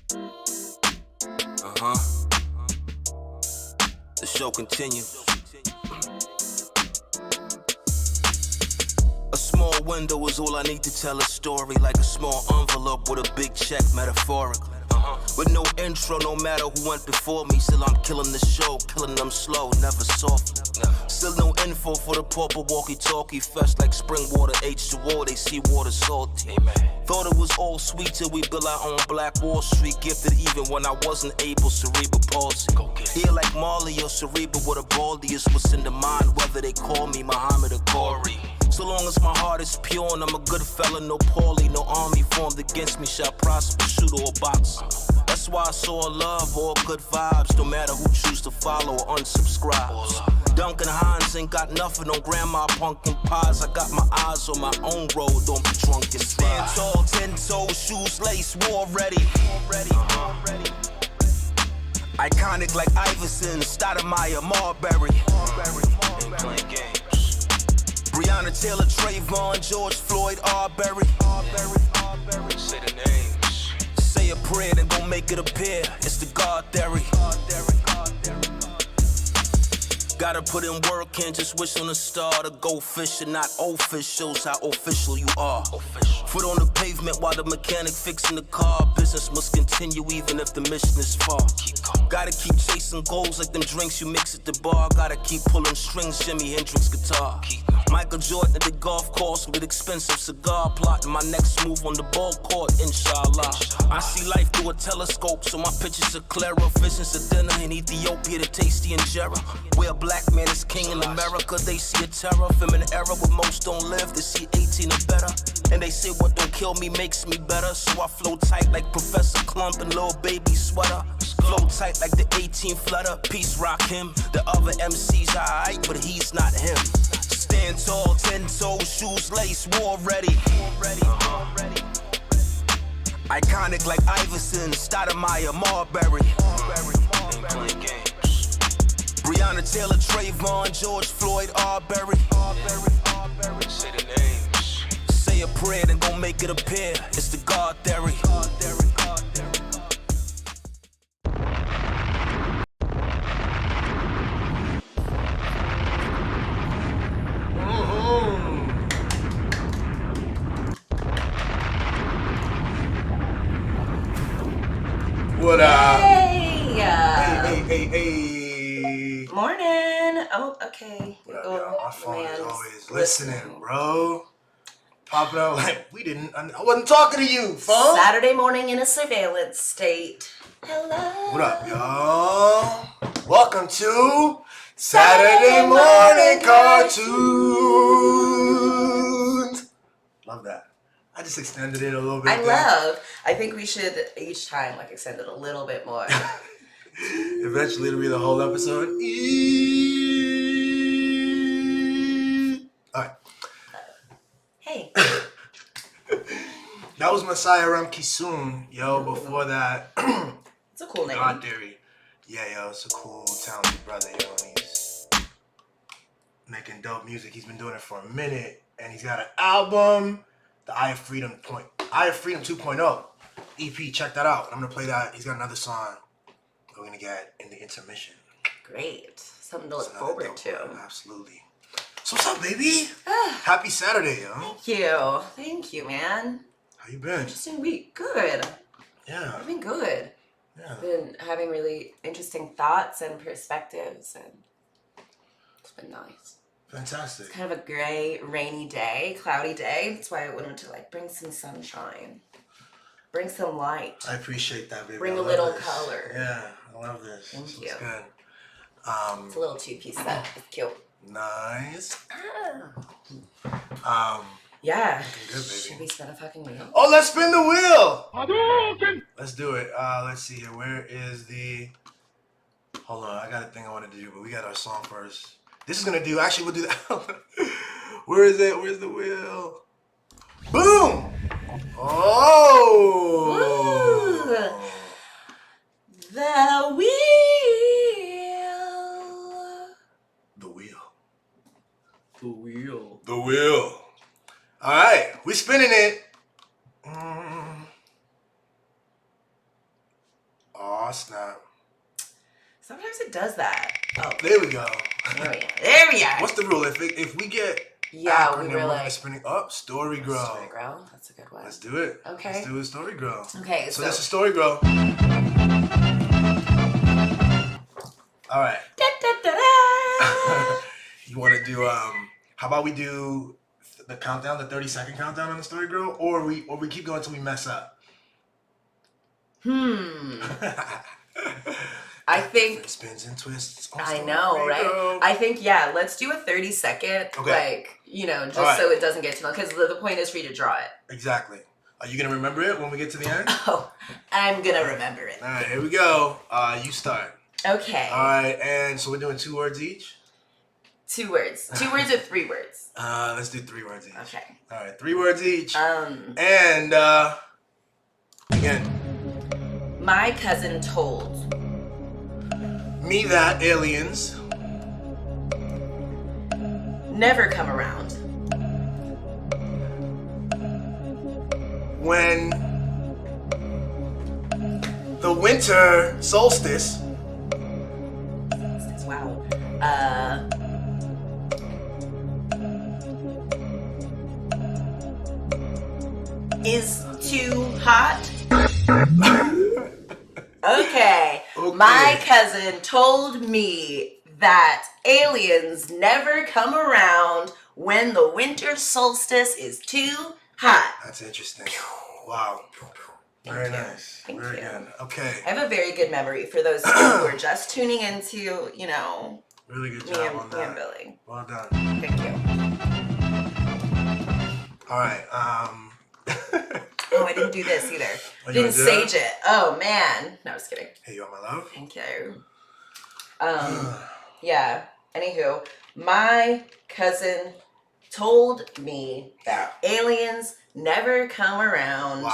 The show continues. A small window is all I need to tell a story, like a small envelope with a big check, metaphorically. With no intro, no matter who went before me, still I'm killing the show, killing them slow, never soft. Still no info for the purple walkie-talkie, fresh like spring water, H2O, they see water salty. Thought it was all sweet till we built our own Black Wall Street, gifted even when I wasn't able, cerebral palsy. Here like Marley or cerebral with a baldy is what's in the mind, whether they call me Muhammad or Corey. So long as my heart is pure and I'm a good fella, no Paulie, no army formed against me shall prosper, shooter or boxer. That's why I saw love, all good vibes, no matter who choose to follow or unsubscribe. Duncan Hines ain't got nothing on grandma pumpkin pies. I got my eyes on my own road, don't be drunk and stand tall, 10 toes, shoes lace, war ready. Iconic like Iverson, Stoudemire, Marbury. Ain't playing games. Breonna Taylor, Trayvon, George Floyd, Arbery. Say the names. Say a prayer, then gon' make it appear. It's the God theory. Gotta put in work, can't just wish on a star to go fishing. Not officials, how official you are. Foot on the pavement while the mechanic fixing the car. Business must continue even if the mission is far. Gotta keep chasing goals like them drinks you mix at the bar. Gotta keep pulling strings, Jimi Hendrix guitar. Michael Jordan at the golf course with expensive cigar. Plotting my next move on the ball court, inshallah. I see life through a telescope, so my pictures are clearer. Visions of dinner in Ethiopia, the tasty injera. Where a black man is king in America, they see a terror. Feminine era where most don't live, they see 18 or better. And they say what don't kill me makes me better. So I flow tight like Professor Clump and Lil Baby Sweater. Flow tight like the 18 flutter. Peace rock him. The other MC's alright, but he's not him. Stand tall, 10 toes, shoes lace, war ready. Iconic like Iverson, Stoudemire, Marbury. Ain't playing games. Breonna Taylor, Trayvon, George Floyd, Arbery. Say the names. Say a prayer, then gon' make it appear. It's the God theory. What up? Hey. Morning. Oh, okay. What up, y'all? My phone is always listening, bro. Popping up like I wasn't talking to you, phone. Saturday morning in a surveillance state. Hello. What up, y'all? Welcome to Saturday Morning Cartoons. Love that. I just extended it a little bit. I think we should each time extend it a little bit more. Eventually it'll be the whole episode. Alright. Hey. That was Messiah Ramkissoon, yo. Before that, it's a cool name. God Theory. Yeah, yo, it's a cool, talented brother, yo. He's making dope music. He's been doing it for a minute, and he's got an album, the Eye of Freedom 2.0 EP. Check that out. I'm gonna play that. He's got another song we're gonna get in the intermission. Great, something to look forward to. Absolutely. So what's up, baby? Happy Saturday, yo. Thank you, man. How you been? Interesting week. Good. Yeah. I've been good. Yeah. I've been having really interesting thoughts and perspectives, and it's been nice. Fantastic. It's kind of a gray, rainy day, cloudy day. That's why I wanted to bring some sunshine, bring some light. I appreciate that, baby. Bring a little color. Yeah, I love this. Thank you. It's good. It's a little two-piece set. It's cute. Nice. Yeah. Looking good, baby. Should we spin a fucking wheel? Oh, let's spin the wheel. Let's do it. Let's see here. Where is the? Hold on. I got a thing I wanted to do, but we got our song first. This is gonna do. Actually, we'll do that. Where is it? Where's the wheel? Boom! Oh! Ooh. The wheel. The wheel. The wheel. The wheel. All right, we spinning it. Oh, snap. Sometimes it does that. Oh, There we go. there we are. What's the rule? If we get we acronym, were we're like gonna spin it up. StoryGrow. StoryGrow. That's a good one. Let's do it. Okay. Let's do it. StoryGrow. Okay. So this is StoryGrow. All right. You want to do how about we do the countdown, the 30-second countdown on the StoryGrow, or we keep going until we mess up? I think spins and twists. I know, right? I think let's do a 30-second, like just so it doesn't get too long, because the point is for you to draw it. Exactly. Are you gonna remember it when we get to the end? Oh, I'm gonna remember it. All right, here we go. You start. Okay. All right, and so we're doing 2 words each. 2 words. 2 words or 3 words? Let's do 3 words each. Okay. All right, 3 words each. And again. My cousin told me that aliens never come around when the winter solstice. Wow. Is too hot. Okay. My cousin told me that aliens never come around when the winter solstice is too hot. That's interesting. Wow. Very nice. Thank Very you. good. Okay. I have a very good memory for those people who are just tuning into, really good me job and, on me and that. Billy. Well done. Thank you. All right. Oh, I didn't do this either. Oh, Didn't sage it. Oh man. No, I was kidding. Hey, you want my love? Thank you. Yeah. Anywho, my cousin told me that aliens never come around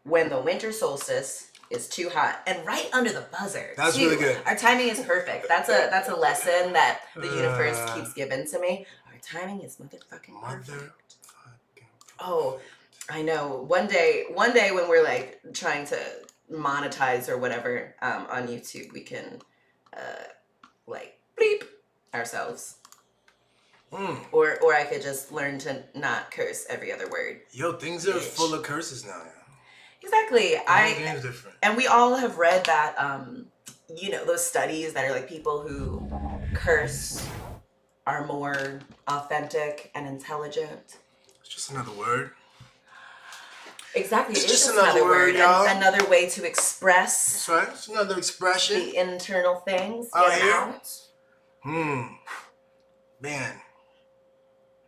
when the winter solstice is too hot, and right under the buzzer. That's really good. Our timing is perfect. That's a lesson that the universe keeps giving to me. Our timing is motherfucking perfect. Oh, I know. One day when we're like trying to monetize or whatever on YouTube, we can like bleep ourselves. Or I could just learn to not curse every other word. Yo, things are full of curses now. Exactly. Game's different. And we all have read that those studies that are like people who curse are more authentic and intelligent. It's just another word. Exactly. It's it is just another word, y'all. Another way to express. That's right. It's another expression. The internal things.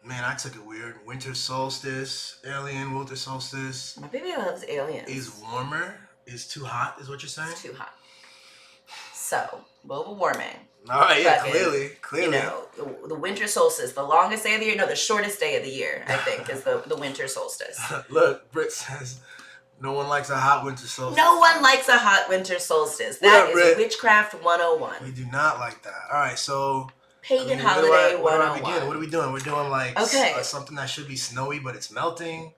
Man, I took it weird. Winter solstice, alien, winter solstice. My baby loves aliens. Is warmer. Is too hot, is what you're saying? It's too hot. So, global warming. All right, yeah, clearly. The winter solstice, the longest day of the year, the shortest day of the year, I think, is the winter solstice. Look, Britt says, no one likes a hot winter solstice. No one likes a hot winter solstice. That is Witchcraft 101. We do not like that. All right, so... Pagan holiday 101. What are we doing? We're doing like something that should be snowy, but it's melting.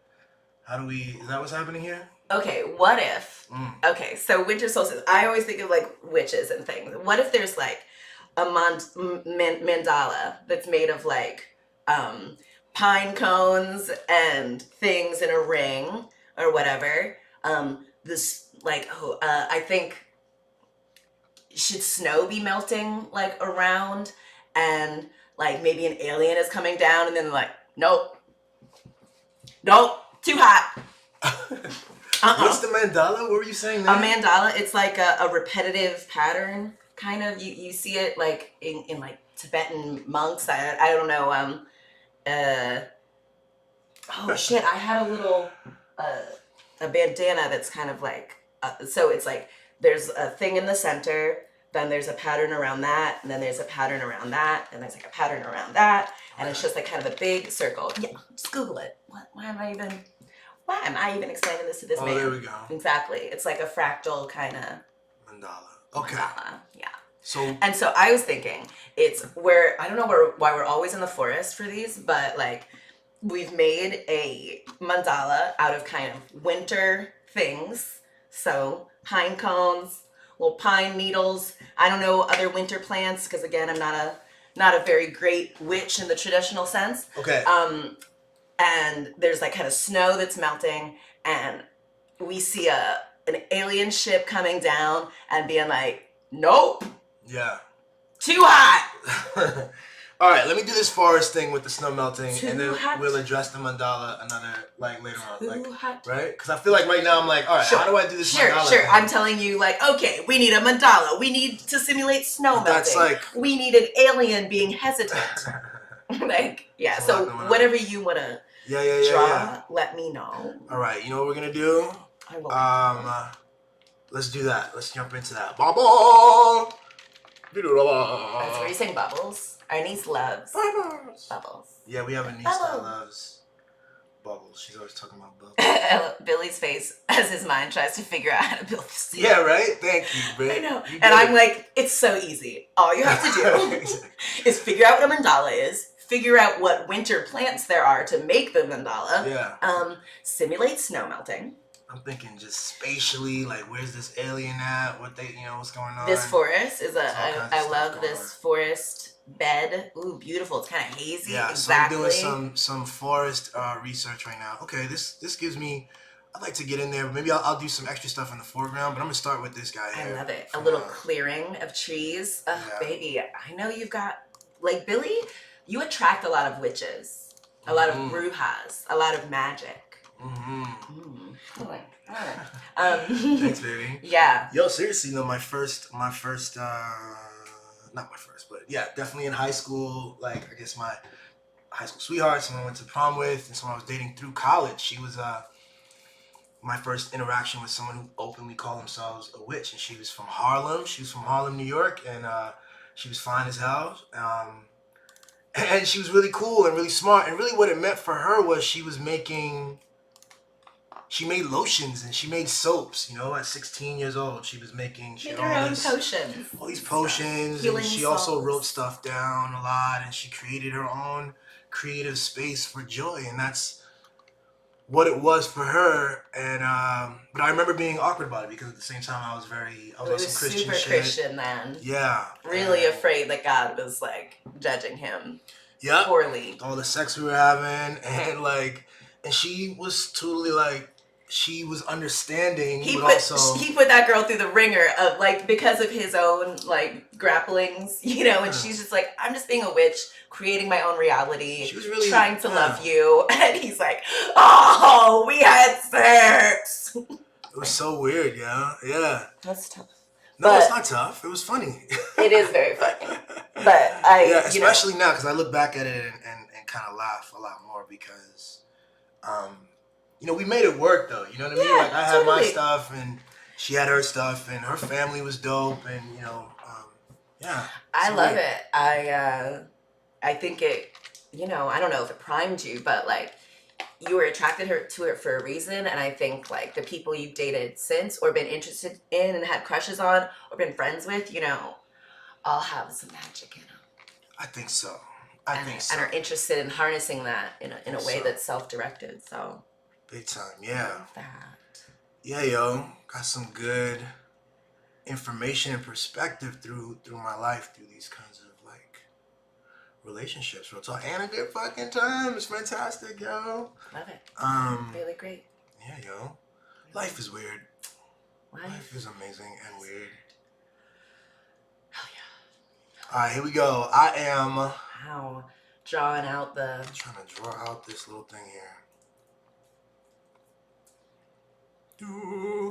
Is that what's happening here? Okay, what if... Okay, so winter solstice, I always think of like witches and things. What if there's like a mandala that's made of like pine cones and things in a ring or whatever? I think, should snow be melting like around, and like maybe an alien is coming down and then like, nope, too hot. What's the mandala? What were you saying there? A mandala, it's like a repetitive pattern, kind of. You see it like in like Tibetan monks. I don't know. Oh shit! I had a little a bandana that's kind of like so it's like there's a thing in the center, then there's a pattern around that, and then there's a pattern around that, and there's like a pattern around that, and it's just like kind of a big circle. Yeah, just Google it. Why am I even explaining this to this man? Oh, there we go. Exactly. It's like a fractal kind of mandala. Okay. Mandala, yeah. So I was thinking I don't know why we're always in the forest for these, but like we've made a mandala out of kind of winter things So pine cones, little pine needles. I don't know other winter plants because again, I'm not a very great witch in the traditional sense. Okay. And there's like kind of snow that's melting, and we see an alien ship coming down and being like, nope. Yeah. Too hot. All right, let me do this forest thing with the snow melting, Too and then hot. we'll address the mandala another like later on, like Too hot. right? Because I feel like right now I'm like, all right, how do I do this mandala? Sure. thing? I'm telling you, like, okay, we need a mandala. We need to simulate snow melting. That's like we need an alien being hesitant. Like, yeah. So whatever you want to draw, let me know. All right, you know what we're gonna do? I will. Let's do that. Let's jump into that. Bubble. That's where you sing Bubbles. Our niece loves Bubbles. Yeah, we have a niece that loves Bubbles. She's always talking about Bubbles. Billy's face as his mind tries to figure out how to build this. Yeah, right? Thank you, Britt. I know. And I'm like, it's so easy. All you have to do is figure out what a mandala is, figure out what winter plants there are to make the mandala. Yeah. Simulate snow melting. I'm thinking just spatially, like where's this alien at? What's going on? This forest is I love this forest bed. Ooh, beautiful. It's kind of hazy. Yeah, exactly. So I'm doing some forest research right now. Okay, this gives me. I'd like to get in there, but maybe I'll do some extra stuff in the foreground. But I'm gonna start with this guy here. I love it. A little clearing of trees. Yeah. Baby, I know you've got like Billy. You attract a lot of witches, a lot of brujas, a lot of magic. Thanks, baby. Yeah. Yo, seriously, though, my first, not my first, but yeah, definitely in high school. Like, I guess my high school sweetheart, someone I went to prom with, and someone I was dating through college. She was my first interaction with someone who openly called themselves a witch, and she was from Harlem. She was from Harlem, New York, and she was fine as hell. And she was really cool and really smart. And really, what it meant for her was she made lotions and she made soaps, at 16 years old. She was making her own potions. All these potions. And she also wrote stuff down a lot, and she created her own creative space for joy. And that's what it was for her. And but I remember being awkward about it because at the same time I was on some Christian super shit. Christian then. Yeah. Really afraid that God was like judging him. Yeah. Poorly. All the sex we were having, and she was totally like, she was understanding. He put that girl through the ringer of like, because of his own like grapplings, and she's just like, I'm just being a witch, creating my own reality. She was really trying to love you, and he's like, oh, we had sex. It was so weird, yeah. That's tough. No, it's not tough. It was funny. It is very funny. But especially now, because I look back at it and kind of laugh a lot more because, we made it work though. You know what I mean? Like I had my stuff and she had her stuff and her family was dope and yeah. I love it. I think it. I don't know if it primed you, but like you were attracted to it for a reason, and I think like the people you've dated since or been interested in and had crushes on or been friends with, all have some magic in them. I think so. And are interested in harnessing that in a way that's self-directed. So big time, yeah. I love that. Yeah, yo, got some good information and perspective through my life through these kinds of like relationships. Real talk, and a good fucking time. It's fantastic, yo. Love it. Really great. Yeah, yo. Life is weird. Life is amazing and weird. Hell yeah. All right, here we go. I am. Wow. Drawing out I'm trying to draw out this little thing here.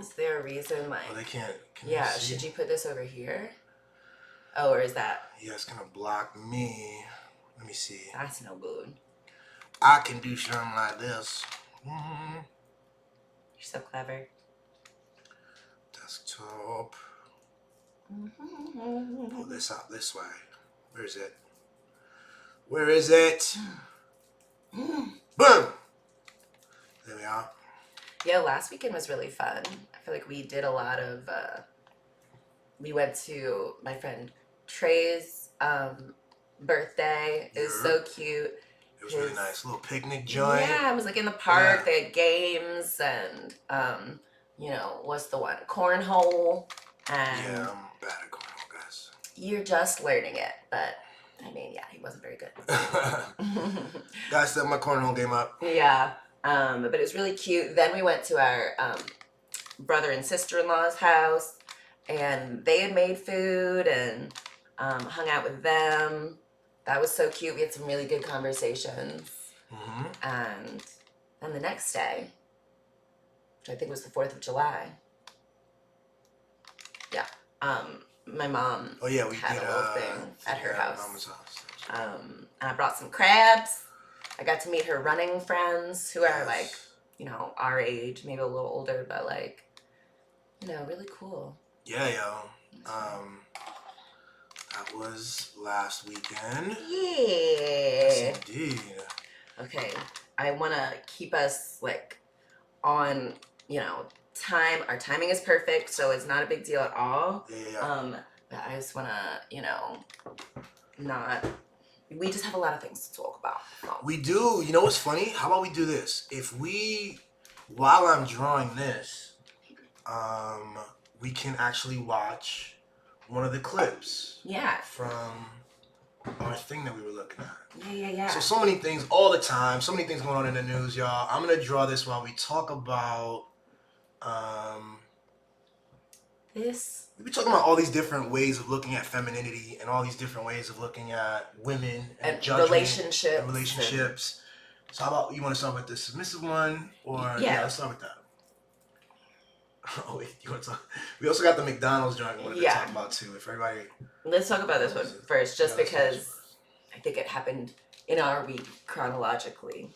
Is there a reason like? Oh, they can't. Yeah. Should you put this over here? Oh, or is that? Yeah, it's gonna block me. Let me see. That's no good. I can do something like this. You're so clever. Desktop. Pull this out this way. Where is it? Where is it? Boom! There we are. Yeah, last weekend was really fun. I feel like we did a lot of, we went to my friend Trey's birthday. It was so cute. It was really nice. A little picnic joint. Yeah, it was like in the park. Yeah. They had games and what's the one? Cornhole. And yeah, I'm bad at cornhole, guys. You're just learning it, but I mean, yeah, he wasn't very good. Guys, set my cornhole game up. Yeah, but it was really cute. Then we went to our brother and sister-in-law's house, and they had made food and hung out with them. That was so cute. We had some really good conversations. Mm-hmm. And then the next day, which I think was the 4th of July. Yeah. My mom we had did a little thing at her house. Mama's house. And I brought some crabs. I got to meet her running friends who are like, our age, maybe a little older, but like, really cool. Yeah, yo. That was last weekend. Yeah. Yes, indeed. Okay. I want to keep us like on, time. Our timing is perfect, so it's not a big deal at all. Yeah. But I just want to, we just have a lot of things to talk about. We do. You know what's funny? How about we do this? While I'm drawing this, we can actually watch one of the clips. Yeah. From our thing that we were looking at. Yeah. So many things all the time. So many things going on in the news, y'all. I'm gonna draw this while we talk about. We're talking about all these different ways of looking at femininity and all these different ways of looking at women and judgment relationships. So how about you want to start with the submissive one, or let's start with that. Oh wait, you want to talk? We also got the McDonald's joint we wanted to talk about too. If everybody, let's talk about this one first, just because I think it happened in our week chronologically.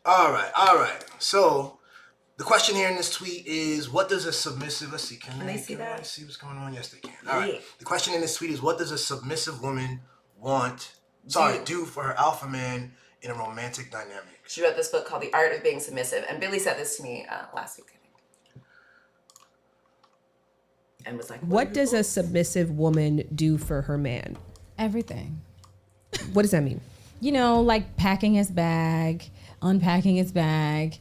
All right. So the question here in this tweet is, what does a submissive? Let's see. Can they see that? See what's going on? Yes, they can. All right. The question in this tweet is, what does a submissive woman do for her alpha man in a romantic dynamic? She wrote this book called The Art of Being Submissive, and Billy said this to me last week, I think. And was like, what does a submissive woman do for her man? Everything. What does that mean? Like packing his bag, unpacking his bag,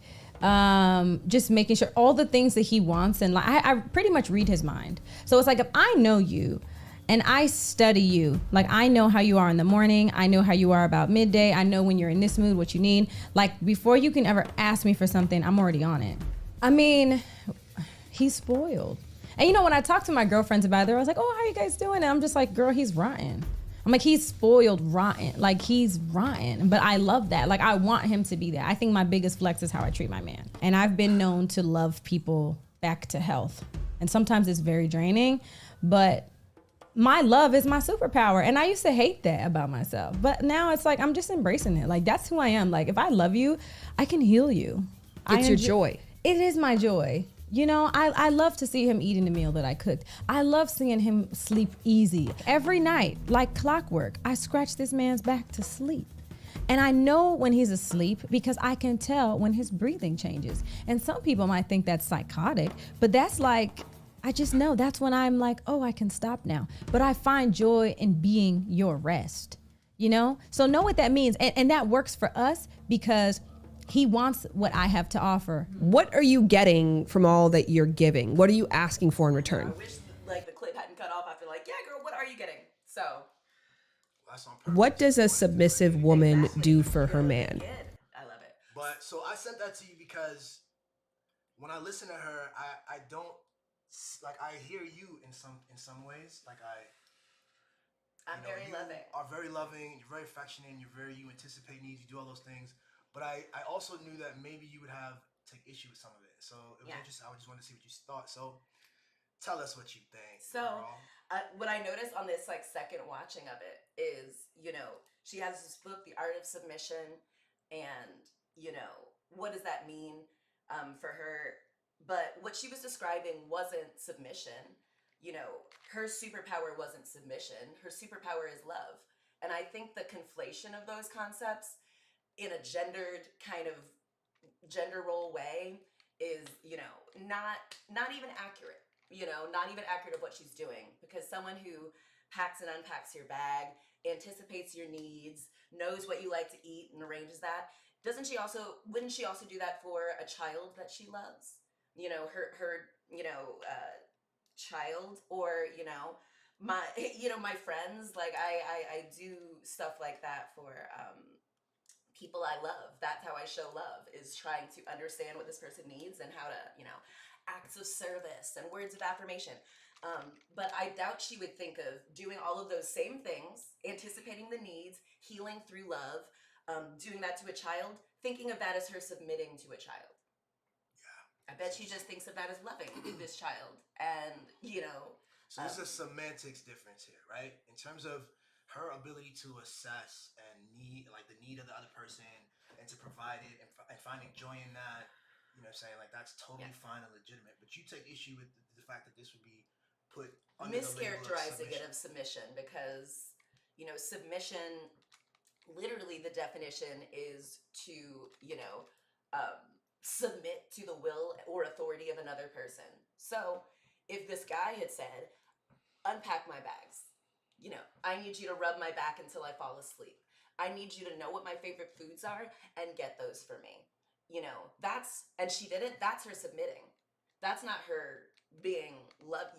just making sure all the things that he wants. And like, I pretty much read his mind. So it's like, if I know you and I study you, like I know how you are in the morning, I know how you are about midday, I know when you're in this mood, what you need. Like before you can ever ask me for something, I'm already on it. I mean, he's spoiled. And when I talk to my girlfriends about it, they're always like, oh, how are you guys doing? And I'm just like, girl, he's rotten. I'm like, he's spoiled rotten. Like, he's rotten. But I love that. Like, I want him to be that. I think my biggest flex is how I treat my man. And I've been known to love people back to health. And sometimes it's very draining. But my love is my superpower. And I used to hate that about myself. But now it's like, I'm just embracing it. Like, that's who I am. Like, if I love you, I can heal you. It's your joy. It is my joy. I love to see him eating the meal that I cooked. I love seeing him sleep easy. Every night, like clockwork, I scratch this man's back to sleep. And I know when he's asleep because I can tell when his breathing changes. And some people might think that's psychotic, but that's like, I just know that's when I'm like, oh, I can stop now. But I find joy in being your rest, So know what that means. And that works for us because he wants what I have to offer. What are you getting from all that you're giving? What are you asking for in return? I wish the clip hadn't cut off after yeah, girl, what are you getting? So. What does a submissive woman do for her man? I love it. But so I sent that to you because when I listen to her, I don't I hear you in some ways. I'm very loving. You are very loving. You're very affectionate. You anticipate needs. You do all those things. But I also knew that maybe you would take issue with some of it. So it was interesting. I just wanted to see what you thought. So tell us what you think. So what I noticed on this second watching of it is, she has this book, The Art of Submission, and, what does that mean for her? But what she was describing wasn't submission. Her superpower wasn't submission. Her superpower is love. And I think the conflation of those concepts in a gendered kind of gender role way is, not even accurate, not even accurate of what she's doing, because someone who packs and unpacks your bag, anticipates your needs, knows what you like to eat and arranges that, wouldn't she also do that for a child that she loves? her child, or my friends. Like I do stuff like that for people I love. That's how I show love, is trying to understand what this person needs and how to, acts of service and words of affirmation. But I doubt she would think of doing all of those same things, anticipating the needs, healing through love, doing that to a child, thinking of that as her submitting to a child. I bet she just thinks of that as loving this child. And, So there's a semantics difference here, right? In terms of her ability to assess and the need of the other person, and to provide it and finding joy in that, you know what I'm saying? Like, that's totally fine and legitimate. But you take issue with the fact that this would be put under mischaracterizing it of submission, because, submission, literally the definition is to, submit to the will or authority of another person. So if this guy had said, unpack my bags, I need you to rub my back until I fall asleep, I need you to know what my favorite foods are and get those for me, and she did it, that's her submitting. That's not her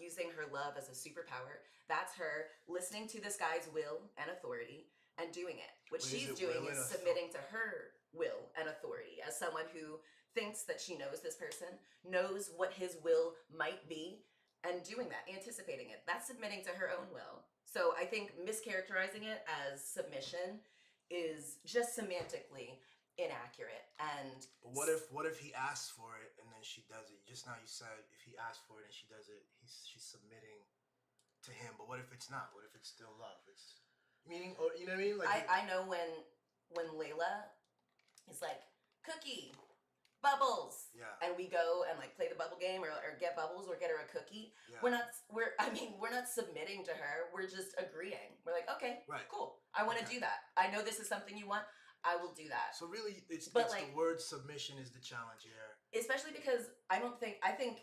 using her love as a superpower. That's her listening to this guy's will and authority and doing it. What she's doing is submitting to her will and authority as someone who thinks that she knows this person, knows what his will might be, and doing that, anticipating it. That's submitting to her own will. So I think mischaracterizing it as submission is just semantically inaccurate. And but what if he asks for it and then she does it? Just now you said if he asks for it and she does it, she's submitting to him. But what if it's not? What if it's still love? It's meaning, or you know what I mean? Like I know when Layla is like, cookie, bubbles, and we go and like play the bubble game or get bubbles or get her a cookie. We're not submitting to her. We're just agreeing. We're like, okay, cool. I want to do that. I know this is something you want. I will do that. So really, it's the word submission is the challenge here. Especially because I think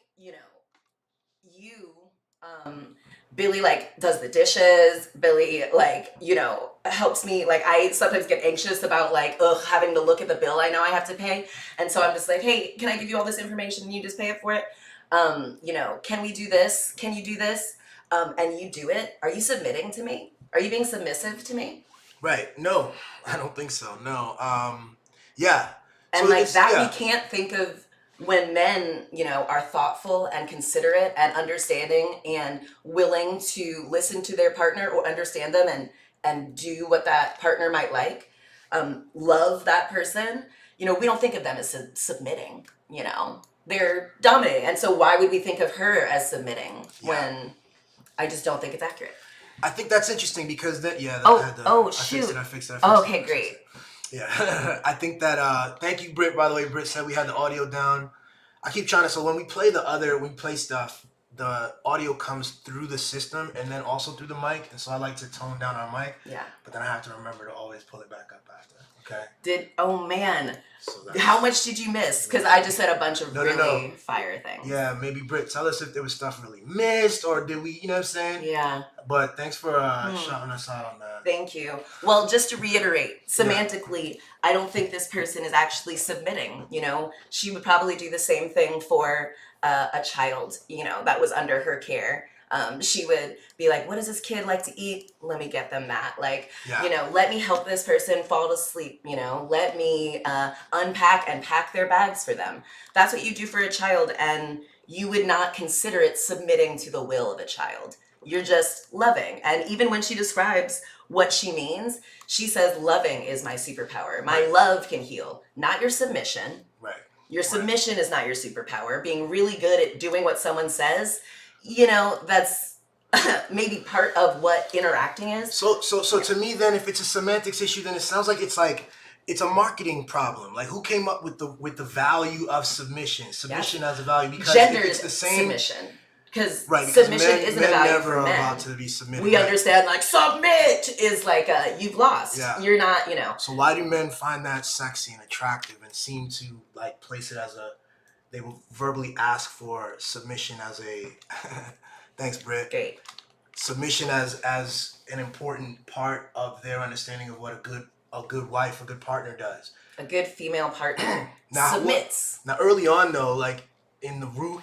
Billy does the dishes. Billy helps me. Like, I sometimes get anxious about having to look at the bill I know I have to pay, and so I'm just like, hey, can I give you all this information and you just pay it for it? Can we do this? Can you do this? And you do it. Are you submitting to me? Are you being submissive to me? Right. No, I don't think so. No. Yeah. And we can't think of when men, are thoughtful and considerate and understanding and willing to listen to their partner or understand them and do what that partner might like, love that person. We don't think of them as submitting, they're dominating. And so why would we think of her as submitting when I just don't think it's accurate? I think that's interesting because I fixed it. Okay, great. Yeah. I think that, thank you, Britt, by the way. Britt said we had the audio down. I keep trying to, so when we play stuff, the audio comes through the system and then also through the mic. And so I like to tone down our mic. Yeah. But then I have to remember to always pull it back up after. Okay. So how much did you miss? Because I just said a bunch of really fire things. Yeah, maybe Britt, tell us if there was stuff really missed or did we, you know what I'm saying? Yeah. But thanks for shouting us out on that. Thank you. Well, just to reiterate, semantically, I don't think this person is actually submitting. She would probably do the same thing for a child, that was under her care. She would be like, what does this kid like to eat? Let me get them that. Let me help this person fall to sleep. Let me unpack and pack their bags for them. That's what you do for a child. And you would not consider it submitting to the will of a child. You're just loving. And even when she describes what she means, she says, loving is my superpower. My love can heal, not your submission. Right. Your submission is not your superpower. Being really good at doing what someone says, that's maybe part of what interacting is. So to me then, if it's a semantics issue, then it sounds like it's a marketing problem. Like, who came up with the value of submission? Submission as a value, because gendered it's the same submission. Because submission isn't a value never for men. about to be submitted. We understand submit is you've lost. Yeah. You're not, So why do men find that sexy and attractive and seem to place it as they will verbally ask for submission as a thanks, Britt. Great. Submission as an important part of their understanding of what a good wife, a good partner does. A good female partner submits. Now early on though, in the root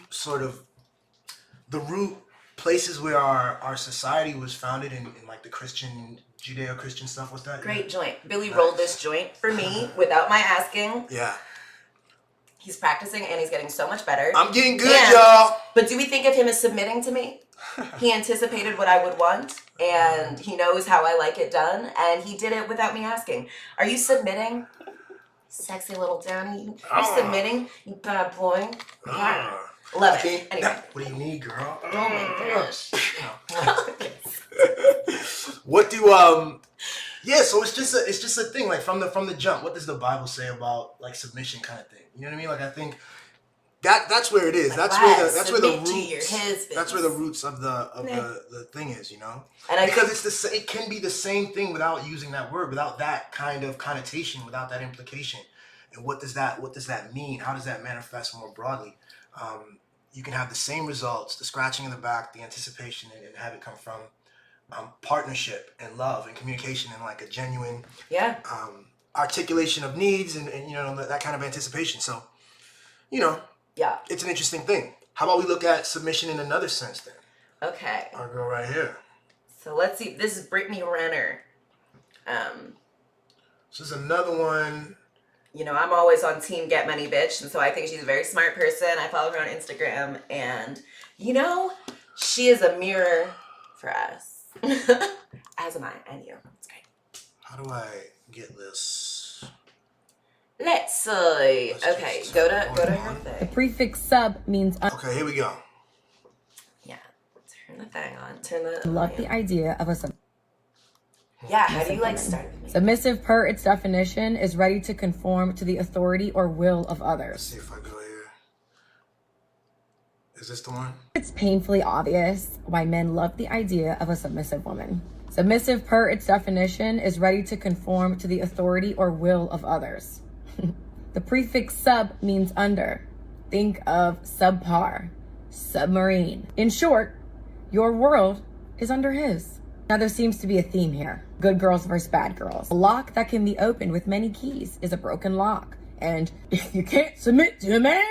places where our society was founded in like the Christian, Judeo-Christian stuff. What's that? Great joint. Billy rolled this joint for me without my asking. Yeah. He's practicing and he's getting so much better. I'm getting good, y'all. But do we think of him as submitting to me? He anticipated what I would want, and he knows how I like it done, and he did it without me asking. Are you submitting? Sexy little Danny. Are you submitting? You bad boy. Love it. Anyway. What do you need, girl? Oh my gosh. What do yeah, so it's just a thing, like from the jump. What does the Bible say about like submission kind of thing? You know what I mean? Like I think that's where it is. That's where the roots. That's where the roots of the thing is, you know. And because it can be the same thing without using that word, without that kind of connotation, without that implication. And what does that mean? How does that manifest more broadly? You can have the same results, the scratching in the back, the anticipation, and have it come from partnership and love and communication and like a genuine articulation of needs and you know that kind of anticipation. So, you know, it's an interesting thing. How about we look at submission in another sense then? Okay. Our girl right here. So let's see. This is Brittney Renner. So this is another one. You know, I'm always on team get money bitch, and so I think she's a very smart person. I follow her on Instagram, and you know, she is a mirror for us. As am I, and you. It's great. How do I get this? Let's see. Okay, go to her The thing. prefix sub means Okay, here we go. Yeah, turn the thing on. Turn the. love the idea of a Yeah, how do you like start with me? submissive per its definition is ready to conform to the authority or will of Let's others. see if I go here. Is this the one? It's painfully obvious why men love the idea of a submissive woman. Submissive per its definition is ready to conform to the authority or will of others. The prefix sub means under. Think of subpar, submarine. In short, your world is under his. Now there seems to be a theme here. Good girls versus bad girls. A lock that can be opened with many keys is a broken lock. And if you can't submit to a man,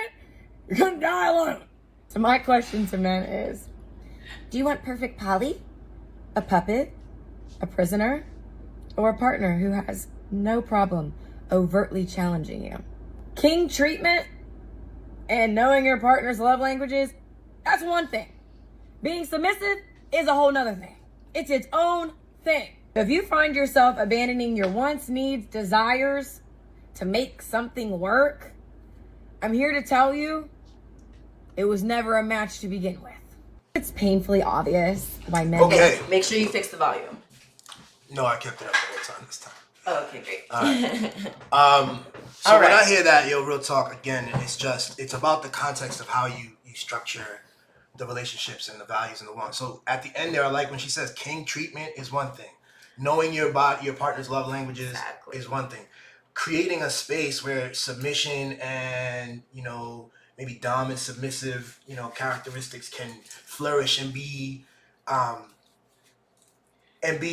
you're gonna die alone. So my question to men is, do you want perfect poly? A puppet? A prisoner? Or a partner who has no problem overtly challenging you? King treatment and knowing your partner's love languages, that's one thing. Being submissive is a whole nother thing. It's its own thing. If you find yourself abandoning your wants, needs, desires to make something work, I'm here to tell you, it was never a match to begin with. It's painfully obvious why men... Okay. Make sure you fix the volume. No, I kept it up the whole time this time. Oh, okay, great. So when I hear that, real talk, again, it's about the context of how you structure the relationships and the values and the wants. So at the end there, I like when she says king treatment is one thing. Knowing your partner's love languages is one thing. Creating a space where submission and, you know, maybe dom and submissive, you know, characteristics can flourish and be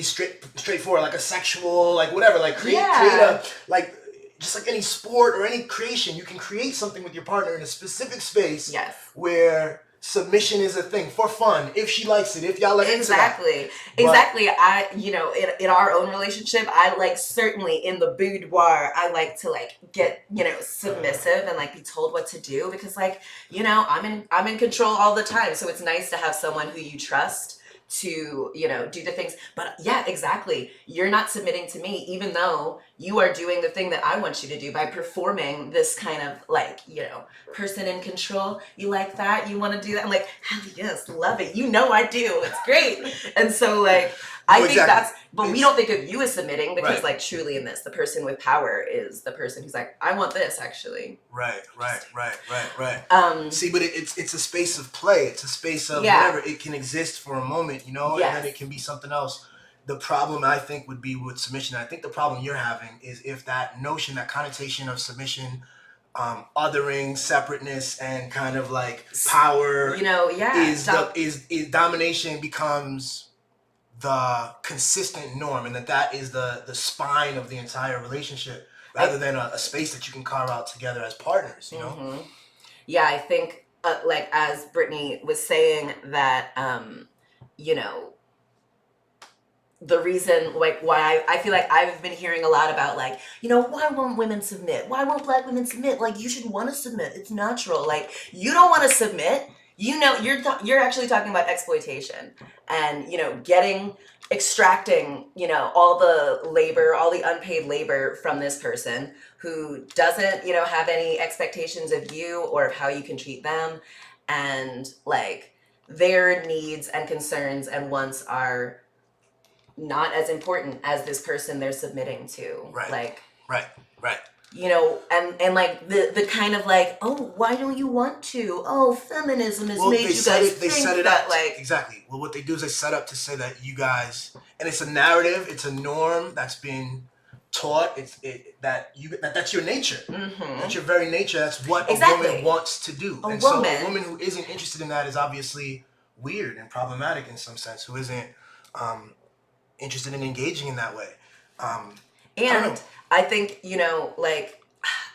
straightforward, like a sexual, like whatever, like create a, like, just like any sport or any creation, you can create something with your partner in a specific space where submission is a thing for fun, if she likes it, if y'all like Exactly. I, you know, in our own relationship, I like, certainly in the boudoir, I like to like get, you know, submissive and like be told what to do, because like, you know, I'm in control all the time. So it's nice to have someone who you trust to, you know, do the things. But yeah, exactly. You're not submitting to me, even though you are doing the thing that I want you to do by performing this kind of like, you know, person in control. You like that? You want to do that? I'm like, hell yes, love it. You know I do. It's great. And so like, I think that's, but we don't think of you as submitting, because like truly in this, the person with power is the person who's like, I want this actually. Right. See, but it's a space of play. It's a space of whatever. It can exist for a moment, you know, and then it can be something else. The problem I think would be with submission. I think the problem you're having is if that notion, that connotation of submission, othering, separateness, and kind of like power, you know, is domination becomes the consistent norm, and that is the spine of the entire relationship, rather than a space that you can carve out together as partners, you know? Yeah, I think like as Brittney was saying that, you know, the reason like why I feel like I've been hearing a lot about like, you know, why won't women submit? Why won't Black women submit? Like, you should want to submit. It's natural. Like, you don't want to submit. You know, you're actually talking about exploitation and, you know, extracting, you know, all the labor, all the unpaid labor from this person who doesn't, you know, have any expectations of you or of how you can treat them. And like their needs and concerns and wants are not as important as this person they're submitting to. Right. Like, Right. you know, and like the kind of like, oh, why don't you want to? Oh, feminism has made you guys think set it that up like exactly. Well, what they do is they set up to say that you guys, and it's a narrative, it's a norm that's been taught. That's your nature. Mm-hmm. That's your very nature. That's what Exactly. a woman wants to do. A and woman. So a woman who isn't interested in that is obviously weird and problematic in some sense. Who isn't interested in engaging in that way. And I think, you know, like,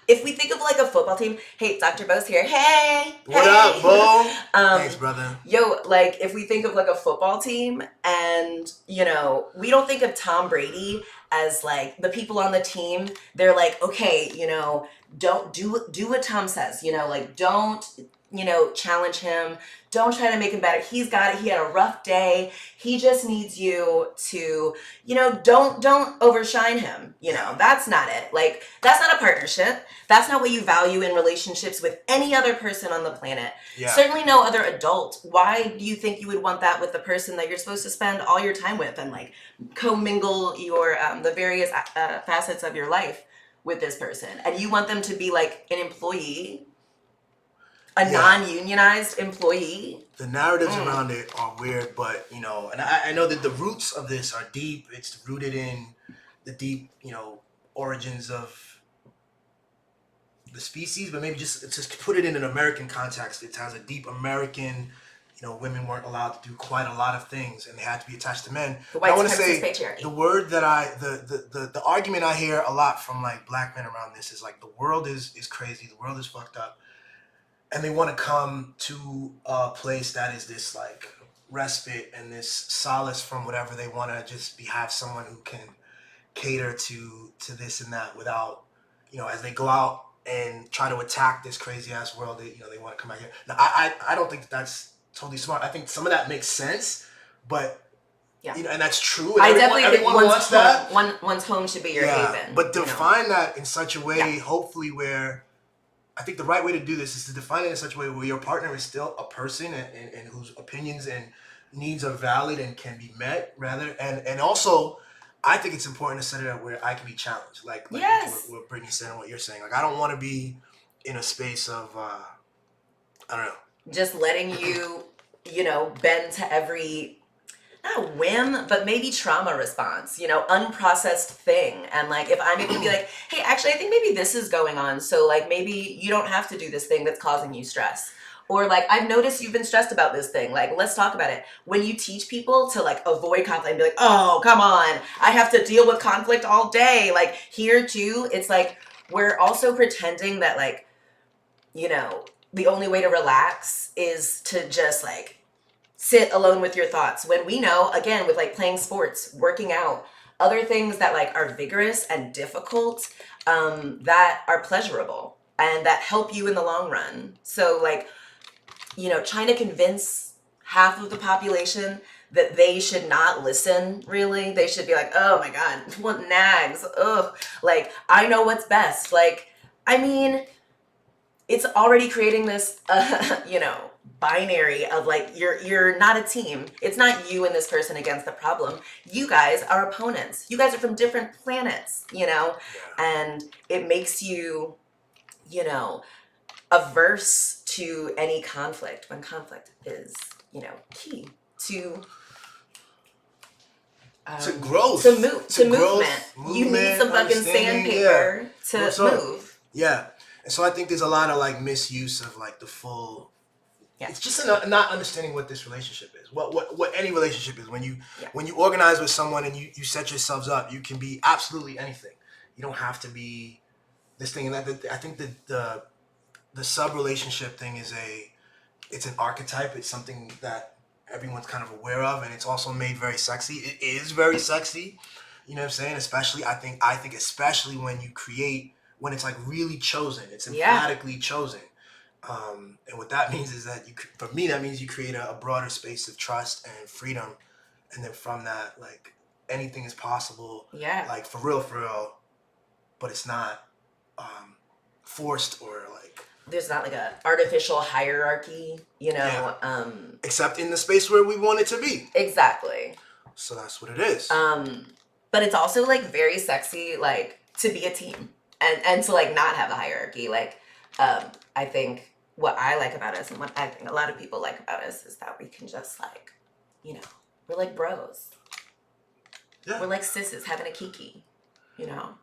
if we think of like a football team, hey, Dr. Bo's here. Hey, What up, Bo? Thanks, brother. Yo, like, if we think of like a football team and, you know, we don't think of Tom Brady as like the people on the team. They're like, okay, you know, don't do what Tom says, you know, like, don't, you know, challenge him. Don't try to make him better. He's got it. He had a rough day. He just needs you to, you know, don't overshine him. You know, that's not it. Like, that's not a partnership. That's not what you value in relationships with any other person on the planet. Yeah. Certainly no other adult. Why do you think you would want that with the person that you're supposed to spend all your time with and like commingle your, the various facets of your life with this person? And you want them to be like an employee, a non-unionized employee. The narratives around it are weird, but, you know, and I know that the roots of this are deep. It's rooted in the deep, you know, origins of the species, but maybe just to put it in an American context, it has a deep American, you know, women weren't allowed to do quite a lot of things and they had to be attached to men. The white I want to supremacist say patriarchy. the word that the argument I hear a lot from like Black men around this is like the world is crazy, the world is fucked up. And they want to come to a place that is this like respite and this solace from whatever they want to just have someone who can cater to this and that without, you know, as they go out and try to attack this crazy ass world, they want to come out here. Now, I don't think that's totally smart. I think some of that makes sense, but you know, and that's true. And I definitely think everyone wants that. One's home should be your haven. But define that in such a way, hopefully, where I think the right way to do this is to define it in such a way where your partner is still a person and whose opinions and needs are valid and can be met, rather. And also, I think it's important to set it up where I can be challenged. Like what Brittney said and what you're saying. Like, I don't want to be in a space of, I don't know. Just letting you, you know, bend to every, not whim, but maybe trauma response, you know, unprocessed thing. And like, if I'm able to be like, hey, actually, I think maybe this is going on. So like, maybe you don't have to do this thing that's causing you stress. Or like, I've noticed you've been stressed about this thing. Like, let's talk about it. When you teach people to like avoid conflict and be like, oh, come on, I have to deal with conflict all day. Like here too, it's like, we're also pretending that like, you know, the only way to relax is to just like, sit alone with your thoughts, when we know, again, with like playing sports, working out, other things that like are vigorous and difficult, that are pleasurable and that help you in the long run. So like, you know, trying to convince half of the population that they should not listen, really. They should be like, oh my God, what nags? Ugh. Like, I know what's best. Like, I mean, it's already creating this, you know, binary of like, you're not a team. It's not you and this person against the problem. You guys are opponents. You guys are from different planets, you know, and it makes you, you know, averse to any conflict when conflict is, you know, key to growth, to movement. You need some fucking sandpaper to move. Yeah. And so I think there's a lot of like misuse of like the full. It's just not understanding what this relationship is. What any relationship is. When you organize with someone and you set yourselves up, you can be absolutely anything. You don't have to be this thing and that. I think that the sub relationship thing is it's an archetype. It's something that everyone's kind of aware of, and it's also made very sexy. It is very sexy. You know what I'm saying? Especially, I think especially when you create, when it's like really chosen, it's emphatically chosen. And what that means is that for me, that means you create a broader space of trust and freedom. And then from that, like, anything is possible. Yeah. Like, for real, but it's not forced or like. There's not like a artificial hierarchy, you know. Yeah. Except in the space where we want it to be. Exactly. So that's what it is. But it's also like very sexy, like, to be a team and to like not have a hierarchy. Like, I think what I like about us and what I think a lot of people like about us is that we can just like, you know, we're like bros. Yeah. We're like sisters having a kiki, you know.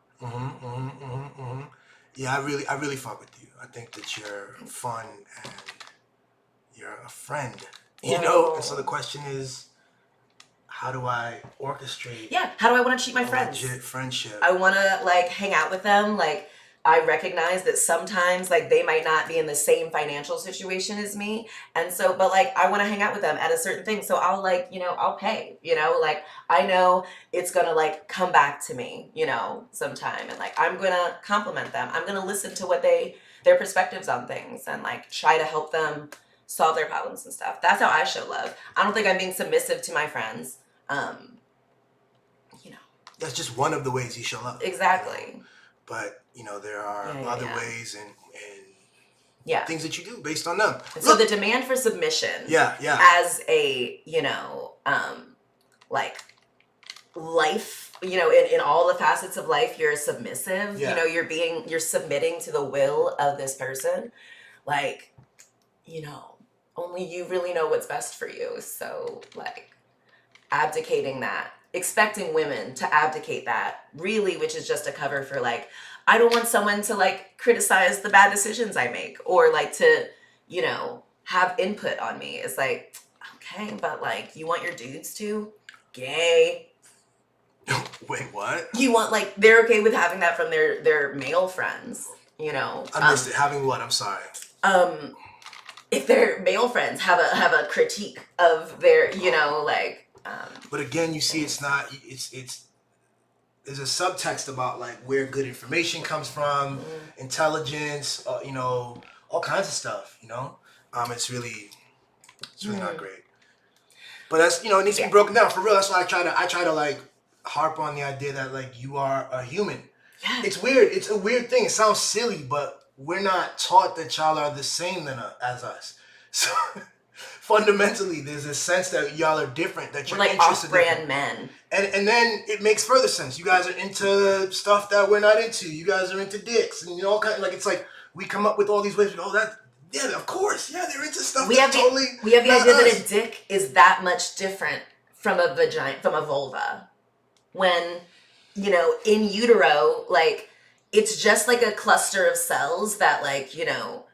Yeah, I really fuck with you. I think that you're fun and you're a friend, you know. And so the question is, how do I orchestrate? Yeah, how do I want to treat my friends? Legit friendship. I want to like hang out with them. Like, I recognize that sometimes like they might not be in the same financial situation as me. And so, but like, I want to hang out with them at a certain thing. So I'll like, you know, I'll pay, you know, like I know it's going to like come back to me, you know, sometime. And like, I'm going to compliment them. I'm going to listen to what their perspectives on things and like try to help them solve their problems and stuff. That's how I show love. I don't think I'm being submissive to my friends. You know, that's just one of the ways you show love. Exactly. You know? But you know, there are other ways and things that you do based on them. So the demand for submission, as a, you know, like life, you know, in all the facets of life, you're submissive. You know, you're submitting to the will of this person. Like, you know, only you really know what's best for you. So like abdicating that, expecting women to abdicate that, really, which is just a cover for like, I don't want someone to like criticize the bad decisions I make or like to, you know, have input on me. It's like, okay, but like, you want your dudes to? Gay. Wait, what? You want like, they're okay with having that from their male friends, you know? I missed it. Having what? I'm sorry. If their male friends have a critique of their, you know, like, but again, you see, it's not. There's a subtext about like where good information comes from, intelligence, you know, all kinds of stuff. You know, it's really not great. But that's, you know, it needs to be broken down for real. That's why I try to like harp on the idea that like you are a human. Yeah. It's weird. It's a weird thing. It sounds silly, but we're not taught that y'all are the same as us. So. Fundamentally, there's a sense that y'all are different, that you're like interested off-brand men. And then it makes further sense. You guys are into stuff that we're not into. You guys are into dicks and, you know, all kind of, like, it's like we come up with all these ways. Yeah, of course. Yeah, they're into stuff we have the idea that a dick is that much different from a vagina, from a vulva. When, you know, in utero, like, it's just like a cluster of cells that, like, you know,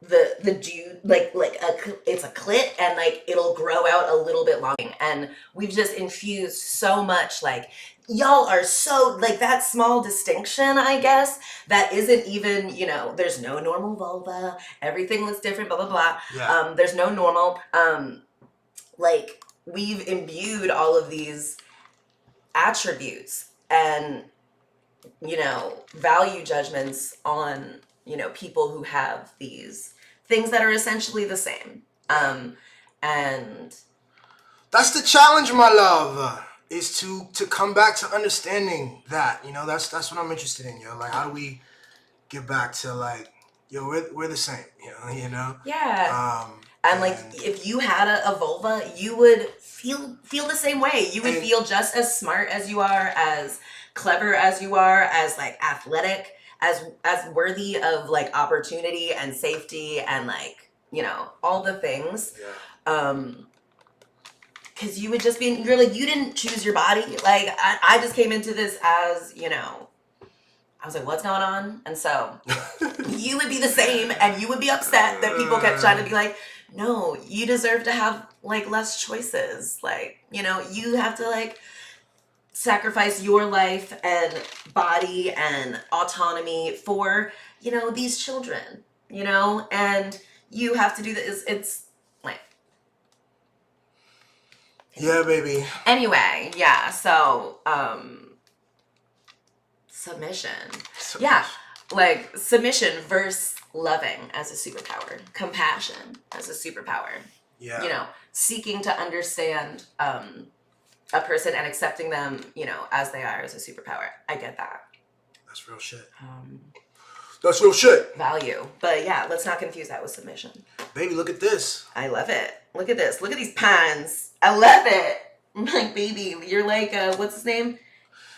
the dude it's a clit and like it'll grow out a little bit long, and we've just infused so much like y'all are so like that small distinction, I guess, that isn't even, you know, there's no normal vulva, everything looks different, blah blah blah. There's no normal like we've imbued all of these attributes and, you know, value judgments on, you know, people who have these things that are essentially the same. And that's the challenge, my love, is to come back to understanding that, you know, that's what I'm interested in, yo. Like, how do we get back to like, yo, we're the same, you know? Yeah. And like, if you had a vulva, you would feel the same way. You would feel just as smart as you are, as clever as you are, as like athletic, as worthy of like opportunity and safety and like, you know, all the things. Cause you would just be, you're like, you didn't choose your body. Like I just came into this as, you know, I was like, what's going on? And so you would be the same and you would be upset that people kept trying to be like, no, you deserve to have like less choices. Like, you know, you have to like sacrifice your life and body and autonomy for, you know, these children, you know, and you have to do this. Yeah, baby. Anyway, yeah. So, submission. Yeah, like submission versus loving as a superpower, compassion as a superpower. Yeah. You know, seeking to understand a person and accepting them, you know, as they are as a superpower. I get that. That's real shit. That's real shit. Value. But yeah, let's not confuse that with submission. Baby, look at this. I love it. Look at this. Look at these pans. I love it. I'm like, baby, you're like, what's his name?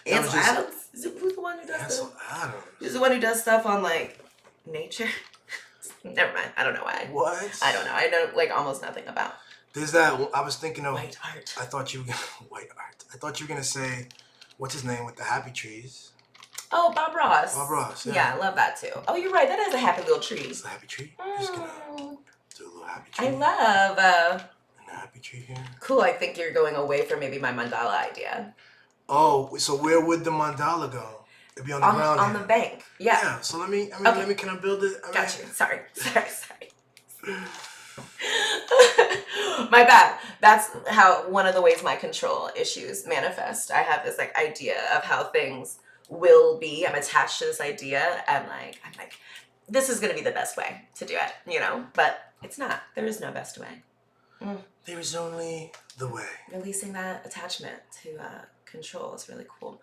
Ansel Adams? Who's the one who does Ansel Adams. Who's the one who does stuff on like nature? Never mind. I don't know why. What? I don't know. I know like almost nothing about There's that. I was thinking of white art. I thought you were gonna white art. I thought you were gonna say, what's his name with the happy trees? Oh, Bob Ross. Bob Ross. Yeah, I love that too. Oh, you're right. That is a happy little tree. It's a happy tree. Just gonna do a little happy tree. I love. And a happy tree here. Cool. I think you're going away from maybe my mandala idea. Oh, so where would the mandala go? It'd be on the ground. On the bank. Yeah. Yeah. So let me. Can I build it? Got you. Sorry. My bad. That's how one of the ways my control issues manifest. I have this like idea of how things will be. I'm attached to this idea, and like I'm like, this is gonna be the best way to do it, you know. But it's not. There is no best way. There is only the way. Releasing that attachment to control is really cool.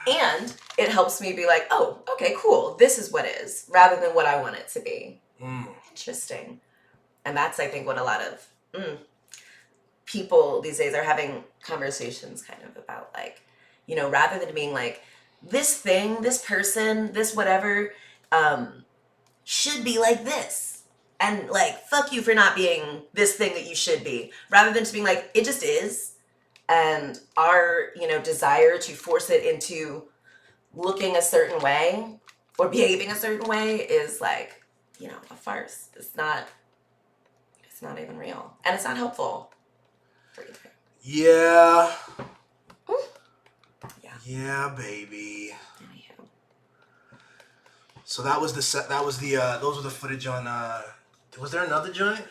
And it helps me be like, oh, okay, cool. This is what is, rather than what I want it to be. Interesting. And that's, I think, what a lot of people these days are having conversations kind of about, like, you know, rather than being like, this thing, this person, this whatever, should be like this. And, like, fuck you for not being this thing that you should be. Rather than just being like, it just is. And our, you know, desire to force it into looking a certain way or behaving a certain way is like, you know, a farce. It's not even real. And it's not helpful for either. Yeah. Yeah. Yeah, baby. Anywho. So that was the set. That was the. Those were the footage on. Was there another joint?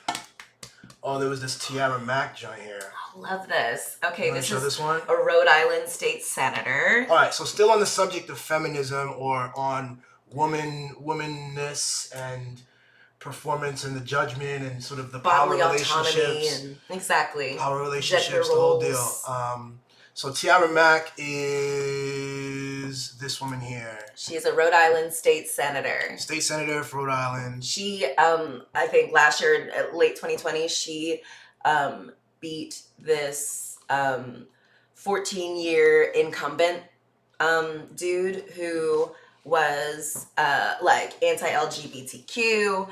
Oh, there was this Tiara Mack joint here. Love this. Okay, this is this one? a Rhode Island state senator. All right, so still on the subject of feminism or on womanness and performance and the judgment and sort of the Bodily power autonomy relationships. and exactly. Power relationships, Gender the whole roles. deal. So Tiara Mack is this woman here. She is a Rhode Island state senator. State senator for Rhode Island. She, I think last year, late 2020, she beat this 14-year incumbent dude who was like anti-LGBTQ,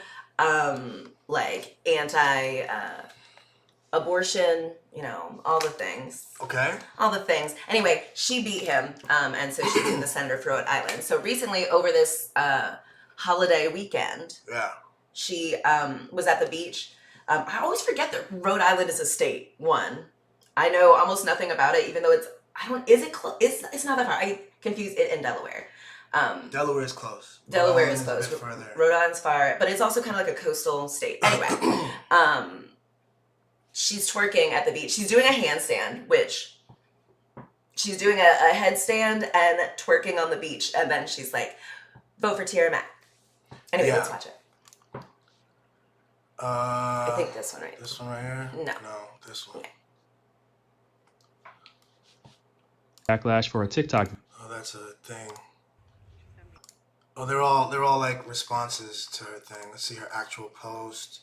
like anti-abortion, you know, all the things. Okay. All the things. Anyway, she beat him, and so she's in the senator for Rhode Island. So recently, over this holiday weekend, Yeah. she was at the beach. I always forget that Rhode Island is a state. One, I know almost nothing about it, even though it's it's not that far. I confuse it and Delaware. Delaware is close. Delaware is close. A bit further. Rhode Island's far, but it's also kind of like a coastal state. Anyway, she's twerking at the beach. She's doing a handstand, which she's doing a headstand and twerking on the beach, and then she's like, "Vote for Tiara Mack." Anyway, let's watch it. I think this one, right? This one right here? No, this one. Yeah. Backlash for a TikTok. Oh, that's a thing. Oh, they're all like responses to her thing. Let's see her actual post.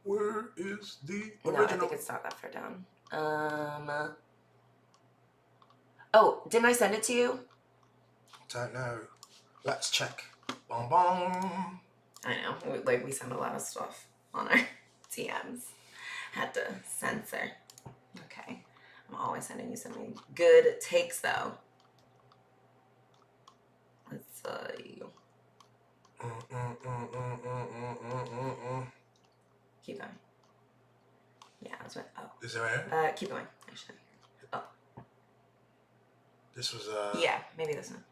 Where is the original? No, I think it's not that far down. Oh, didn't I send it to you? Don't know. Let's check. Boom, boom. I know. We send a lot of stuff on our DMs. Had to censor. Okay. I'm always sending you some good takes, though. Let's see. Keep going. Yeah, that's what. Oh. Is it right here? Keep going. Actually. Oh. This was Yeah, maybe this one.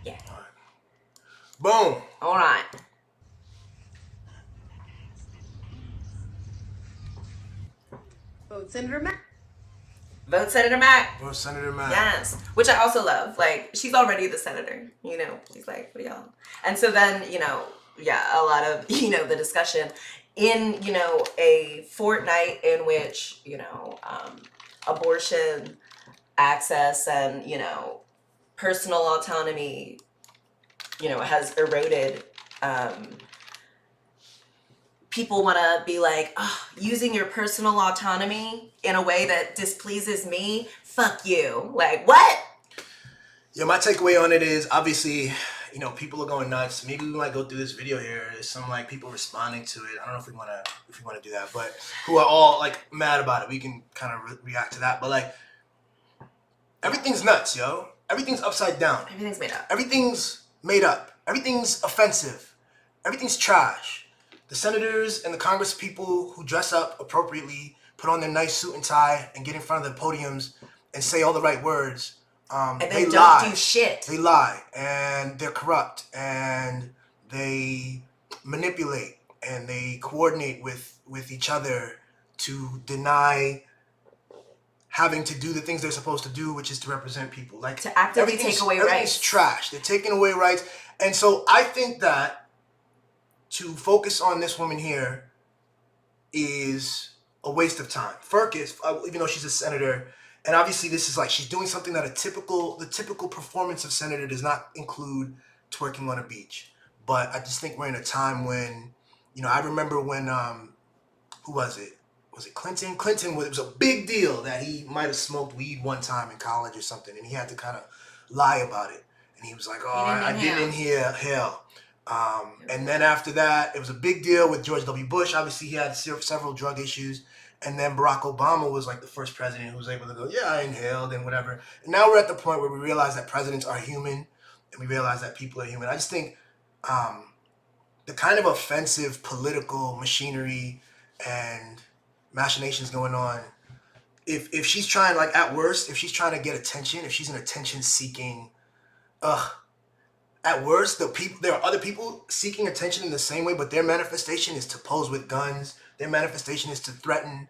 Yeah. All right. Boom. All right. Vote Senator Mack. Vote Senator Mack. Vote Senator Mack. Yes. Which I also love. Like, she's already the senator, you know. She's like, what do y'all? And so then, you know, yeah, a lot of, you know, the discussion in, you know, a fortnight in which, you know, abortion access and, you know, personal autonomy, you know, has eroded. People want to be like, oh, using your personal autonomy in a way that displeases me, fuck you. Like, what? Yeah, my takeaway on it is, obviously, you know, people are going nuts. Maybe we might go through this video here. There's some like people responding to it. I don't know if we want to do that, but who are all like mad about it. We can kind of react to that. But like, everything's nuts, yo. Everything's upside down. Everything's made up. Everything's made up. Everything's offensive. Everything's trash. The senators and the Congress people who dress up appropriately, put on their nice suit and tie, and get in front of the podiums and say all the right words. And they don't lie. do shit. They lie, and they're corrupt, and they manipulate, and they coordinate with each other to deny having to do the things they're supposed to do, which is to represent people. Like, to actively take away everything's rights. Trash. They're taking away rights, and so I think that to focus on this woman here is a waste of time. Firkis, even though she's a senator, and obviously this is like she's doing something that the typical performance of senator does not include twerking on a beach. But I just think we're in a time when, you know, I remember when who was it? Was it Clinton? Clinton, it was a big deal that he might have smoked weed one time in college or something, and he had to kind of lie about it. And he was like, "Oh, I didn't inhale." And then after that, it was a big deal with George W. Bush. Obviously, he had several drug issues. And then Barack Obama was like the first president who was able to go, yeah, I inhaled and whatever. And now we're at the point where we realize that presidents are human and we realize that people are human. I just think the kind of offensive political machinery and machinations going on, if she's trying, like at worst, if she's trying to get attention, if she's an attention-seeking, at worst, there are other people seeking attention in the same way, but their manifestation is to pose with guns. Their manifestation is to threaten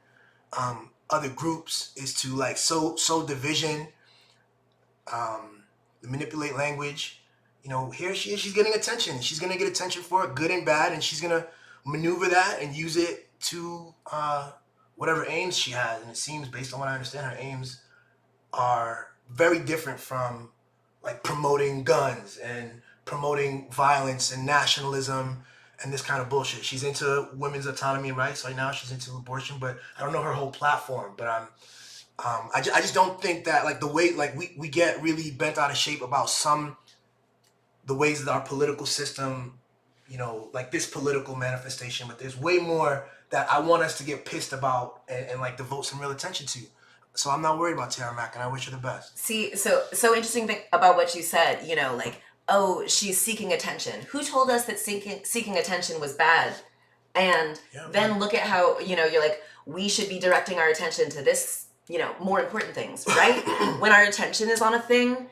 other groups, is to like sow division, manipulate language. You know, here she is, she's getting attention. She's going to get attention for it, good and bad, and she's going to maneuver that and use it to whatever aims she has. And it seems, based on what I understand, her aims are very different from like promoting guns and promoting violence and nationalism and this kind of bullshit. She's into women's autonomy and rights right now. She's into abortion, but I don't know her whole platform. But I just don't think that like the way like we get really bent out of shape about the ways that our political system, you know, like this political manifestation. But there's way more that I want us to get pissed about and like devote some real attention to. So I'm not worried about Tiara Mack, and I wish her the best. See, so interesting thing about what you said, you know, like, oh, she's seeking attention. Who told us that seeking attention was bad? And then look at how, you know, you're like, we should be directing our attention to this, you know, more important things, right? When our attention is on a thing,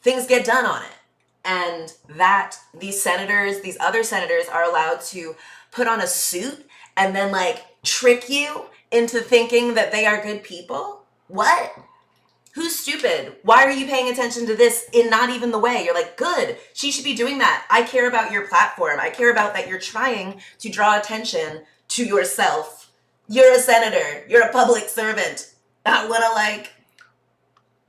things get done on it. And that these other senators are allowed to put on a suit and then like trick you into thinking that they are good people. What? Who's stupid? Why are you paying attention to this in not even the way? You're like, good, she should be doing that. I care about your platform. I care about that you're trying to draw attention to yourself. You're a senator. You're a public servant. I want to like...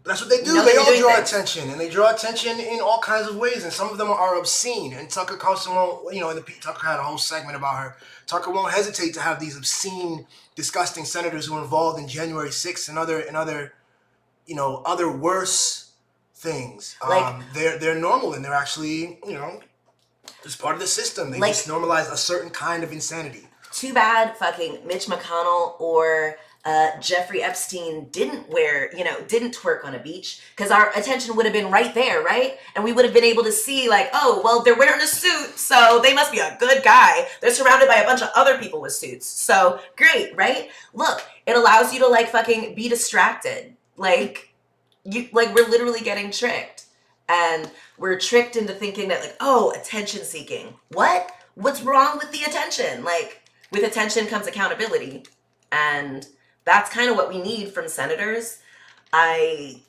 That's what they do. They all draw attention, and they draw attention in all kinds of ways, and some of them are obscene. And Tucker Carlson won't, you know, Tucker had a whole segment about her. Tucker won't hesitate to have these obscene, disgusting senators who are involved in January 6th and other, you know, other worse things. Like, they're normal, and they're actually, you know, just part of the system. They just normalize a certain kind of insanity. Too bad fucking Mitch McConnell or Jeffrey Epstein didn't twerk on a beach, because our attention would have been right there, right? And we would have been able to see like, oh, well, they're wearing a suit, so they must be a good guy. They're surrounded by a bunch of other people with suits. So great, right? Look, it allows you to like fucking be distracted. Like we're literally getting tricked. And we're tricked into thinking that like, oh, attention seeking. What? What's wrong with the attention? Like, with attention comes accountability. And that's kind of what we need from senators. I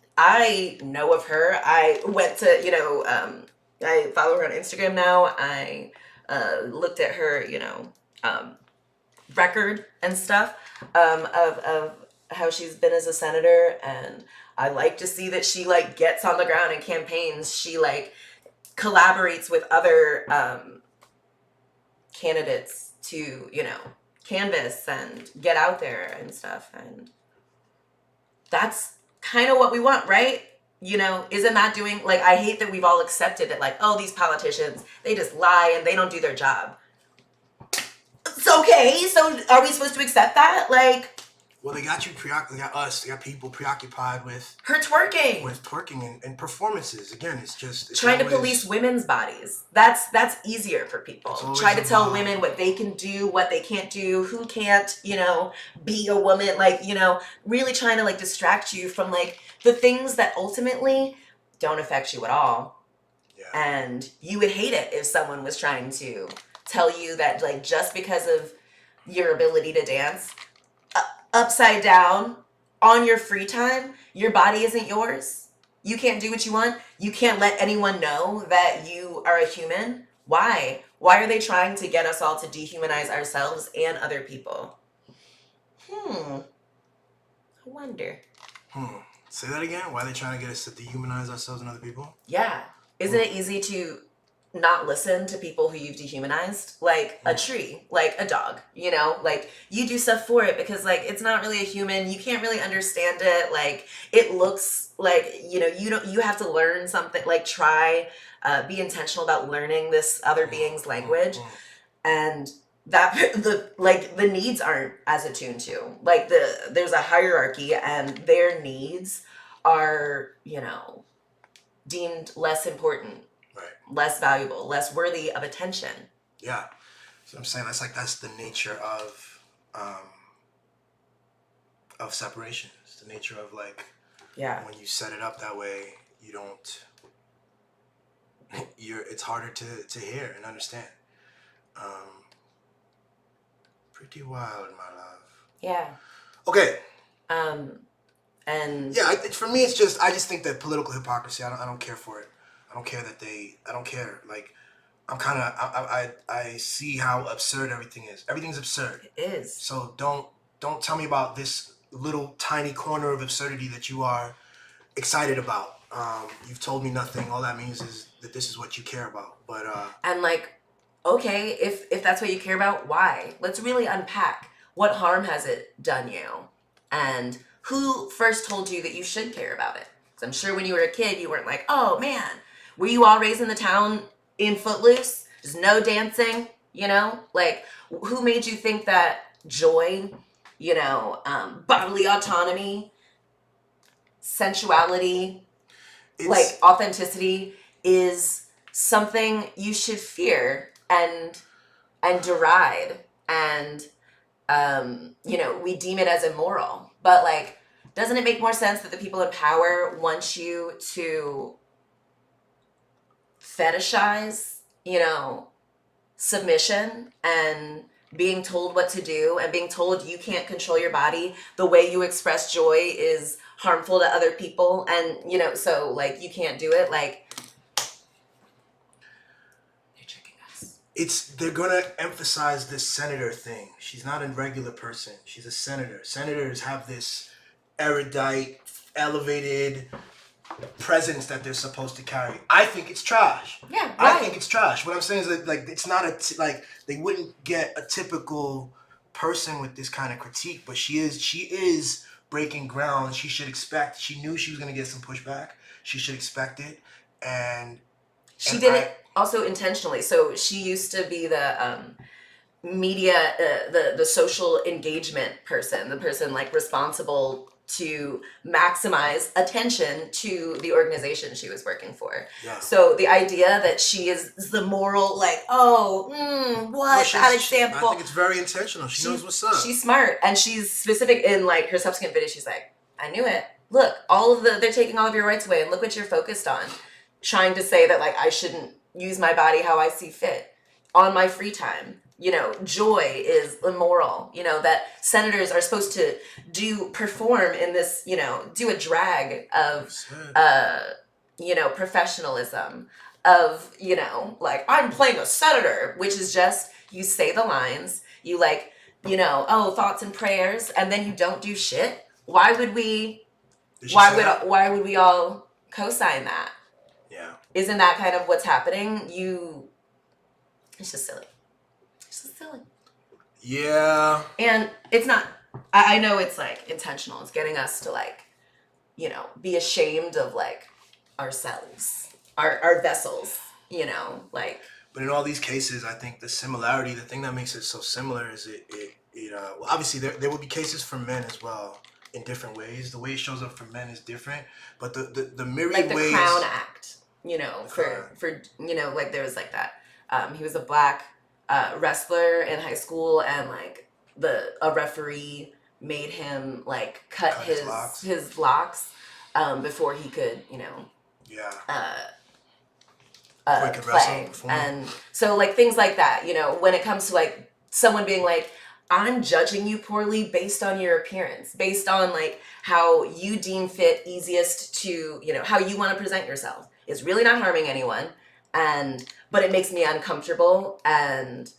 know of her. I went to, I follow her on Instagram now. I looked at her, record and stuff of how she's been as a senator, and I like to see that she like gets on the ground and campaigns. She like collaborates with other candidates to, canvas and get out there and stuff, and that's kind of what we want, right? Isn't that doing, like, I hate that we've all accepted it, like, oh, these politicians, they just lie and they don't do their job. It's okay, so are we supposed to accept that? Like, well, they got us, they got people preoccupied with her twerking. With twerking and performances. Again, it's trying to police women's bodies. That's easier for people. Try to tell women what they can do, what they can't do, who can't, be a woman, like, really trying to like distract you from like the things that ultimately don't affect you at all. Yeah. And you would hate it if someone was trying to tell you that, like, just because of your ability to dance upside down on your free time, your body isn't yours. You can't do what you want. You can't let anyone know that you are a human. Why? Why are they trying to get us all to dehumanize ourselves and other people? I wonder. Say that again? Why are they trying to get us to dehumanize ourselves and other people? Yeah. Isn't it easy to not listen to people who you've dehumanized? Like a tree, like a dog, like you do stuff for it because like it's not really a human. You can't really understand it. Like it looks like, you have to learn something, like try, be intentional about learning this other being's language. And that the needs aren't as attuned to, like there's a hierarchy and their needs are, deemed less important. Right. Less valuable, less worthy of attention. Yeah. So I'm saying that's the nature of separation. It's the nature of like, when you set it up that way, you don't, it's harder to hear and understand. Pretty wild, my love. Yeah. Okay. And yeah, for me, it's just, I just think that political hypocrisy, I don't care for it. I don't care. Like, I see how absurd everything is. Everything's absurd. It is. So don't tell me about this little tiny corner of absurdity that you are excited about. You've told me nothing. All that means is that this is what you care about. But and like, okay, if that's what you care about, why? Let's really unpack. What harm has it done you? And who first told you that you should care about it? Because I'm sure when you were a kid, you weren't like, oh man, were you all raised in the town in Footloose? Just no dancing, Like, who made you think that joy, bodily autonomy, sensuality, like authenticity is something you should fear and deride, and we deem it as immoral. But like, doesn't it make more sense that the people in power want you to fetishize, submission and being told what to do and being told you can't control your body? The way you express joy is harmful to other people, and so like you can't do it. Like, they're tricking us. They're gonna emphasize this senator thing. She's not a regular person. She's a senator. Senators have this erudite, elevated presence that they're supposed to carry. I think it's trash. Yeah, right. I think it's trash. What I'm saying is that, like, it's not they wouldn't get a typical person with this kind of critique, but she is breaking ground. She knew she was going to get some pushback. She should expect it. And she did it also intentionally. So she used to be the media, the social engagement person, the person like responsible to maximize attention to the organization she was working for. Yeah. So the idea that she is the moral, like, that example. I think it's very intentional. She knows what's up. She's smart, and she's specific in like her subsequent video. She's like, I knew it. Look, they're taking all of your rights away, and look what you're focused on. Trying to say that like I shouldn't use my body how I see fit on my free time. joy is immoral, that senators are supposed to perform in this, do a drag of, professionalism of, like, I'm playing a senator, which is just, you say the lines, you like, thoughts and prayers, and then you don't do shit. Why would we all co-sign that? Yeah. Isn't that kind of what's happening? It's just silly. It's just silly. Yeah. And it's not, I know it's like intentional. It's getting us to like, be ashamed of like ourselves, our vessels, like. But in all these cases, I think the similarity, the thing that makes it so similar is well, obviously there will be cases for men as well in different ways. The way it shows up for men is different, but the myriad like the ways. Crown Act, for like there was like that. He was a black wrestler in high school, and like a referee made him like cut his locks before he could play. And so like things like that, when it comes to like someone being like, I'm judging you poorly based on your appearance, based on like how you deem fit easiest to, how you want to present yourself, is really not harming anyone. But it makes me uncomfortable. And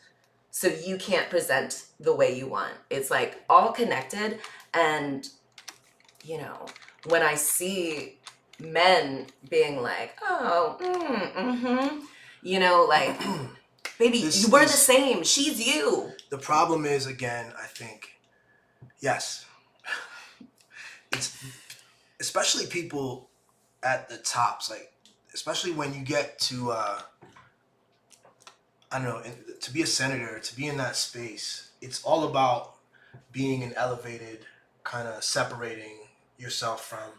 so you can't present the way you want. It's like all connected. And, when I see men being like, oh, like, baby, we're the same. She's you. The problem is, again, I think, yes, it's especially people at the tops, like, especially when you get to, I don't know, to be a senator, to be in that space, it's all about being an elevated, kind of separating yourself from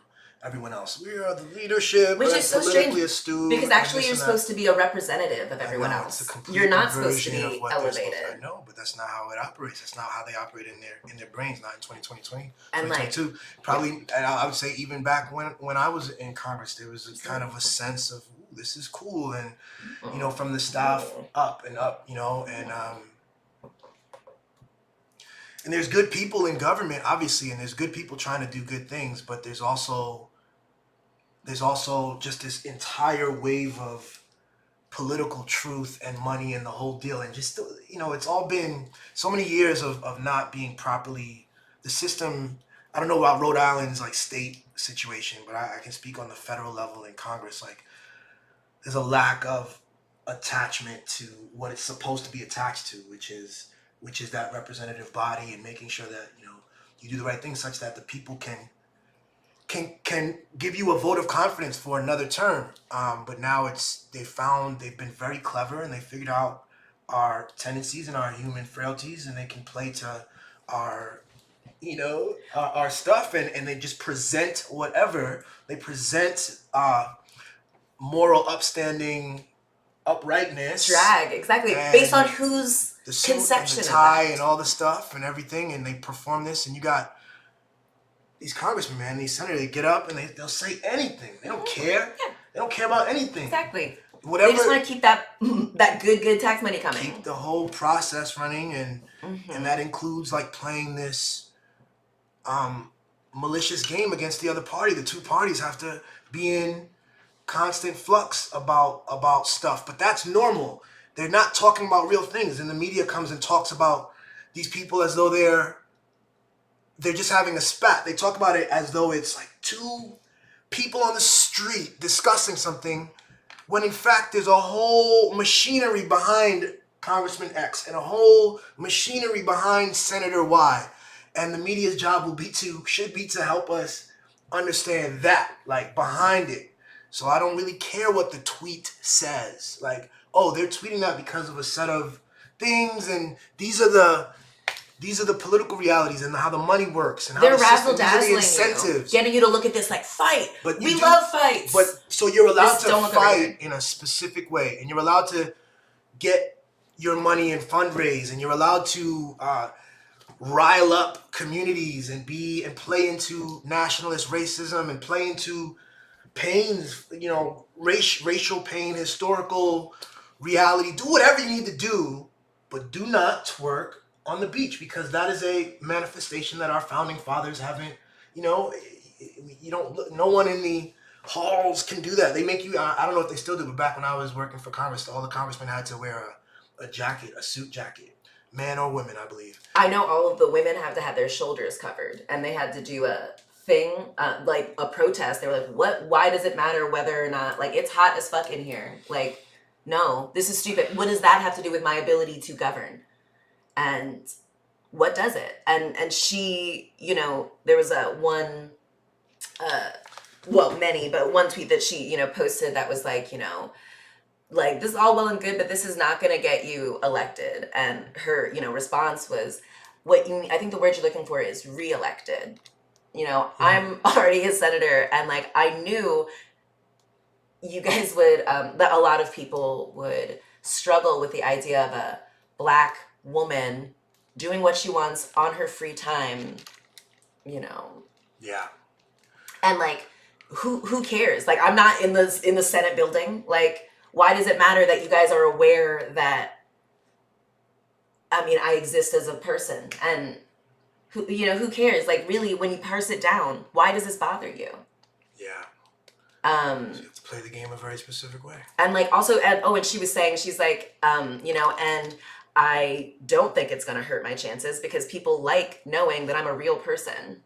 everyone else. We are the leadership, which is so strange astute, because actually you're supposed to be a representative of everyone else. You're not supposed to be elevated. I know, but that's not how it operates. That's not how they operate in their brains. Not in 2020, and 2022. Like, probably, and I would say even back when I was in Congress, there was a kind of a sense of this is cool, and from the staff up and up, and there's good people in government, obviously, and there's good people trying to do good things, but there's also just this entire wave of political truth and money and the whole deal. And just, it's all been so many years of not being properly, the system, I don't know about Rhode Island's like state situation, but I can speak on the federal level in Congress. Like there's a lack of attachment to what it's supposed to be attached to, which is that representative body, and making sure that you do the right thing such that the people can give you a vote of confidence for another term. But now they've been very clever, and they figured out our tendencies and our human frailties, and they can play to our stuff, and they just present whatever they present, moral upstanding uprightness, drag, exactly, based on whose the suit conception and the tie of that. And all the stuff and everything, and they perform this, and you got these congressmen, man, these senators, they get up and they'll say anything. They don't care. Yeah. They don't care about anything. Exactly. Whatever. They just want to keep that good tax money coming. Keep the whole process running, and that includes like playing this malicious game against the other party. The two parties have to be in constant flux about stuff, but that's normal. They're not talking about real things, and the media comes and talks about these people as though they're just having a spat. They talk about it as though it's like two people on the street discussing something, when in fact there's a whole machinery behind Congressman X and a whole machinery behind Senator Y, and the media's job should be to help us understand that, like, behind it. So I don't really care what the tweet says. Like, oh, they're tweeting that because of a set of things, and these are the political realities and how the money works and how they're the system, razzle-dazzling these are the incentives. Getting you to look at this like fight. But we love fights. But so you're allowed Just don't to look over here. fight in a specific way, and you're allowed to get your money and fundraise, and you're allowed to rile up communities and play into nationalist racism and play into pains, racial pain, historical reality. Do whatever you need to do but do not twerk on the beach, because that is a manifestation that our founding fathers haven't, you know, you don't, no one in the halls can do that. They make you, I don't know if they still do, but back when I was working for Congress, all the congressmen had to wear a jacket, a suit jacket, man or women, I believe. I know all of the women have to have their shoulders covered, and they had to do a thing, like a protest. They were like, why does it matter whether or not, like, it's hot as fuck in here. Like, no, this is stupid. What does that have to do with my ability to govern? And what does it? And she, you know, there was one tweet that she, you know, posted that was like, you know, like, this is all well and good, but this is not going to get you elected. And her, you know, response was, I think the word you're looking for is reelected. You know, I'm already a senator, and like, I knew you guys would, that a lot of people would struggle with the idea of a Black woman doing what she wants on her free time, you know. Yeah. And like, who cares? Like, I'm not in the Senate building. Like, why does it matter that you guys are aware that, I mean, I exist as a person? And who cares? Like, really, when you parse it down, why does this bother you? Yeah. So you have to play the game a very specific way. And like, also, and she was saying, she's like, you know, and I don't think it's going to hurt my chances, because people like knowing that I'm a real person,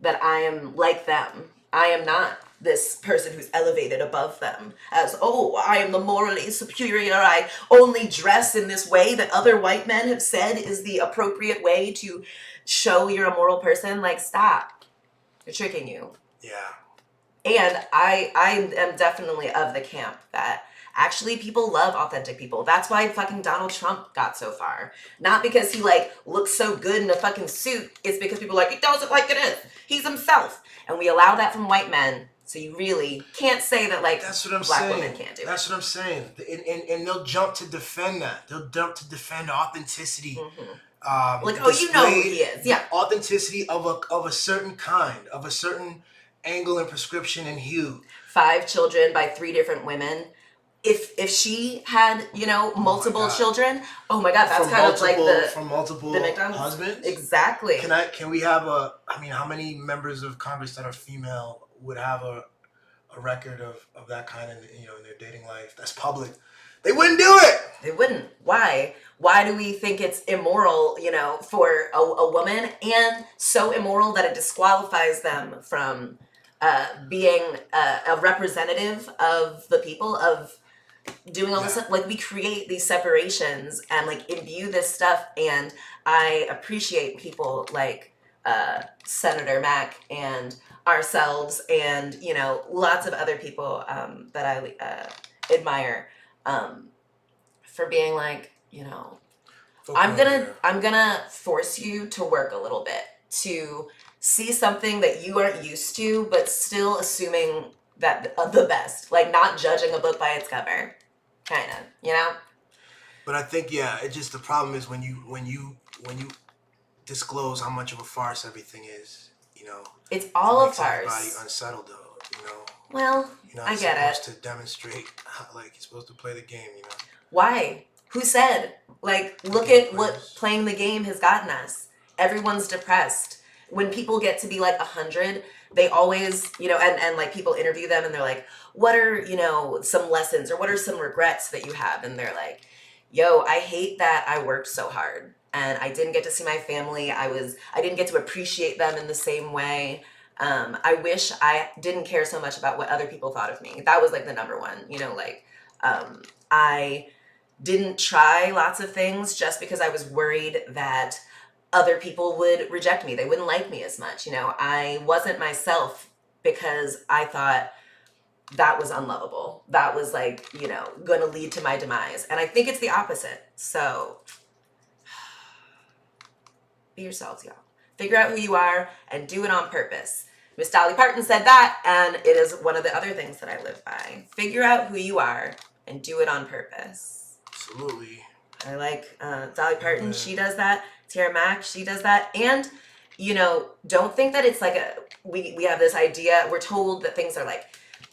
that I am like them. I am not this person who's elevated above them as, oh, I am the morally superior. I only dress in this way that other white men have said is the appropriate way to show you're a moral person. Like, stop. They're tricking you. Yeah. And I am definitely of the camp that actually people love authentic people. That's why fucking Donald Trump got so far. Not because he like looks so good in a fucking suit. It's because people are like, he does it like it is. He's himself. And we allow that from white men. So you really can't say that, like, that's what I'm Black saying. women can't do That's it. what I'm saying. And they'll jump to defend that. They'll jump to defend authenticity. Mm-hmm. Like, oh, you know who he is. Yeah. Authenticity of a certain kind, of a certain angle and prescription and hue. 5 children by 3 different women. If she had, you know, multiple children, oh my God, that's from kind of like from multiple husbands. Exactly. Can we have how many members of Congress that are female would have a record of that kind of, you know, in their dating life that's public? They wouldn't do it. They wouldn't. Why? Why do we think it's immoral, you know, for a woman, and so immoral that it disqualifies them from being a representative of the people, of doing all this stuff? Like, we create these separations and like imbue this stuff, and I appreciate people like Senator Mack and ourselves, and, you know, lots of other people that I admire for being like, you know, I'm gonna force you to work a little bit to see something that you aren't used to, but still assuming that the best, like not judging a book by its cover, kind of, you know. But I think, yeah, it just, the problem is when you disclose how much of a farce everything is, you know. It's all a farce. Everybody unsettled, though, you know. Well, I get it. You're supposed to demonstrate, like, you're supposed to play the game, you know. Why? Who said? Like, look at what playing the game has gotten us. Everyone's depressed. When people get to be like 100, they always, you know, and like people interview them and they're like, what are, you know, some lessons or what are some regrets that you have? And they're like, yo, I hate that I worked so hard and I didn't get to see my family. I didn't get to appreciate them in the same way. I wish I didn't care so much about what other people thought of me. That was like the number one, you know, like, I didn't try lots of things just because I was worried that other people would reject me. They wouldn't like me as much. You know, I wasn't myself because I thought that was unlovable. That was like, you know, going to lead to my demise. And I think it's the opposite. So be yourselves, y'all. Figure out who you are and do it on purpose. Miss Dolly Parton said that, and it is one of the other things that I live by. Figure out who you are and do it on purpose. Absolutely. I like Dolly Parton. She does that. Tiara Mack, she does that. And, you know, don't think that it's like we have this idea, we're told that things are like,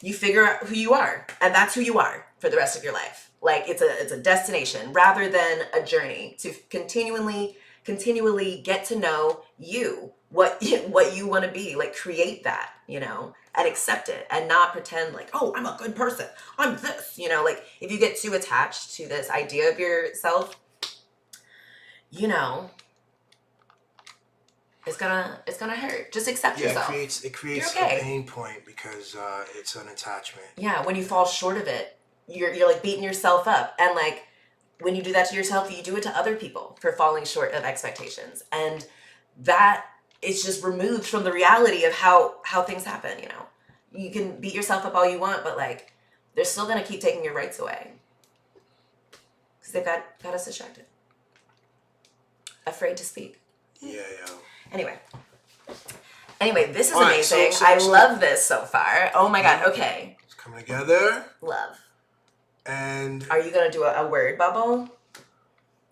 you figure out who you are, and that's who you are for the rest of your life. Like it's a destination rather than a journey to continually get to know you, what you want to be, like create that, you know, and accept it and not pretend like, oh, I'm a good person, I'm this, you know, like if you get too attached to this idea of yourself, you know, it's gonna hurt. Just accept yourself. It creates okay. a pain point because it's an attachment. Yeah, when you fall short of it, you're like beating yourself up, and like when you do that to yourself, you do it to other people for falling short of expectations, and that is just removed from the reality of how things happen. You know, you can beat yourself up all you want, but like they're still gonna keep taking your rights away because they've got us distracted, afraid to speak. Yeah. Anyway, this is amazing. I love this so far. Oh my god. Okay. It's coming together. Love. And are you gonna do a word bubble?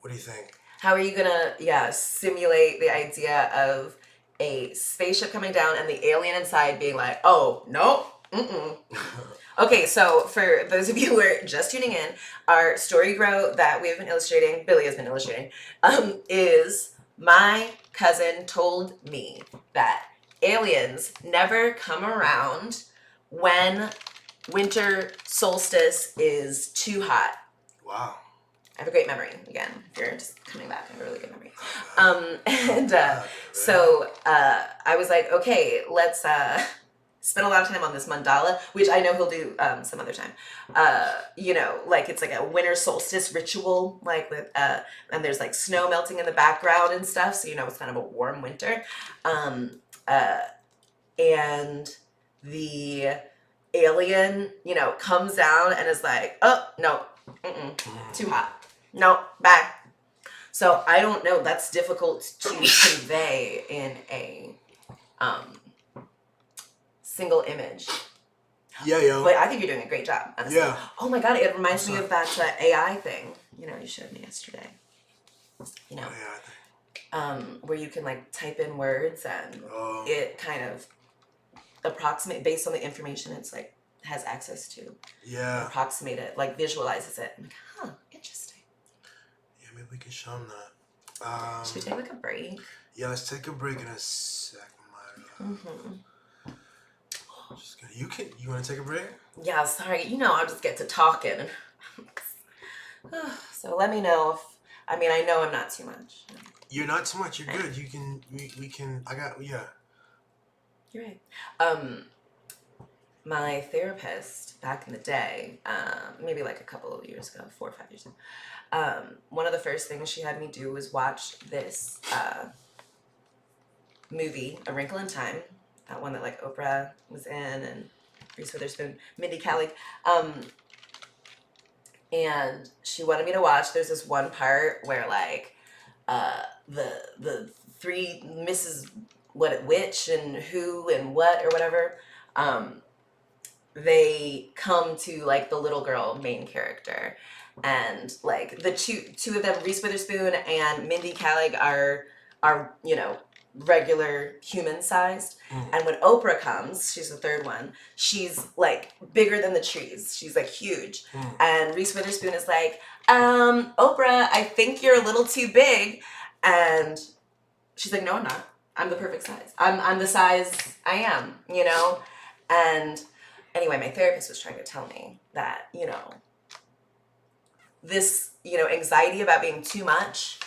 What do you think? How are you gonna simulate the idea of a spaceship coming down and the alien inside being like, oh no, Okay, so for those of you who are just tuning in, our StoryGrow that we have been illustrating, Billy has been illustrating, is my cousin told me that aliens never come around when winter solstice is too hot. Wow. I have a great memory, again, if you're just coming back, I have a really good memory. So I was like, okay, let's spend a lot of time on this mandala, which I know he'll do some other time. You know, like it's like a winter solstice ritual, like with, and there's like snow melting in the background and stuff, so you know it's kind of a warm winter. And the alien, you know, comes down and is like, oh, no, too hot. No, back. So I don't know, that's difficult to convey in a single image. Yeah. But I think you're doing a great job, honestly. Yeah. Oh my god, it reminds me of that AI thing, you know, you showed me yesterday. You know, where you can like type in words and it kind of approximate based on the information it's like has access to. Yeah. Approximate it, like visualizes it. I'm like, huh, interesting. Yeah, maybe we can show them that. Should we take like a break? Yeah, let's take a break in a sec, Maria. Just gonna, you want to take a break? Yeah, sorry. You know, I'll just get to talking. So let me know if, I mean, I know I'm not too much. You're not too much. You're good. You can, we can, You're right. My therapist back in the day, maybe like a couple of years ago, 4 or 5 years ago, one of the first things she had me do was watch this movie, A Wrinkle in Time, that one that like Oprah was in and Reese Witherspoon, Mindy Kaling, and she wanted me to watch. There's this one part where like the three Mrs. Which and who and what or whatever, they come to like the little girl main character, and like the two of them, Reese Witherspoon and Mindy Kaling, are you know, regular human sized. And when Oprah comes, she's the third one, she's like bigger than the trees, she's like huge. And Reese Witherspoon is like, Oprah, I think you're a little too big. And she's like, no, I'm not, I'm the perfect size, I'm the size I am, you know. And anyway, my therapist was trying to tell me that, you know, this, you know, anxiety about being too much,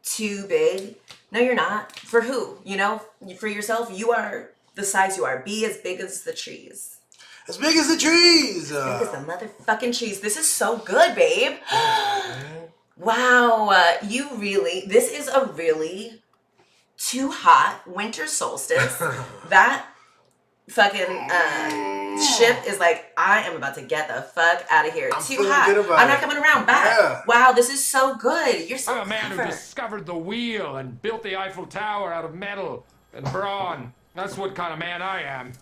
too big. No, you're not. For who? You know, for yourself, you are the size you are. Be as big as the trees. As big as the trees. As big as the motherfucking trees. This is so good, babe. Wow. This is a really too hot winter solstice. That fucking ship is like, I am about to get the fuck out of here. Too hot. I'm not coming around back. Yeah. Wow, this is so good. You're so I'm a man who discovered the wheel and built the Eiffel Tower out of metal and brawn. That's what kind of man I am.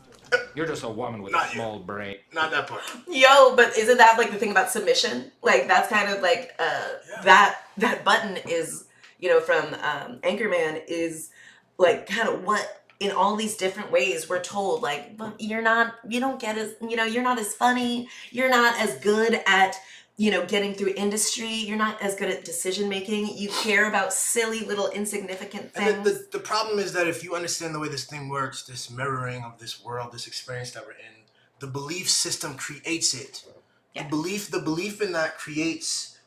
You're just a woman with a small brain. Not that part. Yo, but isn't that like the thing about submission? Like that's kind of like that button is, you know, from Anchorman is like kind of what in all these different ways we're told, like, but you don't get as, you know, you're not as funny, you're not as good at getting through industry. You're not as good at decision making. You care about silly little insignificant things. And the problem is that if you understand the way this thing works, this mirroring of this world, this experience that we're in, the belief system creates it. Yeah. The belief in that creates.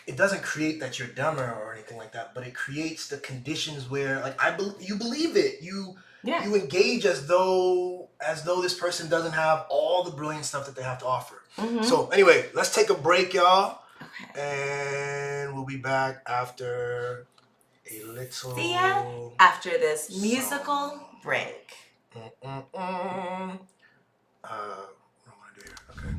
It doesn't create that you're dumber or anything like that, but it creates the conditions where, like, you believe it. You engage as though this person doesn't have all the brilliant stuff that they have to offer. Mm-hmm. So anyway, let's take a break, y'all. Okay. And we'll be back after a little. See ya after this musical break. What am I gonna do here? Okay.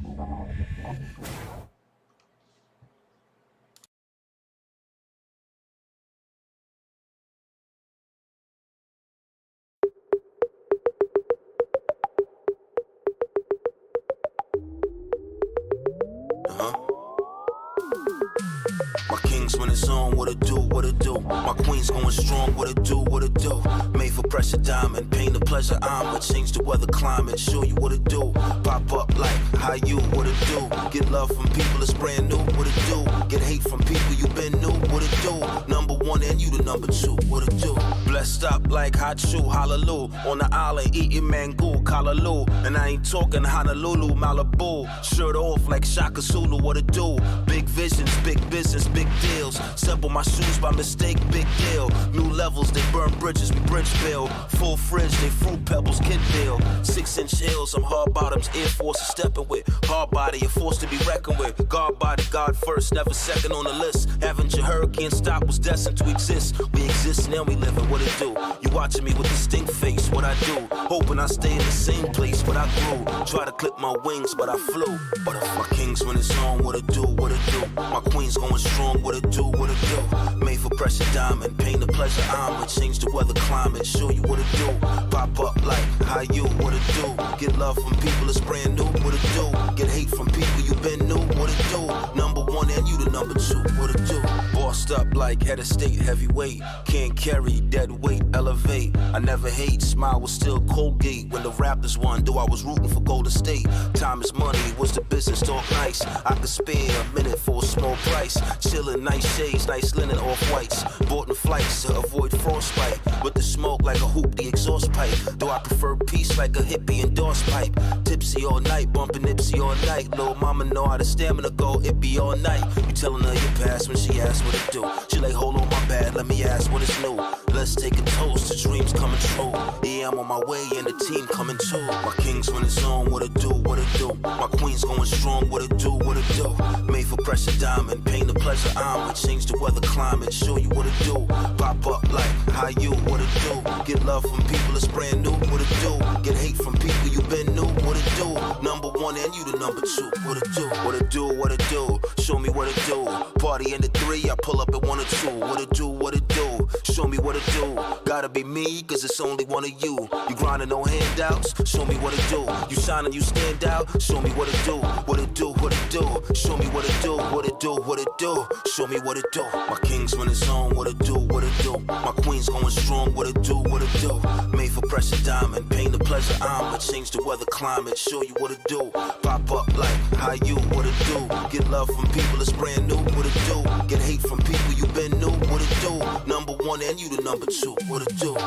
My kings when it's on, what it do, what it do. My queens going strong, what it do, what it do. Made for pressure diamond, pain the pleasure armor. Change the weather climate, show you what it do. Pop up like, how you, what it do. Get love from people, it's brand new, what it do. Get hate from people you been new, what it do. Number one and you the number two, what it do. Blessed up like hot shoe, hallelujah. On the island eating mango, callaloo. And I ain't talking Honolulu, Malibu. Shirt off like Shaka Zulu, what it do. Big visions, big business, big deals. Sample my shoes by mistake, big deal. New levels, they burn bridges, we bridge build. Full fridge, they fruit pebbles, kid deal. 6-inch heels, I'm hard bottoms, Air Force is stepping with. Hard body, a force to be reckoned with. God body, God first, never second on the list. Haven't you heard, can't stop, was destined to exist. We exist now, we living, what it do? You watching me with a stink face, what I do? Hoping I stay in the same place, but I grew. Try to clip my wings, but I flew. But if my kings when it's on, what it do, what it do? My queens going strong, what it do, what it do? Made for pressure diamond, pain the pleasure armor. Change the weather climate, show you what it do. Pop up like, how you, what it do? Get love from people, it's brand new, what it do? Get hate from people you been new, what it do? Number one and you the number two, what it do? Bossed up like head of state, heavyweight. Can't carry, dead weight, elevate. I never hate, smile was still Colgate. When the Raptors won, though I was rooting for Golden State. Time is money, was the business talk nice? I could spare a minute for a small price. Chillin', nice shades, nice linen, off whites. Bought in flights to avoid frostbite. With the smoke like a hoop, the exhaust pipe. Though I prefer peace like a hippie endorsed pipe. Tipsy all night, bumping Nipsey all night. Little mama know how the stamina go, it be all night. You telling her your past when she asks what it do. She like, hold on my bad, let me ask what it's new. Let's take a toast to dreams coming true. Yeah, I'm on my way and the team coming too. My kings when it's on, what it do, what it do. My queens going strong, what it do, what it do. Made for pressure diamond, pain the pleasure armor. Change the weather climate, show you what it do. Pop up like, how you, what it do. Get love from people, it's brand new, what it do. Get hate from people you been new, what it do. Number one and you the number two, what it do. What it do, what it do. Show me what it do. Party in the 3, I pull up at 1 or 2. What it do, what it do. Show me what it do. Gotta be me, cause it's only one of you. You grinding, no handouts, show me what it do. You shining, you stand out, show me what it do. What it do, what it do. Show me what it do, what it do, what it do. Show me what it do. My kings when it's on, what it do, what it do. My queens going strong, what it do, what it do. Made for pressure diamond, pain the pleasure armor. Change the weather climate, show you what it do. Pop up like, how you, what it do. Get love from people, it's brand new, what it do. Get hate from people you been new, what it do. Number one and you the number two, what it do.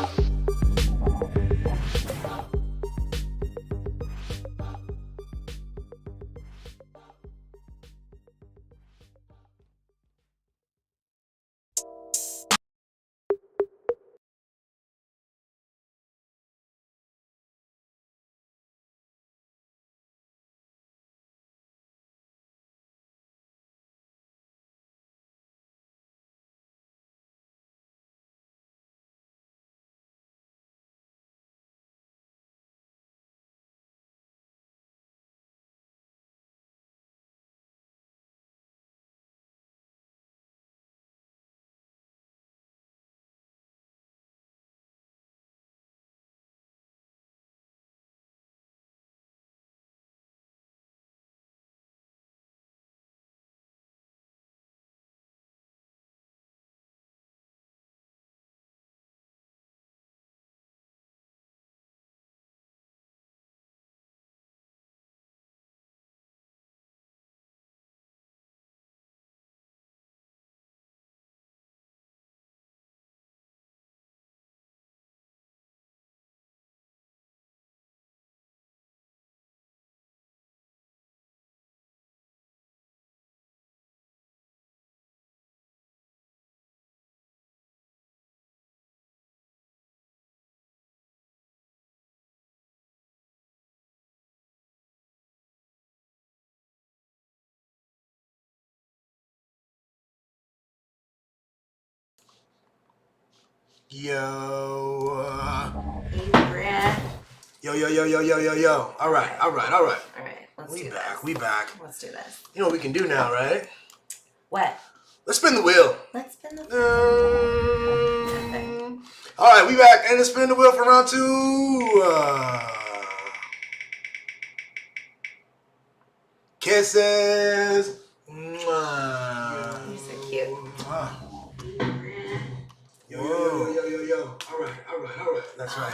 Yo. Hey, Brett. Yo. All right. All right, let's do this. We back. Let's do this. You know what we can do now, right? What? Let's spin the wheel. Let's spin the All right, we back. And let's spin the wheel for round 2. Kisses. Mwah. You're so cute. Yo. All right. That's right.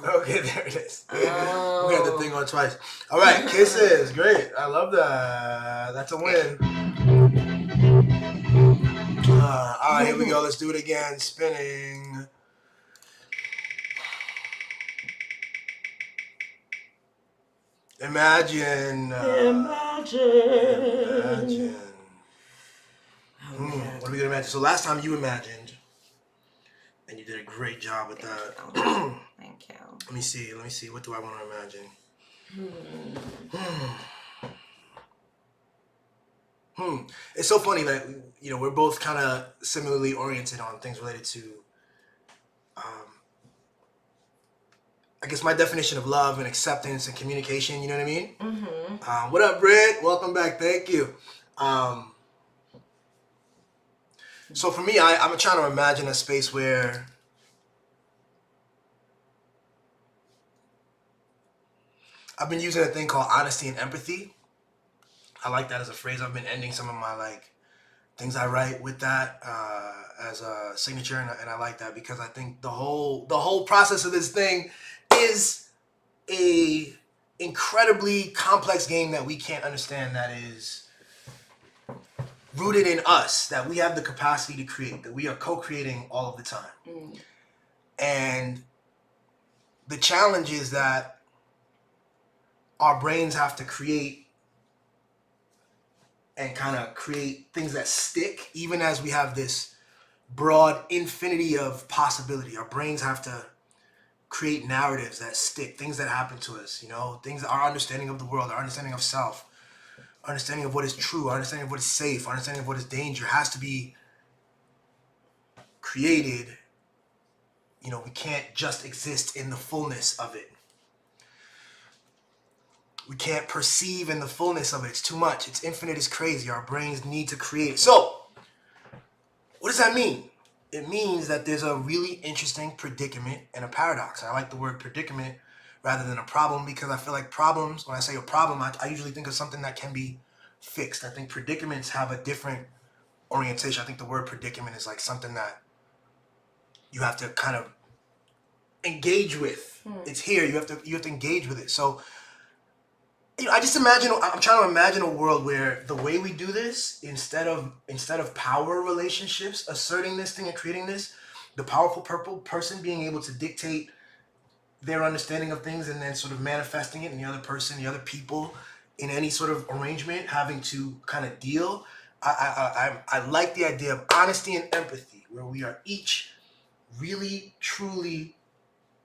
Yeah. Okay, there it is. Oh. We had the thing on twice. All right, kisses. Great. I love that. That's a win. All right, here we go. Let's do it again. Spinning. Imagine. Oh, What are we gonna imagine? So last time you imagined, and you did a great job with that. Thank you. Let me see. What do I want to imagine? It's so funny that we're both kind of similarly oriented on things related to, I guess my definition of love and acceptance and communication. You know what I mean? Mm-hmm. What up, Britt? Welcome back. Thank you. So for me, I'm trying to imagine a space where I've been using a thing called honesty and empathy. I like that as a phrase. I've been ending some of my things I write with that as a signature, and I like that because I think the whole process of this thing is a incredibly complex game that we can't understand, that is rooted in us, that we have the capacity to create, that we are co-creating all of the time. And the challenge is that our brains have to create and kind of create things that stick, even as we have this broad infinity of possibility. Our brains have to create narratives that stick, things that happen to us, things, our understanding of the world, our understanding of self, our understanding of what is true, our understanding of what is safe, our understanding of what is danger has to be created. We can't just exist in the fullness of it. We can't perceive in the fullness of it. It's too much. It's infinite. It's crazy. Our brains need to create. So, what does that mean? It means that there's a really interesting predicament and a paradox. I like the word predicament rather than a problem because I feel like problems, when I say a problem, I usually think of something that can be fixed. I think predicaments have a different orientation. I think the word predicament is like something that you have to kind of engage with. It's here. You have to engage with it. So, I'm trying to imagine a world where the way we do this, instead of power relationships, asserting this thing and creating this, the powerful person being able to dictate their understanding of things and then sort of manifesting it, and the other person, the other people in any sort of arrangement having to kind of deal. I like the idea of honesty and empathy, where we are each really, truly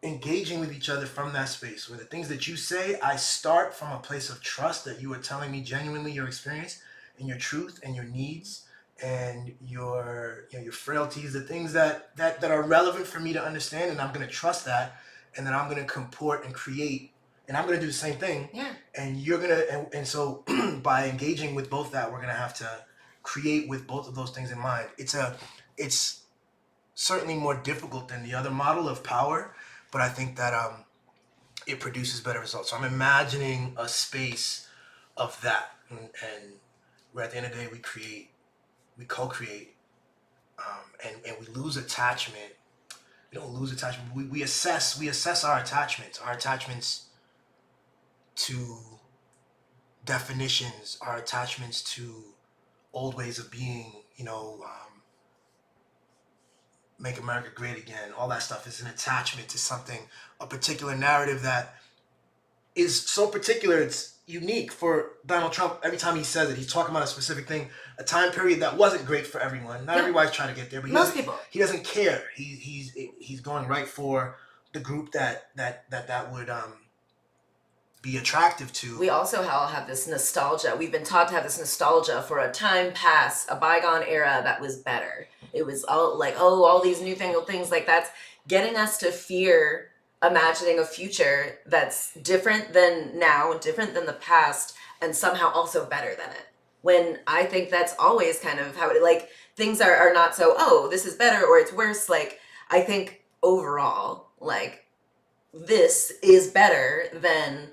engaging with each other from that space, where the things that you say, I start from a place of trust that you are telling me genuinely your experience and your truth and your needs and your frailties, the things that are relevant for me to understand, and I'm going to trust that, and then I'm going to comport and create, and I'm going to do the same thing. Yeah. And you're going to, and so by engaging with both that, we're going to have to create with both of those things in mind. It's certainly more difficult than the other model of power, but I think that it produces better results. So I'm imagining a space of that, and where at the end of the day we co-create, and we lose attachment. We don't lose attachment. We assess our attachments to definitions, our attachments to old ways of being. Make America Great Again, all that stuff is an attachment to something, a particular narrative that is so particular, it's unique for Donald Trump. Every time he says it, he's talking about a specific thing, a time period that wasn't great for everyone. Not everybody's trying to get there, but he doesn't care. He's going right for the group that would be attractive to. We also all have this nostalgia. We've been taught to have this nostalgia for a time past, a bygone era that was better. It was all like, oh, all these newfangled things. Like, that's getting us to fear imagining a future that's different than now, different than the past, and somehow also better than it. When I think that's always kind of how it, like, things are not so, oh, this is better or it's worse. Like, I think overall, like, this is better than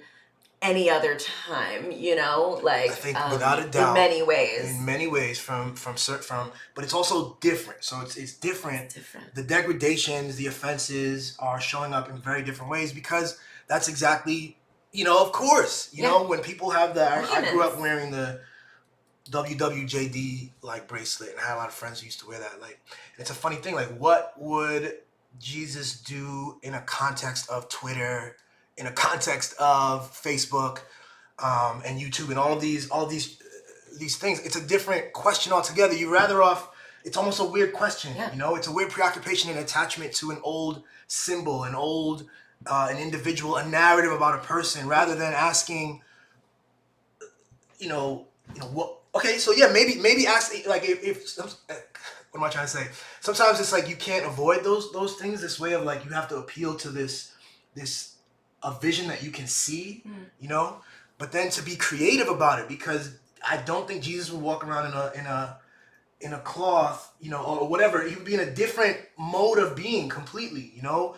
any other time, you know, like, I think without a doubt, in many ways, from, but it's also different. So it's different. It's different. The degradations, the offenses are showing up in very different ways because that's exactly, you know, of course, you know, when people have I grew up wearing the WWJD like bracelet, and I had a lot of friends who used to wear that. Like, it's a funny thing. Like, what would Jesus do in a context of Twitter, in a context of Facebook, and YouTube, and all these things? It's a different question altogether. You're rather off. It's almost a weird question. You know, it's a weird preoccupation and attachment to an old symbol, an old an individual, a narrative about a person, rather than asking, you know what. Okay, so yeah, maybe ask, like, if what am I trying to say? Sometimes it's like you can't avoid those things. This way of like you have to appeal to this a vision that you can see, you know. But then to be creative about it, because I don't think Jesus would walk around in a cloth, you know, or whatever. He would be in a different mode of being completely, you know.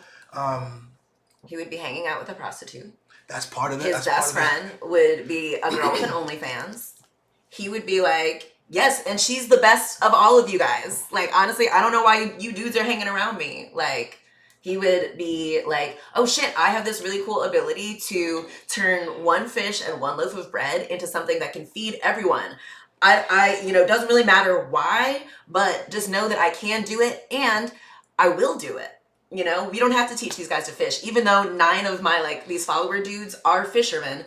He would be hanging out with a prostitute. That's part of it. His best friend would be a girl with an OnlyFans. He would be like, yes, and she's the best of all of you guys. Like, honestly, I don't know why you dudes are hanging around me. Like, he would be like, oh shit, I have this really cool ability to turn one fish and one loaf of bread into something that can feed everyone. I you know, doesn't really matter why, but just know that I can do it and I will do it. You know, we don't have to teach these guys to fish, even though 9 of my, like, these follower dudes are fishermen.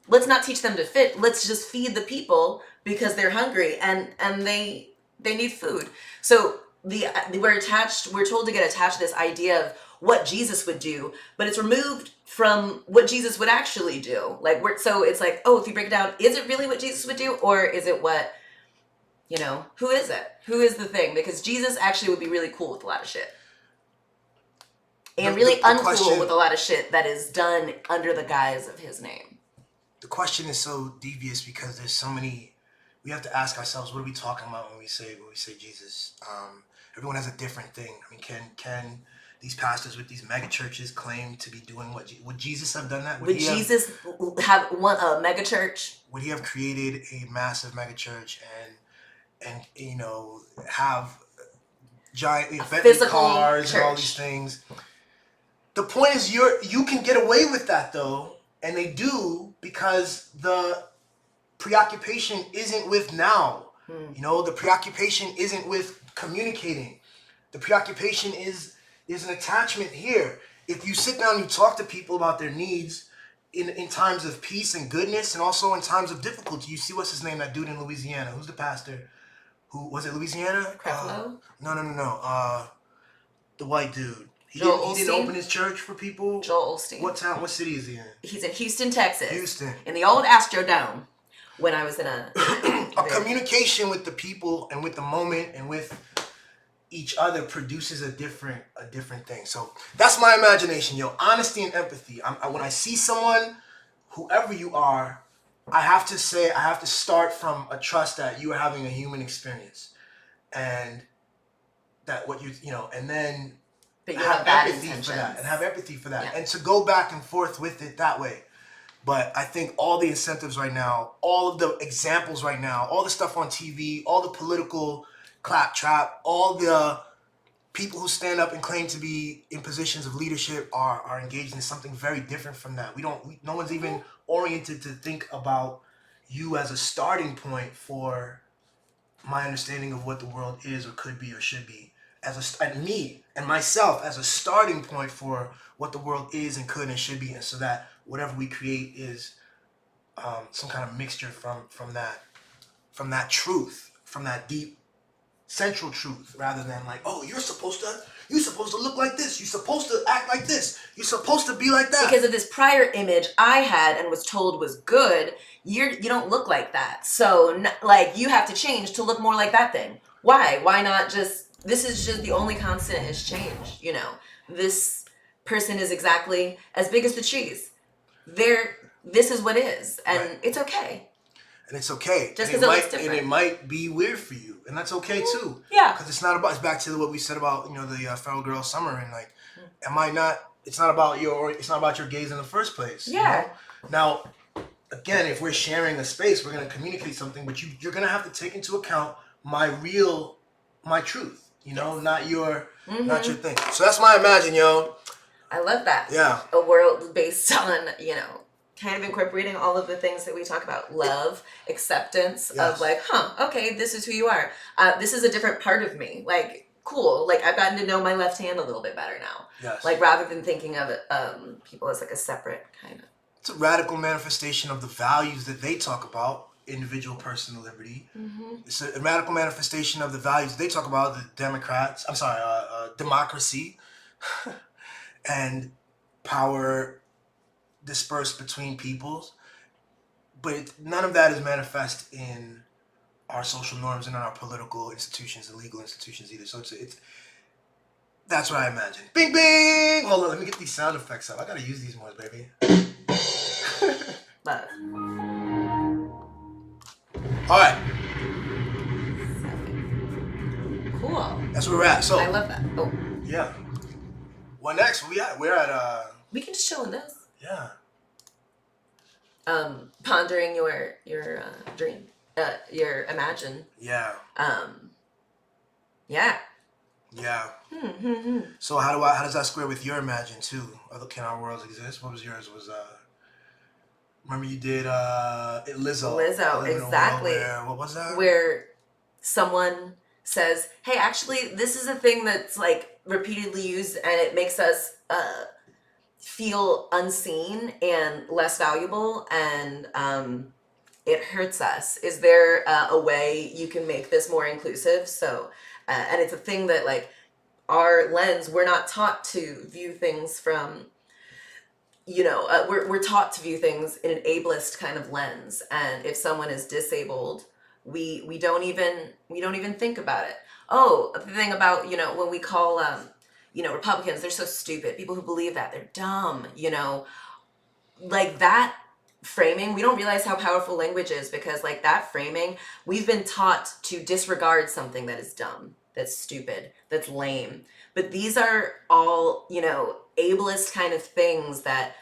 Let's not teach them to fish. Let's just feed the people because they're hungry and they need food. So we're told to get attached to this idea of what Jesus would do, but it's removed from what Jesus would actually do. Like, so it's like, oh, if you break it down, is it really what Jesus would do, or is it what, you know, who is it? Who is the thing? Because Jesus actually would be really cool with a lot of shit. And really uncool with a lot of shit that is done under the guise of his name. The question is so devious because there's so many. We have to ask ourselves, what are we talking about when we say Jesus? Everyone has a different thing. I mean, can these pastors with these mega churches claim to be doing what? Would Jesus have done that? Would Jesus have a mega church? Would he have created a massive mega church and you know, have giant Bentley cars church and all these things? The point is, you can get away with that though, and they do, because the preoccupation isn't with now. You know, the preoccupation isn't with communicating. The preoccupation is an attachment here. If you sit down and you talk to people about their needs in times of peace and goodness, and also in times of difficulty, you see, what's his name, that dude in Louisiana, who's the pastor? Who was it? Louisiana? Creflo? No. The white dude. He didn't open his church for people. Joel Osteen. What town? What city is he in? He's in Houston, Texas. Houston. In the old Astrodome. When I was in a communication with the people and with the moment and with each other produces a different thing. So that's my imagination, yo. Honesty and empathy. When I see someone, whoever you are, I have to start from a trust that you are having a human experience, and that what you know, and then have empathy for that, and have empathy for that, and to go back and forth with it that way. But I think all the incentives right now, all of the examples right now, all the stuff on TV, all the political claptrap, all the people who stand up and claim to be in positions of leadership are engaged in something very different from that. No one's even oriented to think about you as a starting point for my understanding of what the world is or could be or should be. And me and myself as a starting point for what the world is and could and should be, and so that whatever we create is some kind of mixture from that truth, from that deep central truth, rather than like, oh, you're supposed to look like this, you're supposed to act like this, you're supposed to be like that. Because of this prior image I had and was told was good, you don't look like that. So like you have to change to look more like that thing. Why? Why not just this is just the only constant is change. You know, this person is exactly as big as the cheese. This is what is, and Right. it's okay. And it's okay. Just And because it looks different. And it might be weird for you. And that's okay too. Yeah. Because it's not about, it's back to what we said about, you know, the Feral Girl Summer. And like, it's not about your gaze in the first place. Yeah. You know? Now, again, if we're sharing a space, we're going to communicate something, but you're going to have to take into account my truth, you know, not your thing. So that's my imagine, yo. I love that. Yeah. A world based on, you know, kind of incorporating all of the things that we talk about. Love, acceptance of like, okay, this is who you are. This is a different part of me. Like, cool. Like, I've gotten to know my left hand a little bit better now. Yes. Like, rather than thinking of people as like a separate kind of. It's a radical manifestation of the values that they talk about, individual personal liberty. It's a radical manifestation of the values they talk about, the democracy and power dispersed between peoples. But none of that is manifest in our social norms and in our political institutions and legal institutions either. So it's that's what I imagine. Bing, bing! Hold on, let me get these sound effects up. I gotta use these more, baby. Love. All right. Cool. That's where we're at. So I love that. Oh, yeah. What next? Where we at? We're at we can just chill in this. yeah. Pondering your dream, your imagine. Yeah. Yeah. Yeah. So how does that square with your imagine too? Can our worlds exist? What was yours? Remember you did Lizzo. Lizzo, exactly. What was that? Where someone says, hey, actually, this is a thing that's like repeatedly used and it makes us feel unseen and less valuable, and it hurts us. Is there a way you can make this more inclusive? So, and it's a thing that like our lens, we're not taught to view things from, you know, we're taught to view things in an ableist kind of lens. And if someone is disabled, we don't even think about it. Oh, the thing about, you know, when we call, you know, Republicans, they're so stupid. People who believe that, they're dumb, you know, like that framing, we don't realize how powerful language is, because like that framing, we've been taught to disregard something that is dumb, that's stupid, that's lame. But these are all, you know, ableist kind of things that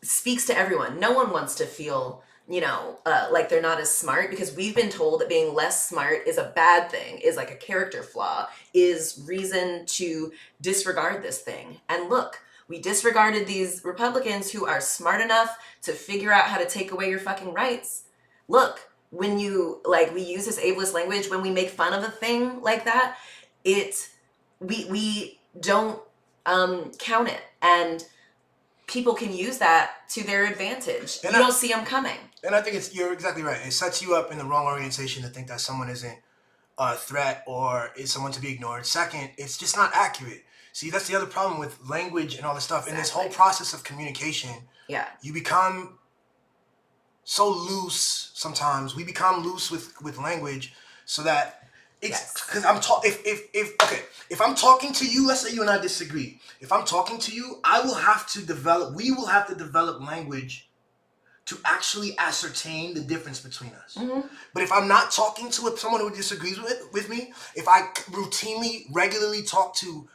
speaks to everyone. No one wants to feel, you know, like they're not as smart, because we've been told that being less smart is a bad thing, is like a character flaw, is reason to disregard this thing. And look, we disregarded these Republicans who are smart enough to figure out how to take away your fucking rights. Look, when you, like, we use this ableist language, when we make fun of a thing like that, we don't count it. And people can use that to their advantage. And you don't see them coming. And I think you're exactly right. It sets you up in the wrong orientation to think that someone isn't a threat or is someone to be ignored. Second, it's just not accurate. See, that's the other problem with language and all this stuff. Exactly. In this whole process of communication, you become so loose sometimes. We become loose with language so that it's because if I'm talking to you, let's say you and I disagree. If I'm talking to you, we will have to develop language to actually ascertain the difference between us. Mm-hmm. But if I'm not talking to someone who disagrees with me, if I routinely, regularly talk to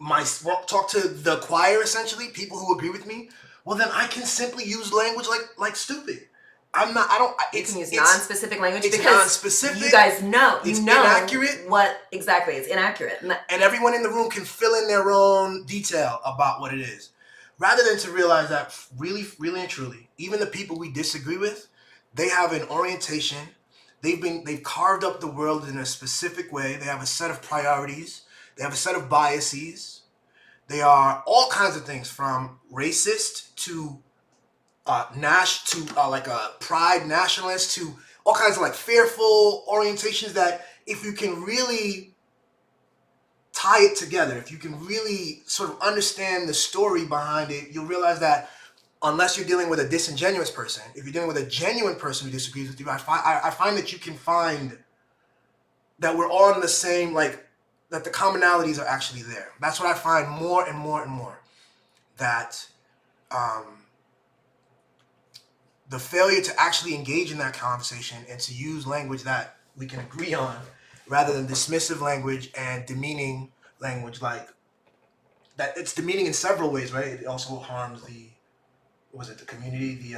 the choir, essentially, people who agree with me, well then I can simply use language like stupid. You can use non-specific language because non-specific. You guys know, it's inaccurate. What exactly? It's inaccurate, and everyone in the room can fill in their own detail about what it is, rather than to realize that really, really and truly, even the people we disagree with, they have an orientation. They've carved up the world in a specific way. They have a set of priorities. They have a set of biases. They are all kinds of things, from racist to like a pride nationalist, to all kinds of like fearful orientations, that if you can really tie it together, if you can really sort of understand the story behind it, you'll realize that unless you're dealing with a disingenuous person, if you're dealing with a genuine person who disagrees with you, I find that you can find that we're all on the same, like, that the commonalities are actually there. That's what I find more and more and more, that the failure to actually engage in that conversation and to use language that we can agree on, rather than dismissive language and demeaning language, like that. It's demeaning in several ways, right? It also harms the community,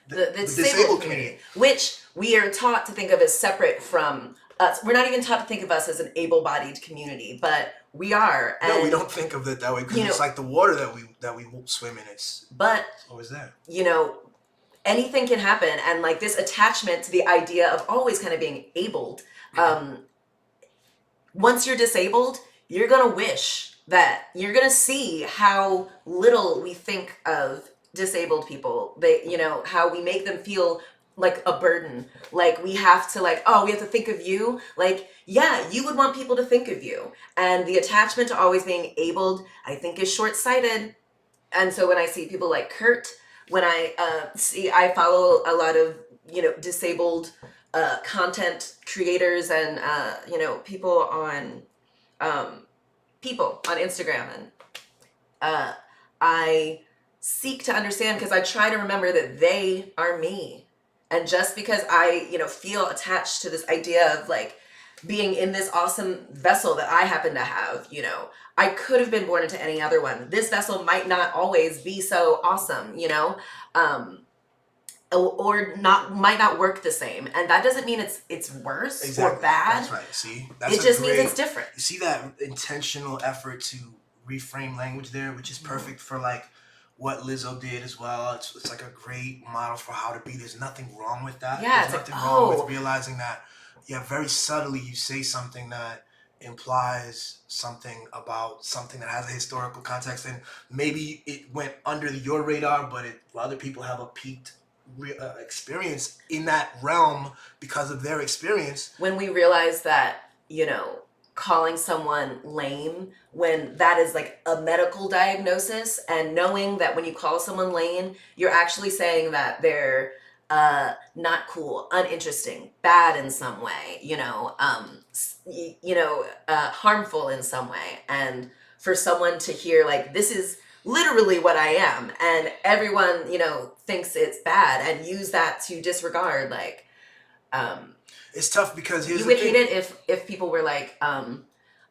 the disabled community, which we are taught to think of as separate from us. We're not even taught to think of us as an able-bodied community, but we are. And, no, we don't think of it that way, because it's like the water that we swim in. It's always there. Anything can happen, and like this attachment to the idea of always kind of being abled. Once you're disabled, you're gonna wish that you're gonna see how little we think of disabled people. They, how we make them feel like a burden. Like we have to we have to think of you. Like, yeah, you would want people to think of you. And the attachment to always being abled, I think, is short-sighted. And so when I see people like Kurt, when I follow a lot of, disabled content creators and, people on Instagram, and I seek to understand, because I try to remember that they are me. And just because I, feel attached to this idea of like being in this awesome vessel that I happen to have, I could have been born into any other one. This vessel might not always be so awesome, or might not work the same. And that doesn't mean it's worse or bad. That's right. See, it just means it's different. You see that intentional effort to reframe language there, which is perfect for like what Lizzo did as well. It's like a great model for how to be. There's nothing wrong with that. Yeah, there's nothing wrong with realizing that. Yeah, very subtly you say something that implies something about something that has a historical context, and maybe it went under your radar, but other people have a peaked experience in that realm because of their experience. When we realize that, calling someone lame, when that is like a medical diagnosis, and knowing that when you call someone lame, you're actually saying that they're not cool, uninteresting, bad in some way, harmful in some way. And for someone to hear like, this is literally what I am, and everyone, thinks it's bad, and use that to disregard, like, it's tough, because you would hate it if people were like,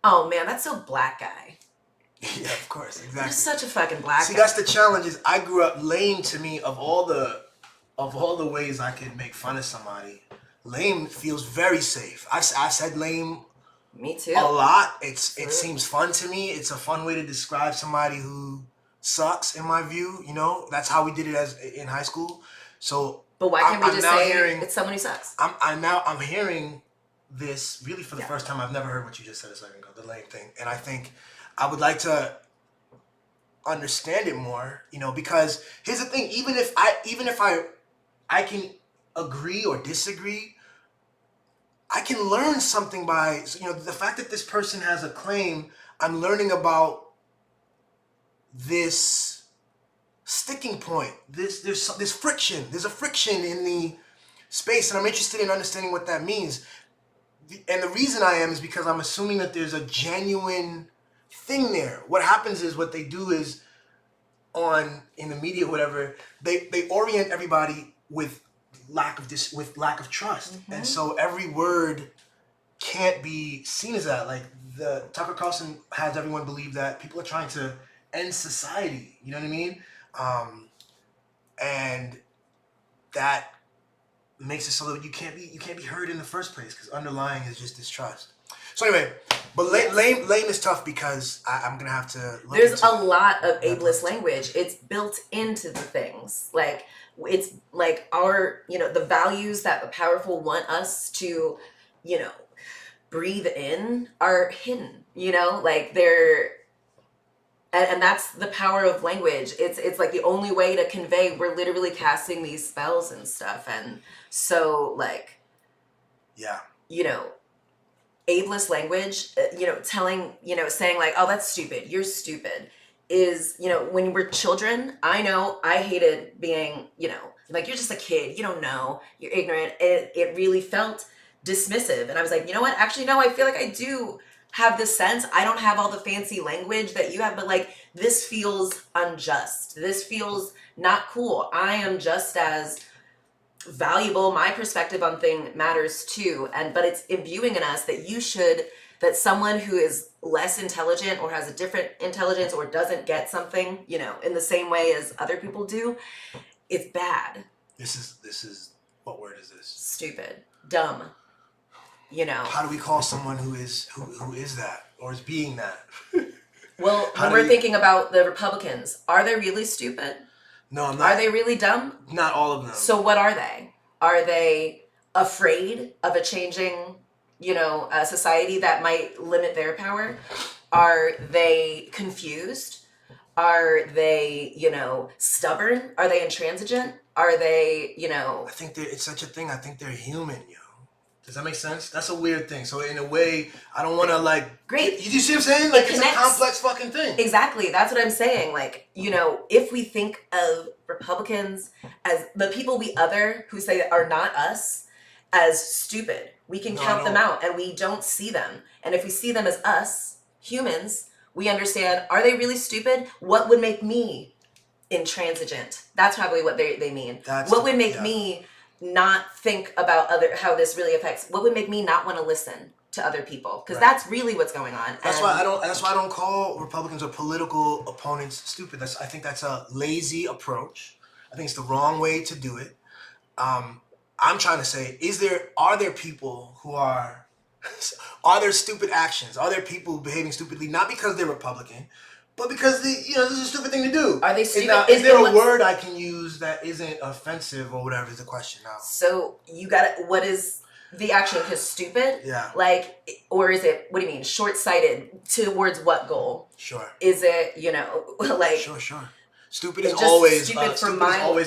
oh man, that's so black guy. Yeah, of course, exactly. You're such a fucking black guy. See, that's the challenge. Is I grew up lame. To me, of all the ways I could make fun of somebody, lame feels very safe. I said lame. Me too. A lot. It seems fun to me. It's a fun way to describe somebody who sucks, in my view. That's how we did it in high school. So. But why can't we just say it's someone who sucks? I'm hearing this really for the first time. I've never heard what you just said a second ago, the lame thing. And I think I would like to understand it more, because here's the thing, even if I can agree or disagree, I can learn something by, the fact that this person has a claim, I'm learning about this sticking point. There's friction. There's a friction in the space, and I'm interested in understanding what that means. And the reason I am is because I'm assuming that there's a genuine thing there. What happens is, what they do is, in the media, whatever, they orient everybody with lack of trust, and so every word can't be seen as that. Like the Tucker Carlson has everyone believe that people are trying to end society. You know what I mean? And that makes it so that you can't be heard in the first place, because underlying is just distrust. So anyway, but lame is tough, because I'm gonna have to look There's a lot of ableist language. It's built into the things. Like, it's like our, the values that the powerful want us to, breathe in are hidden, like they're. And that's the power of language. It's like the only way to convey. We're literally casting these spells and stuff. And so, like, yeah, ableist language, saying like, oh, that's stupid, you're stupid, is, when we're children, I know I hated being, like, you're just a kid, you don't know, you're ignorant. It really felt dismissive. And I was like, you know what? Actually, no, I feel like I do have this sense. I don't have all the fancy language that you have, but like, this feels unjust. This feels not cool. I am just as valuable. My perspective on thing matters too. But it's imbuing in us that someone who is less intelligent or has a different intelligence or doesn't get something, in the same way as other people do, it's bad. This is, what word is this? Stupid. Dumb. How do we call someone who is that or is being that? Well, when we're thinking about the Republicans, are they really stupid? No, I'm not. Are they really dumb? Not all of them. So what are they? Are they afraid of a changing, a society that might limit their power? Are they confused? Are they, stubborn? Are they intransigent? Are they, I think it's such a thing. I think they're human, yo. Does that make sense? That's a weird thing. So in a way, I don't want to like... Great. You see what I'm saying? Like, it's a complex fucking thing. Exactly. That's what I'm saying. Like, if we think of Republicans as the people who say are not us as stupid, we can count them out and we don't see them. And if we see them as us, humans, we understand, are they really stupid? What would make me intransigent? That's probably what they mean. What would make me not think about how this really affects? What would make me not want to listen to other people? Because that's really what's going on. That's why I don't call Republicans or political opponents stupid. I think that's a lazy approach. I think it's the wrong way to do it. I'm trying to say, are there people who are there stupid actions? Are there people behaving stupidly not because they're Republican, but because this is a stupid thing to do? Are they stupid? Is there a word I can use that isn't offensive or whatever is the question now? So what is the action? Because stupid? Yeah. Like, or is it, what do you mean, short-sighted towards what goal? Sure. Is it, like... Sure. Stupid is always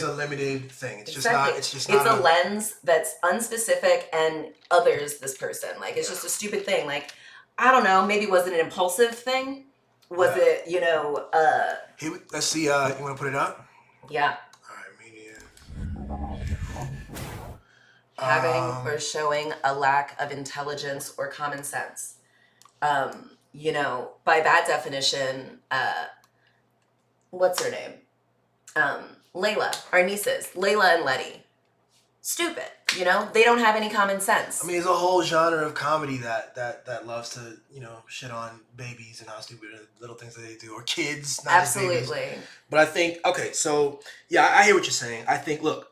a limited thing. It's exactly. just not. It's a lens that's unspecific and others this person. Like, it's just a stupid thing. Like, I don't know, maybe was it an impulsive thing? Was it, Here, let's see, you want to put it up? Yeah. All right, media. Having or showing a lack of intelligence or common sense. By that definition, what's her name? Layla, our nieces, Layla and Letty. Stupid, they don't have any common sense. I mean, there's a whole genre of comedy that loves to, shit on babies and how stupid little things that they do, or kids, not Absolutely. Just babies. But I think, okay, so, yeah, I hear what you're saying. I think, look,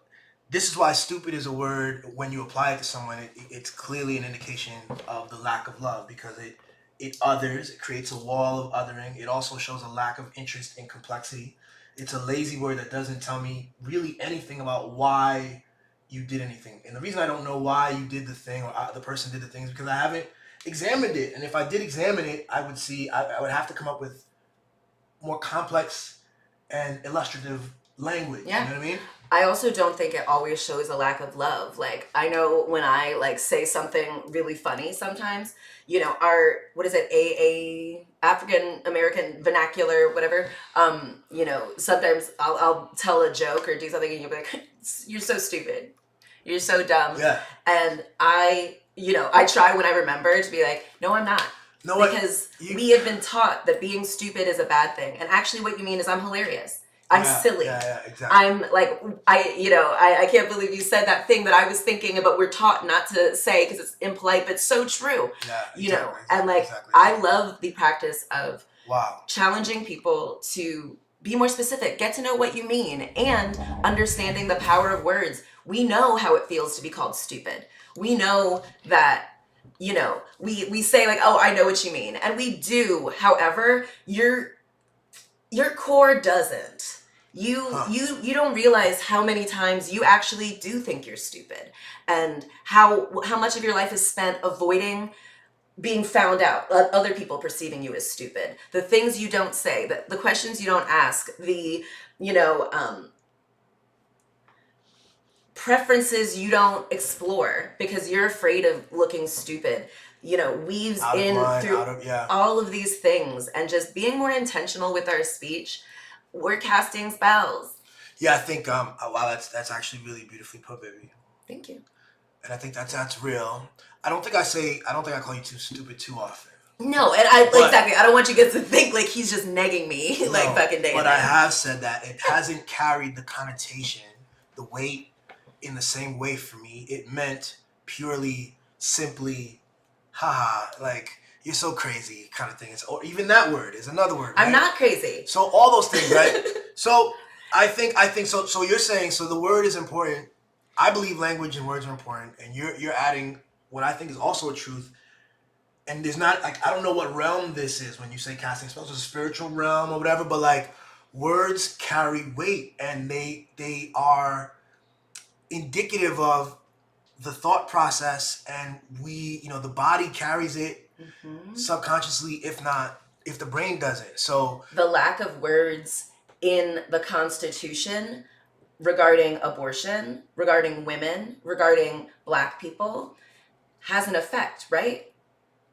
this is why stupid is a word, when you apply it to someone, it's clearly an indication of the lack of love, because it others, it creates a wall of othering. It also shows a lack of interest in complexity. It's a lazy word that doesn't tell me really anything about why you did anything. And the reason I don't know why you did the thing or the person did the thing is because I haven't examined it. And if I did examine it, I would see, I would have to come up with more complex and illustrative language. Yeah. You know what I mean? I also don't think it always shows a lack of love. Like, I know when I say something really funny sometimes, what is it, African American vernacular, whatever, sometimes I'll tell a joke or do something and you'll be like, you're so stupid. You're so dumb. Yeah. And I try when I remember to be like, no, I'm not. No, because we have been taught that being stupid is a bad thing. And actually what you mean is I'm hilarious. I'm silly. Yeah, exactly. I'm like, I can't believe you said that thing that I was thinking, but we're taught not to say because it's impolite, but so true. Yeah, and I love the practice of challenging people to be more specific, get to know what you mean, and understanding the power of words. We know how it feels to be called stupid. We know that, we say like, oh, I know what you mean. And we do. However, your core doesn't. You don't realize how many times you actually do think you're stupid, and how much of your life is spent avoiding being found out, other people perceiving you as stupid, the things you don't say, the questions you don't ask, the preferences you don't explore because you're afraid of looking stupid, weaves in through all of these things. And just being more intentional with our speech, we're casting spells. Yeah, I think wow, that's actually really beautifully put, baby. Thank you. And I think that's real. I don't think I call you too stupid too often. No, and exactly. I don't want you guys to think like he's just negging me like fucking day. But I have said that it hasn't carried the connotation, the weight, in the same way for me. It meant purely, simply, haha, like you're so crazy kind of thing. Or even that word is another word. Right? I'm not crazy. So all those things, right? So I think so. So you're saying so the word is important. I believe language and words are important, and you're adding what I think is also a truth. And there's not like I don't know what realm this is when you say casting spells, it's a spiritual realm or whatever, but like words carry weight and they are indicative of the thought process, and the body carries it subconsciously, if the brain doesn't. So the lack of words in the Constitution regarding abortion, regarding women, regarding Black people has an effect, right?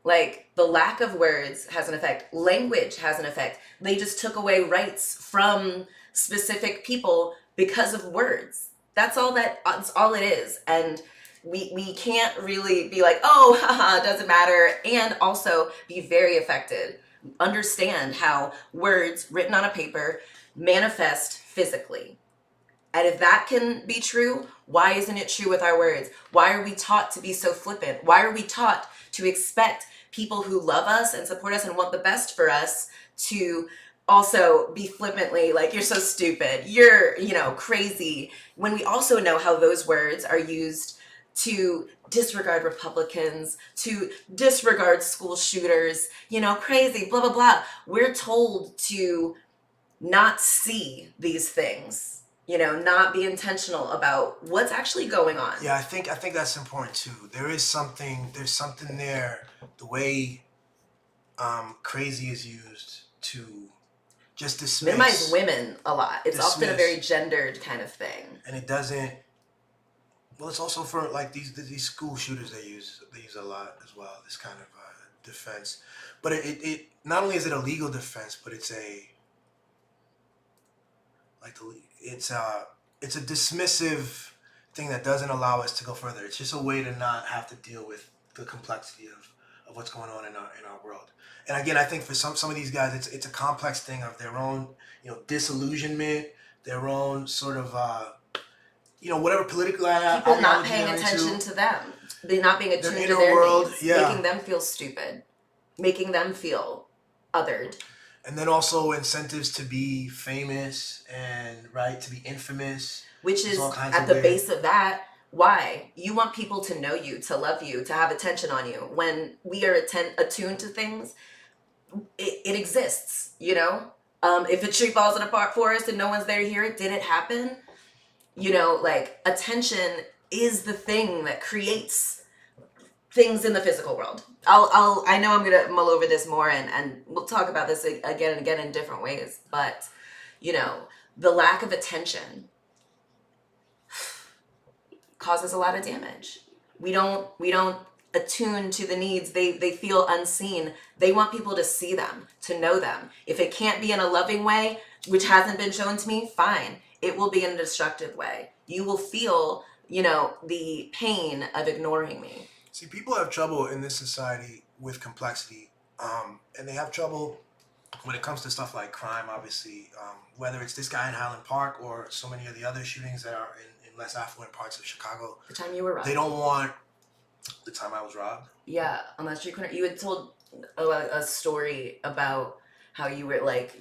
Like, the lack of words has an effect. Language has an effect. They just took away rights from specific people because of words. That's all it is. And we can't really be like, oh, haha, it doesn't matter. And also be very affected. Understand how words written on a paper manifest physically. And if that can be true, why isn't it true with our words? Why are we taught to be so flippant? Why are we taught to expect people who love us and support us and want the best for us to also be flippantly like, you're so stupid, you're, crazy, when we also know how those words are used to disregard Republicans, to disregard school shooters, crazy, blah, blah, blah. We're told to not see these things. Not be intentional about what's actually going on. Yeah, I think that's important too. There's something there, the way crazy is used to just dismiss. Minimize women a lot. It's often a very gendered kind of thing. And it doesn't, well, it's also for like these school shooters they use a lot as well, this kind of defense. But it not only is it a legal defense, but it's a dismissive thing that doesn't allow us to go further. It's just a way to not have to deal with the complexity of what's going on in our world. And again, I think for some of these guys, it's a complex thing of their own, disillusionment, their own sort of, whatever political people not paying attention to them. They're not being attuned to their world, needs, making them feel stupid, making them feel othered. And then also incentives to be famous and, right, to be infamous. Which is at the base of that. Why? You want people to know you, to love you, to have attention on you. When we are attuned to things, it exists, If a tree falls in a forest and no one's there to hear it, did it happen? Attention is the thing that creates things in the physical world. I know I'm gonna mull over this more and we'll talk about this again and again in different ways, but the lack of attention causes a lot of damage. We don't attune to the needs. They feel unseen. They want people to see them, to know them. If it can't be in a loving way, which hasn't been shown to me, fine. It will be in a destructive way. You will feel, the pain of ignoring me. See, people have trouble in this society with complexity, and they have trouble when it comes to stuff like crime, obviously, whether it's this guy in Highland Park or so many of the other shootings that are in less affluent parts of Chicago. The time you were robbed. They don't want the time I was robbed. Yeah, on that street corner. You had told a story about how you were like,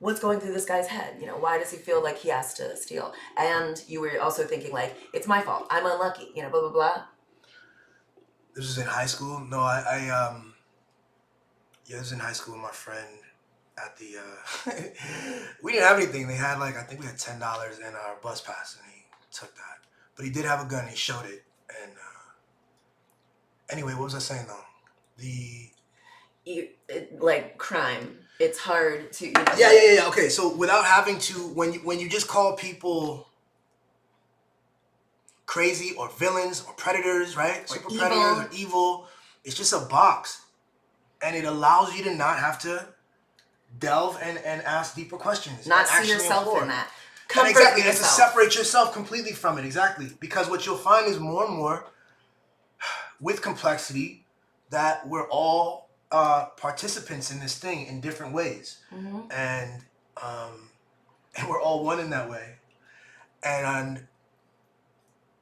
what's going through this guy's head? Why does he feel like he has to steal? And you were also thinking like, it's my fault. I'm unlucky, blah, blah, blah. This was in high school. No, this was in high school with my friend at the, we didn't have anything. They had I think we had $10 in our bus pass and he took that. But he did have a gun. He showed it. And anyway, what was I saying though? Crime. It's hard to, Yeah. Okay. So without having to, when you just call people crazy or villains or predators, right? Super predators or evil. It's just a box. And it allows you to not have to delve and ask deeper questions. Not see yourself in that. Comfort exactly. Yourself. And to separate yourself completely from it. Exactly. Because what you'll find is more and more with complexity that we're all participants in this thing in different ways, and we're all one in that way. And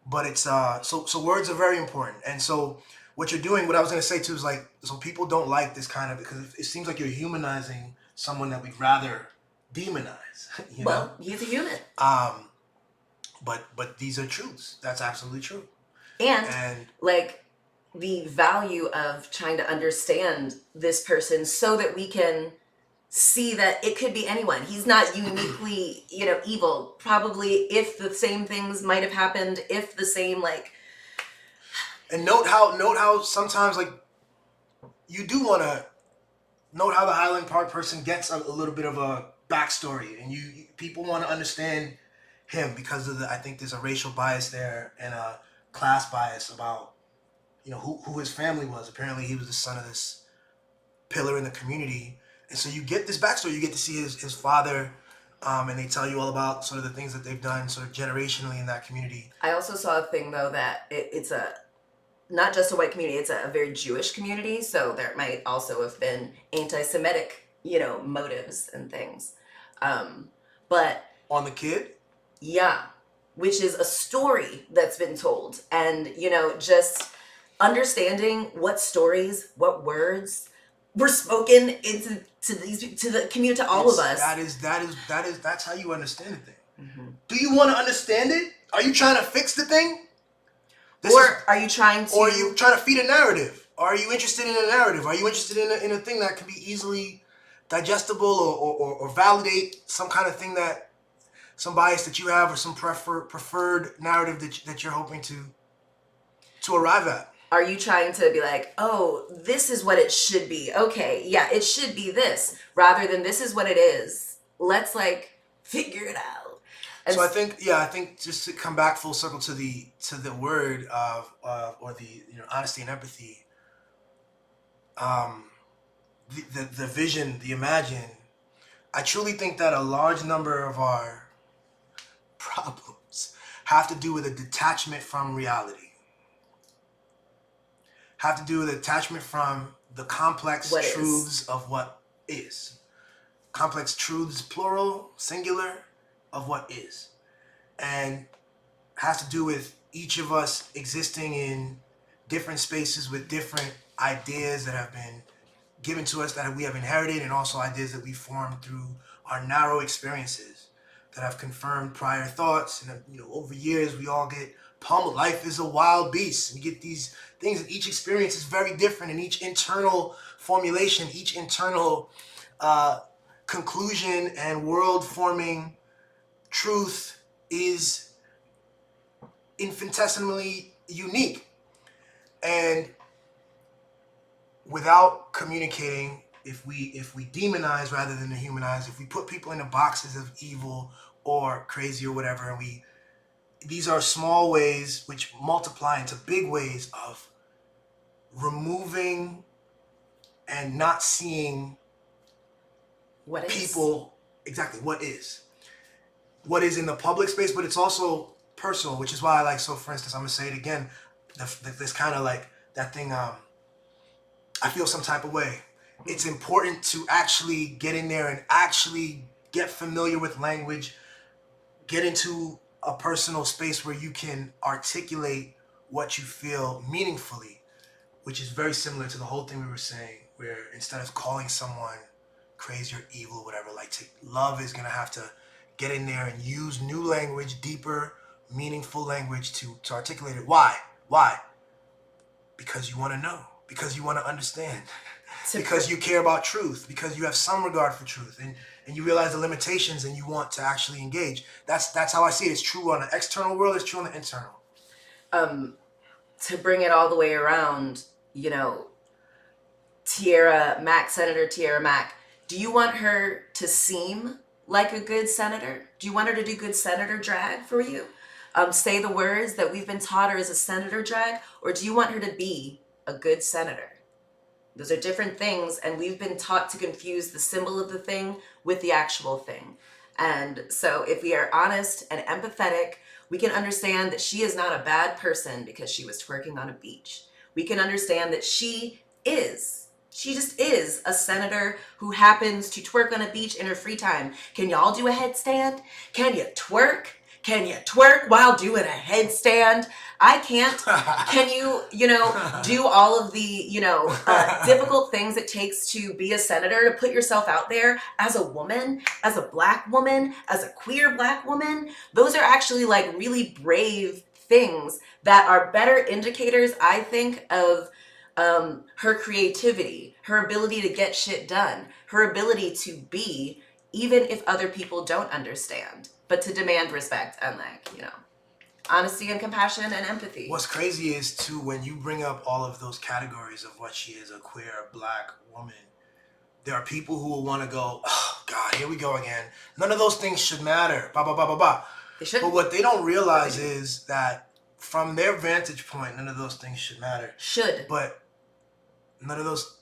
but it's so words are very important. And so what you're doing, what I was going to say too, is like, so people don't like this kind of, because it seems like you're humanizing someone that we'd rather demonize. Well, he's a human. But these are truths. That's absolutely true. And like the value of trying to understand this person so that we can see that it could be anyone. He's not uniquely, evil. Probably if the same things might have happened, if the same And note how sometimes like you do want to note how the Highland Park person gets a little bit of a backstory, and people want to understand him because of I think there's a racial bias there and a class bias about who his family was. Apparently he was the son of this pillar in the community, and so you get this backstory. You get to see his father, and they tell you all about sort of the things that they've done sort of generationally in that community. I also saw a thing though that it's not just a white community, it's a very Jewish community, so there might also have been anti-Semitic, motives and things. But on the kid? Yeah, which is a story that's been told. And, just understanding what stories, what words were spoken into to the community, to all of us. That's how you understand the thing. Do you want to understand it? Are you trying to fix the thing? Are you trying to feed a narrative? Are you interested in a narrative? Are you interested in a thing that can be easily digestible or validate some kind of thing that some bias that you have or some preferred narrative that you're hoping to arrive at? Are you trying to be like, oh, this is what it should be. Okay, yeah, it should be this, rather than this is what it is. Let's figure it out. And so I think just to come back full circle to the word of or the honesty and empathy, the vision, the imagine. I truly think that a large number of our problems have to do with a detachment from reality. Have to do with attachment from the complex truths of what is. Complex truths, plural, singular, of what is. And has to do with each of us existing in different spaces with different ideas that have been given to us, that we have inherited, and also ideas that we formed through our narrow experiences that have confirmed prior thoughts. And over years we all get pummeled. Life is a wild beast. We get these things, and each experience is very different, and each internal formulation, each internal conclusion and world forming truth is infinitesimally unique. And without communicating, if we demonize rather than humanize, if we put people into boxes of evil or crazy or whatever, and these are small ways which multiply into big ways of removing and not seeing what people exactly what is in the public space, but it's also personal, which is why I so for instance, I'm gonna say it again, this kind of that thing, I feel some type of way. It's important to actually get in there and actually get familiar with language, get into a personal space where you can articulate what you feel meaningfully, which is very similar to the whole thing we were saying, where instead of calling someone crazy or evil, whatever, love is gonna have to get in there and use new language, deeper, meaningful language to articulate it. Why? Because you want to know, because you want to understand, because you care about truth, because you have some regard for truth, and you realize the limitations and you want to actually engage. That's how I see it. It's true on the external world, it's true on the internal. To bring it all the way around, Tiara Mack, Senator Tiara Mack, do you want her to seem like a good senator? Do you want her to do good senator drag for you? Say the words that we've been taught her as a senator drag, or do you want her to be a good senator? Those are different things, and we've been taught to confuse the symbol of the thing with the actual thing. And so if we are honest and empathetic, we can understand that she is not a bad person because she was twerking on a beach. We can understand that she is She just is a senator who happens to twerk on a beach in her free time. Can y'all do a headstand? Can you twerk? Can you twerk while doing a headstand? I can't. Can you, do all of the, difficult things it takes to be a senator, to put yourself out there as a woman, as a black woman, as a queer black woman? Those are actually like really brave things that are better indicators, I think, of her creativity, her ability to get shit done, her ability to be, even if other people don't understand, but to demand respect and honesty and compassion and empathy. What's crazy is too, when you bring up all of those categories of what she is, a queer black woman, there are people who will want to go, oh God, here we go again. None of those things should matter. Ba ba ba ba ba. They shouldn't. But what they don't realize is that from their vantage point, none of those things should matter. Should. But none of those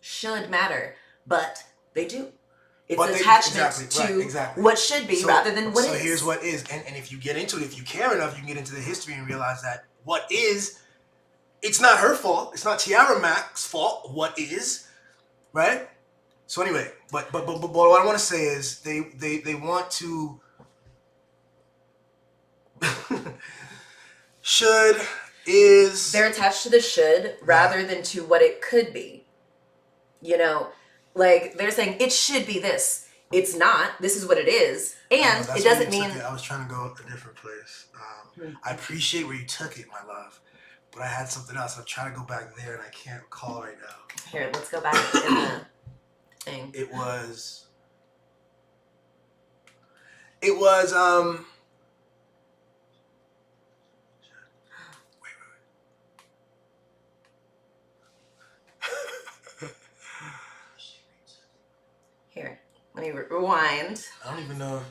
should matter, but they do. It's attachment to what should be rather than what is. So here's what is. And if you get into it, if you care enough, you can get into the history and realize that what is, it's not her fault. It's not Tiara Mack's fault. What is, right? So anyway, but what I want to say is they want to should is. They're attached to the should rather than to what it could be. Like they're saying it should be this. It's not. This is what it is. And it doesn't mean. I was trying to go a different place. I appreciate where you took it, my love. But I had something else. I'm trying to go back there and I can't recall right now. Here, let's go back in the thing. It was Here, let me rewind. I don't even know. Our,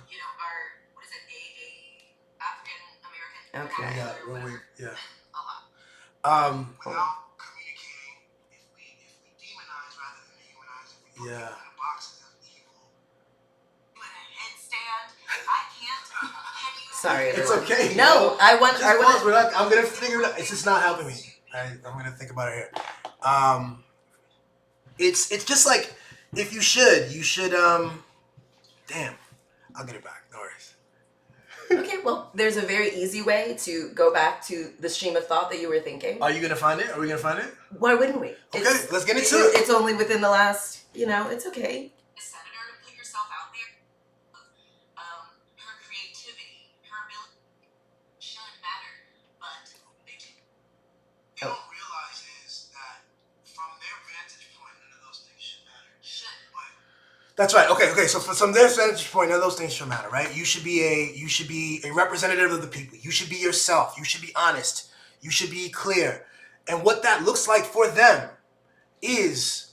what is it, African American? Okay. Yeah. Without communicating, if we demonize rather than humanize, if we put people in boxes of evil, put a headstand, I can't. Can you? Sorry, it's okay. No, I want. I'm gonna figure it out. It's just not helping me. I'm gonna think about it here. It's just like. If you should, damn, I'll get it back, no worries. Okay, well, there's a very easy way to go back to the stream of thought that you were thinking. Are you going to find it? Are we going to find it? Why wouldn't we? Okay, let's get into it. It's only within the last, it's okay. Senator, put yourself out there. Her creativity, her ability should matter, but they do. They don't realize is that from their vantage point, none of those things should matter. That's right. Okay. So from their vantage point, none of those things should matter, right? You should be a representative of the people. You should be yourself. You should be honest. You should be clear. And what that looks like for them is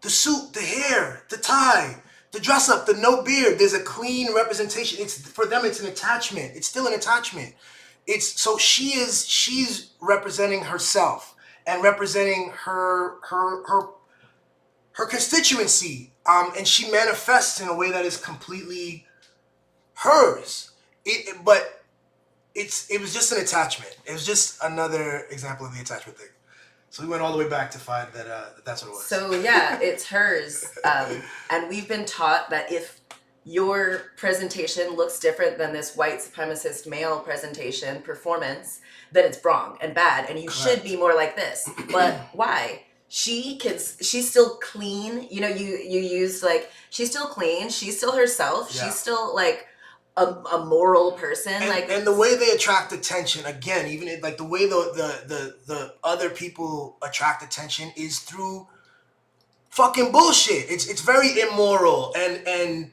the suit, the hair, the tie, the dress up, the no beard. There's a clean representation. It's for them. It's an attachment. It's still an attachment. She's representing herself and representing her constituency. And she manifests in a way that is completely hers. But it was just an attachment. It was just another example of the attachment thing. So we went all the way back to find that that's what it was. So yeah, it's hers. And we've been taught that if your presentation looks different than this white supremacist male presentation performance, then it's wrong and bad, and you should be more like this. But why? She's still clean. You used she's still clean. She's still herself. Yeah. She's still a moral person. And the way they attract attention, again, even the way the other people attract attention is through fucking bullshit. It's very immoral and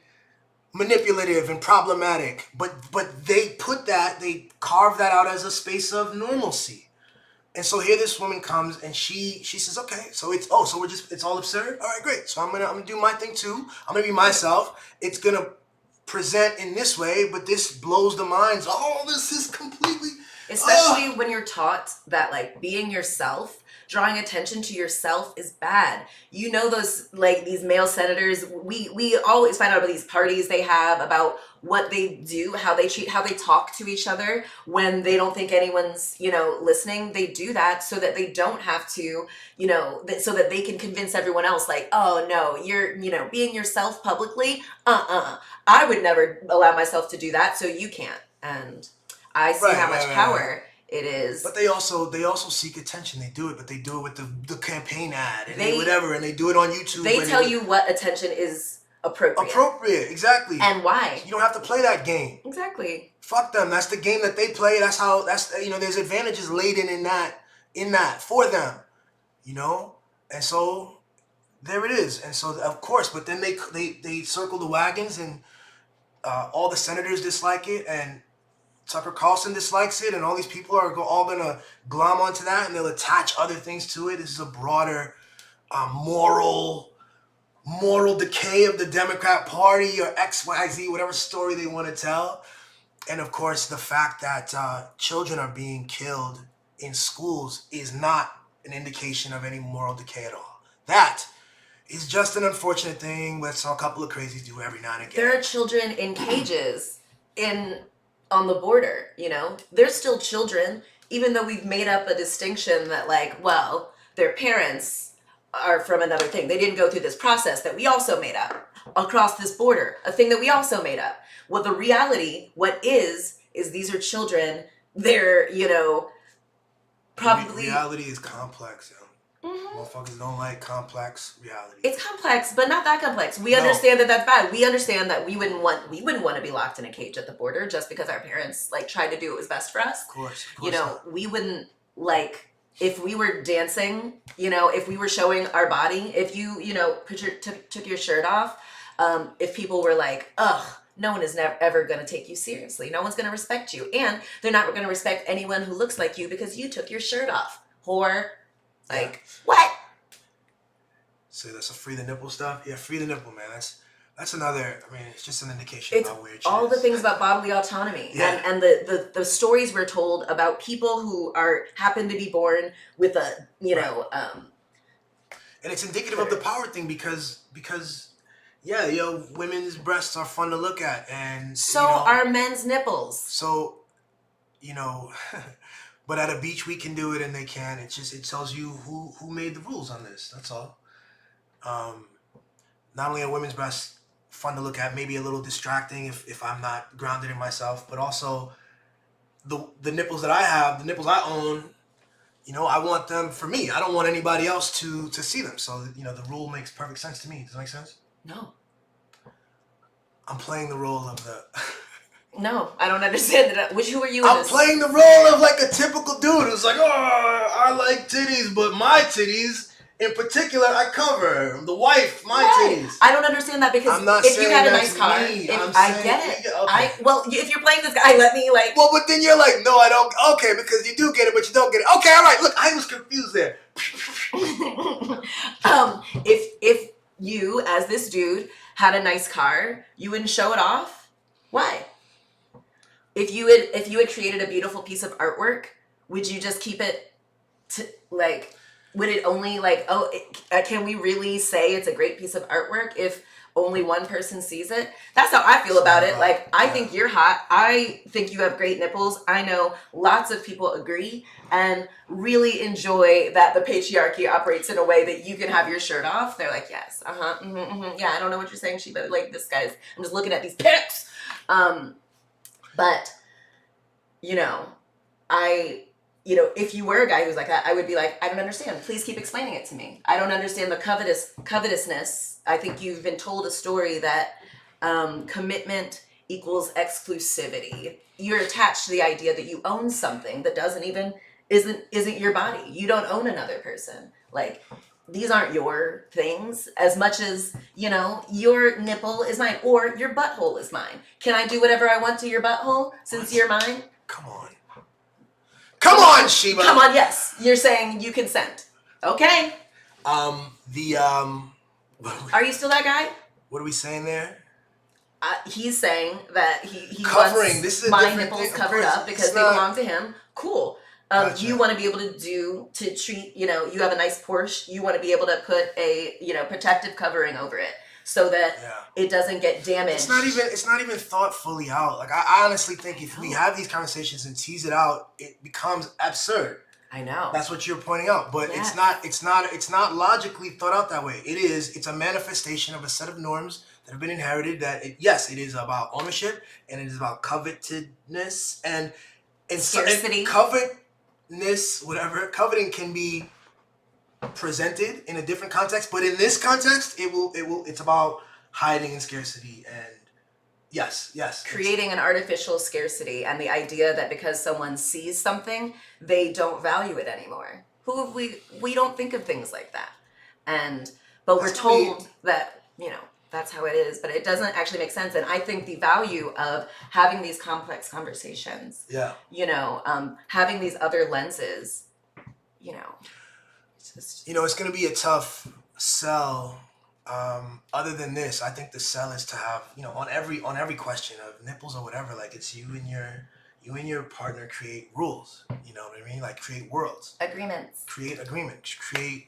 manipulative and problematic. But they carve that out as a space of normalcy. And so here this woman comes and she says, okay, so it's all absurd? All right, great. So I'm gonna do my thing too. I'm gonna be myself. It's gonna present in this way, but this blows the minds. Oh, this is completely... Especially when you're taught that being yourself drawing attention to yourself is bad. You know, those, like, these male senators, we always find out about these parties they have, about what they do, how they cheat, how they talk to each other when they don't think anyone's, you know, listening. They do that so that they don't have to, you know, so that they can convince everyone else, like, oh no, you're, you know, being yourself publicly, I would never allow myself to do that, so you can't. And I see how much power it is. But they also seek attention. They do it, but they do it with the campaign ad and they whatever, and they do it on YouTube. They tell you what attention is appropriate. Appropriate, exactly. And why. You don't have to play that game. Exactly. Fuck them. That's the game that they play. That's you know, there's advantages laden in that for them, you know? And so there it is. And so of course, but then they circle the wagons, and all the senators dislike it, and Tucker Carlson dislikes it, and all these people are all gonna glom onto that, and they'll attach other things to it. This is a broader moral decay of the Democrat Party, or XYZ, whatever story they want to tell. And of course, the fact that children are being killed in schools is not an indication of any moral decay at all. That is just an unfortunate thing that a couple of crazies do every now and again. There are children in cages on the border, you know? They're still children, even though we've made up a distinction that, like, well, their parents are from another thing. They didn't go through this process that we also made up across this border, a thing that we also made up. Well, the reality, what is these are children. They're, you know, probably... Reality is complex, yo. Motherfuckers don't like complex reality. It's complex, but not that complex. We understand that that's bad. We understand that we wouldn't want to be locked in a cage at the border just because our parents, like, tried to do what was best for us. Of course you know, not. We wouldn't, like... If we were dancing, you know, if we were showing our body, if you, you know, took your shirt off, if people were like, ugh, no one is ever going to take you seriously. No one's going to respect you. And they're not going to respect anyone who looks like you because you took your shirt off. Whore. Like, what? So that's a free the nipple stuff? Yeah, free the nipple, man. That's another, I mean, it's just an indication of how weird shit all is. The things about bodily autonomy. Yeah. And the stories we're told about people who happen to be born with a, you know... and it's indicative of the power thing because yeah, you know, women's breasts are fun to look at. And so you know, are men's nipples. So, you know... But at a beach we can do it and they can. It tells you who made the rules on this. That's all. Not only are women's breasts fun to look at, maybe a little distracting if I'm not grounded in myself, but also the nipples that I have, the nipples I own, you know, I want them for me. I don't want anybody else to see them. So, you know, the rule makes perfect sense to me. Does that make sense? No. I'm playing the role of the... No, I don't understand it. Who are you? I'm playing the role of like a typical dude who's like, oh, I like titties, but my titties in particular I cover. The wife, my titties. I don't understand that because I'm not if saying you had a that's nice car, me. I get it. Okay. If you're playing this guy, let me like. Well, but then you're like, no, I don't. Okay, because you do get it, but you don't get it. Okay, all right. Look, I was confused there. If you, as this dude, had a nice car, you wouldn't show it off. Why? If you had created a beautiful piece of artwork, would you just keep it like, would it only like, can we really say it's a great piece of artwork if only one person sees it? That's how I feel about it. Like, I think you're hot. I think you have great nipples. I know lots of people agree and really enjoy that the patriarchy operates in a way that you can have your shirt off. They're like, yes, yeah, I don't know what you're saying, Sheba. Like, I'm just looking at these pics. But, you know, if you were a guy who's like that, I would be like, I don't understand. Please keep explaining it to me. I don't understand the covetousness. I think you've been told a story that commitment equals exclusivity. You're attached to the idea that you own something that isn't your body. You don't own another person. Like, these aren't your things as much as, you know, your nipple is mine or your butthole is mine. Can I do whatever I want to your butthole since you're mine? Come on, Sheba. Come on, yes. You're saying you consent. Okay. Are you still that guy? What are we saying there? He's saying that he covering. wants This is my nipples covered up because they belong to him. Cool. Gotcha. You want to be able to treat, you know, you have a nice Porsche, you want to be able to put a, you know, protective covering over it so that it doesn't get damaged. It's not even thought fully out. Like, I honestly think if we have these conversations and tease it out, it becomes absurd. I know. That's what you're pointing out, but it's not logically thought out that way. It's a manifestation of a set of norms that have been inherited. That it is about ownership, and it is about covetedness and scarcity. And covetedness, whatever. Coveting can be presented in a different context, but in this context, it's about hiding in scarcity and creating an artificial scarcity, and the idea that because someone sees something, they don't value it anymore. Who have we don't think of things like that. But we're told that, you know, that's how it is, but it doesn't actually make sense. And I think the value of having these complex conversations, you know, having these other lenses, you know, it's going to be a tough sell. Other than this, I think the sell is to have, you know, on every question of nipples or whatever, like, it's you and your partner create rules, you know what I mean? Like, create worlds. Create agreements, create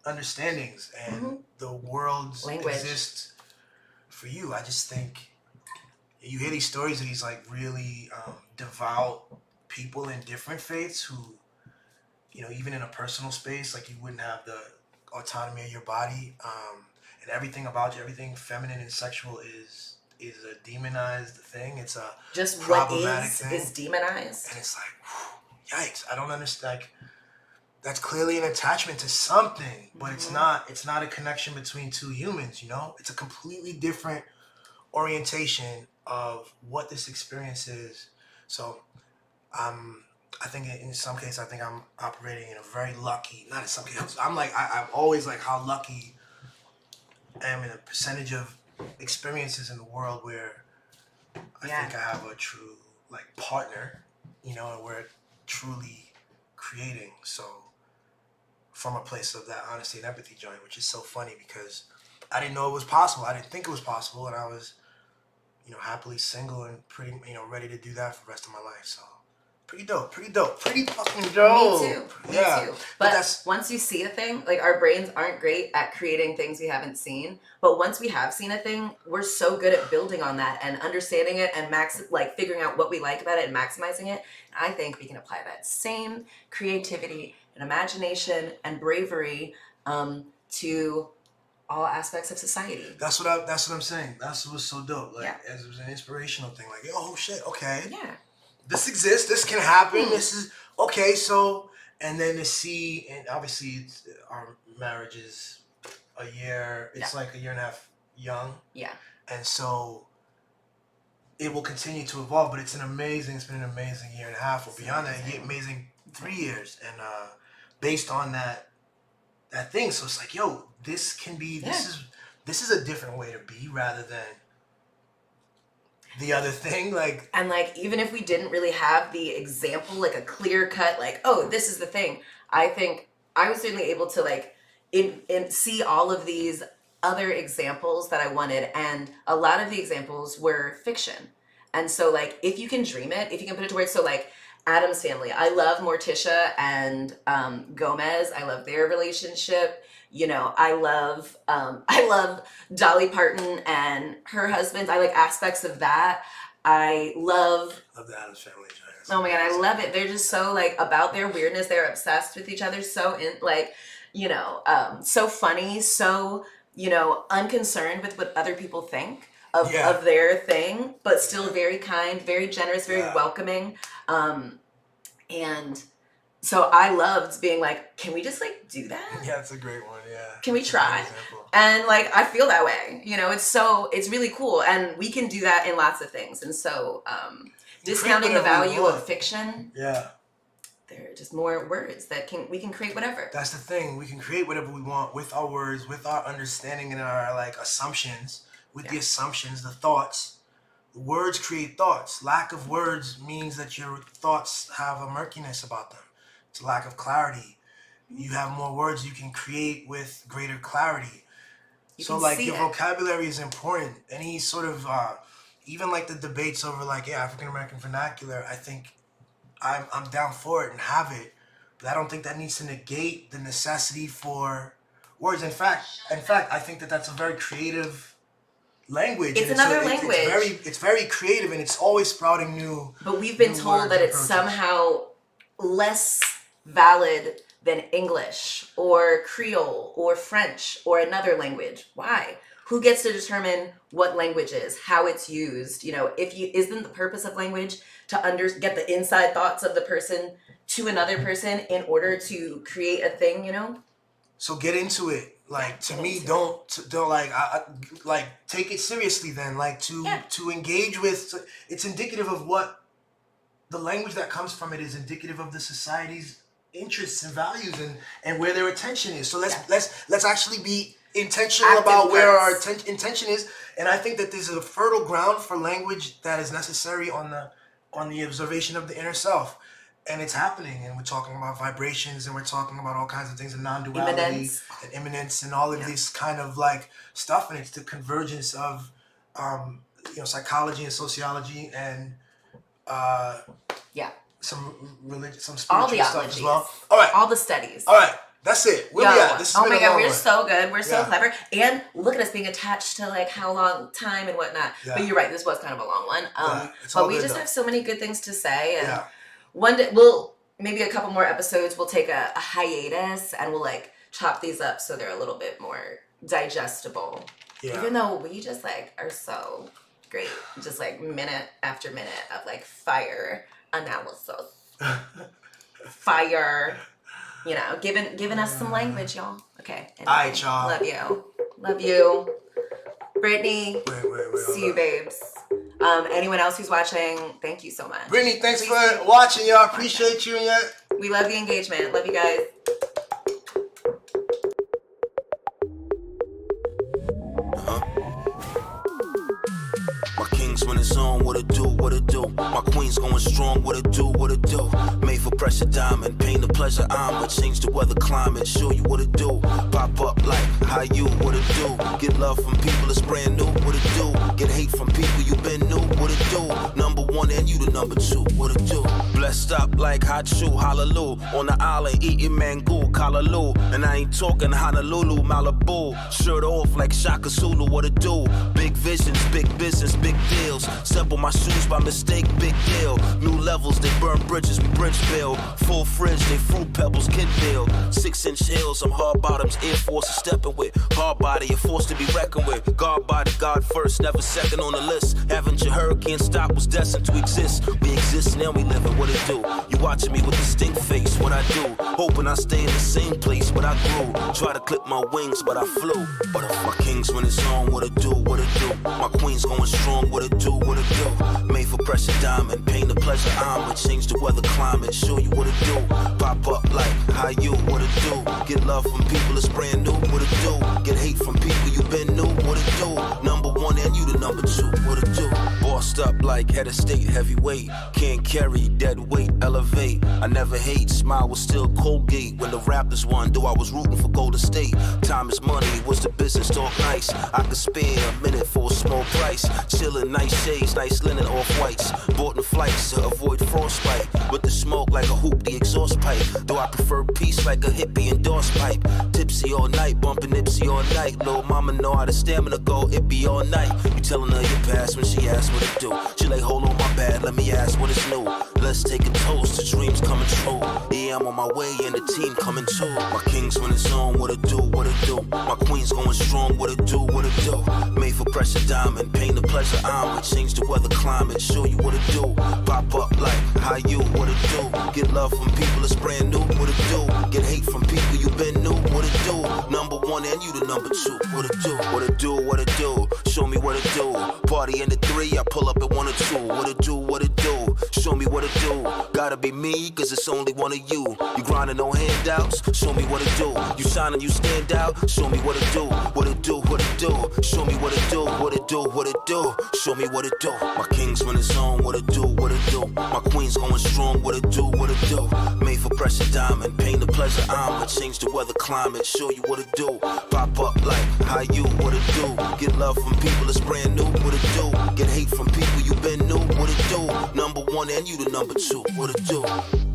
understandings, and the worlds exist for you. I just think you hear these stories of these, like, really devout people in different faiths who, you know, even in a personal space, like, you wouldn't have the autonomy of your body, and everything about you, everything feminine and sexual is a demonized thing. It's a just problematic what is demonized, and it's like, whew, yikes! I don't understand. Like, that's clearly an attachment to something, but it's not a connection between two humans. You know, it's a completely different orientation of what this experience is. So, I think in some cases, I think I'm operating in a very lucky, not in some cases, I'm always like how lucky I am in a percentage of experiences in the world where I think I have a true, like, partner, you know, and we're truly creating. So from a place of that honesty and empathy joint, which is so funny because I didn't know it was possible. I didn't think it was possible. And I was, you know, happily single and pretty, you know, ready to do that for the rest of my life. So pretty dope, pretty fucking dope. Me too. But once you see a thing, like, our brains aren't great at creating things we haven't seen. But once we have seen a thing, we're so good at building on that and understanding it and figuring out what we like about it and maximizing it. And I think we can apply that same creativity and imagination and bravery to all aspects of society. That's what I'm saying. That's what's so dope. Like, as it was an inspirational thing. Like, oh shit, okay. Yeah. This exists. This can happen. This is okay. So, and then to see, and obviously our marriage is a year. It's like a year and a half young. Yeah. And so it will continue to evolve. But it's been an amazing year and a half. Or beyond that, amazing 3 years. And based on that thing, so it's like, yo, this can be. This is a different way to be rather than the other thing, like, and like, even if we didn't really have the example, like a clear cut, like, oh, this is the thing, I think I was certainly able to, like, see all of these other examples that I wanted, and a lot of the examples were fiction. And so, like, if you can dream it, if you can put it to words, so like Addams Family, I love Morticia and Gomez. I love their relationship. You know, I love Dolly Parton and her husband. I like aspects of that. I love the Addams Family. Oh my God, I love it. They're just so, like, about their weirdness. They're obsessed with each other. So so funny. So, you know, unconcerned with what other people think of their thing, but still very kind, very generous, very welcoming. And so I loved being like, can we just, like, do that? Yeah, it's a great one. Yeah. Can we try? And, like, I feel that way. You know, it's really cool, and we can do that in lots of things. And so, discounting the value of fiction. Yeah. There are just more words that we can create whatever. That's the thing. We can create whatever we want with our words, with our understanding and our, like, assumptions. With the assumptions, the thoughts. Words create thoughts. Lack of words means that your thoughts have a murkiness about them. It's a lack of clarity. You have more words you can create with greater clarity. So, like, your vocabulary is important. Any sort of, even like the debates over, like, African American vernacular, I think I'm down for it and have it, but I don't think that needs to negate the necessity for words. In fact, I think that that's a very creative language. It's another language. It's very creative, and it's always sprouting new. But we've been told that it's somehow less valid than English or Creole or French or another language. Why? Who gets to determine what language is, how it's used? You know, isn't the purpose of language to get the inside thoughts of the person to another person in order to create a thing, you know? So get into it. Like, to me, don't take it seriously then. Like, to engage with, it's indicative of what the language that comes from it is indicative of the society's interests and values and where their attention is. So let's actually be intentional about where our intention is. And I think that there's a fertile ground for language that is necessary on the observation of the inner self. And it's happening, and we're talking about vibrations, and we're talking about all kinds of things, and non-duality, and immanence, and all of this kind of like stuff. And it's the convergence of, psychology and sociology, and some religion, some spiritual stuff as well. All right, all the studies. All right, that's it. Where we at? This has been a long we're one. so good. We're so clever, and look at us being attached to like how long time and whatnot. Yeah. But you're right, this was kind of a long one. But we just have so many good things to say, and. One day, maybe a couple more episodes, we'll take a hiatus and we'll like chop these up so they're a little bit more digestible. Yeah. Even though we just like are so great, just like minute after minute of like fire analysis. Fire, giving us some language, y'all. Okay. Anyway, all right, y'all. Love you. Brittney, see you, babes. Anyone else who's watching, thank you so much. Brittney, thanks for watching, y'all. Appreciate you. We love the engagement. Love you guys. My kings when it's on, what it do? My queens going strong, what it do? Made for pressure diamond, pain the pleasure I'm with, change the weather climate, show you what it do. Pop up like, how you, what it do? Get love from people, it's brand new, what it do? Get hate from people, you been new, what it do? Number one and you the number two, what it do? Blessed up like hot shoe, hallelujah. On the island eating mango, kalaloo. And I ain't talking Honolulu, Malibu. Shirt off like Shaka Zulu, what it do? Big visions, big business, big deals. Sample my shoes by mistake, big deal. New levels, they burn bridges, we bridge build. Full fridge, they fruit pebbles, kid build. 6-inch heels, I'm hard bottoms, Air Force is stepping with. Hard body, you're forced to be reckoned with. God body, God first, never second on the list. Haven't you heard, can't stop, was destined to exist. We exist now, we living, what it do? You watching me with a stink face, what I do? Hoping I stay in the same place, but I grew. Try to clip my wings, but I flew. But if my kings when it's on, what it do? My queens going strong, what it do? Made for pressure diamond, pain the pleasure I'm with, change the weather climate, show you what it do. Pop up like, how you, what it do? Get love from people, it's brand new, what it do? Get hate from people, you been new, what it do? Number one and you the number two, what it do? Bossed up like head of state, heavyweight. Can't carry, dead weight, elevate. I never hate, smile was still Colgate. When the Raptors won, though I was rooting for Golden State. Time is money, was the business talk nice? I could spare a minute for a small price. Chillin', nice shades, nice linen, off-whites. Bought in flights to avoid frostbite. With the smoke like a hoop, the exhaust pipe. Though I prefer peace like a hippie endorsed pipe. Tipsy all night, bumping Nipsey all night. Little mama know how the stamina go, it be all night. You telling her your past when she asks what it do. She like, hold on my bad, let me ask what it's new. Let's take a toast to dreams coming true. Yeah, I'm on my way and the team coming too. My kings when it's on, what it do? My queens going strong, what it do? Made for pressure diamond, pain the pleasure I'm with, change the weather climate, show you what it do. Pop up like, how you, what it do? Get love from people, it's brand new, what it do? Get hate from people, you been new, what it do? Number one and you the number two, what it do? What it do? Show me what it do. Party in the 3, I pull up at 1 or 2. What it do? Show me what it do. Gotta be me, cause it's only one of you. You grinding no handouts, show me what it do. You shining, you stand out, show me what it do. Show me what it do. Show me what it do. My kings when it's on, what it do? My queens going strong, what it do? Made for pressure diamond, pain the pleasure I'm with, change the weather climate, show you what it do. Pop up like, how you, what it do? Get love from people, it's brand new, what it do? Get hate from people, you been new, what it do? Number one and you the number two. What it do?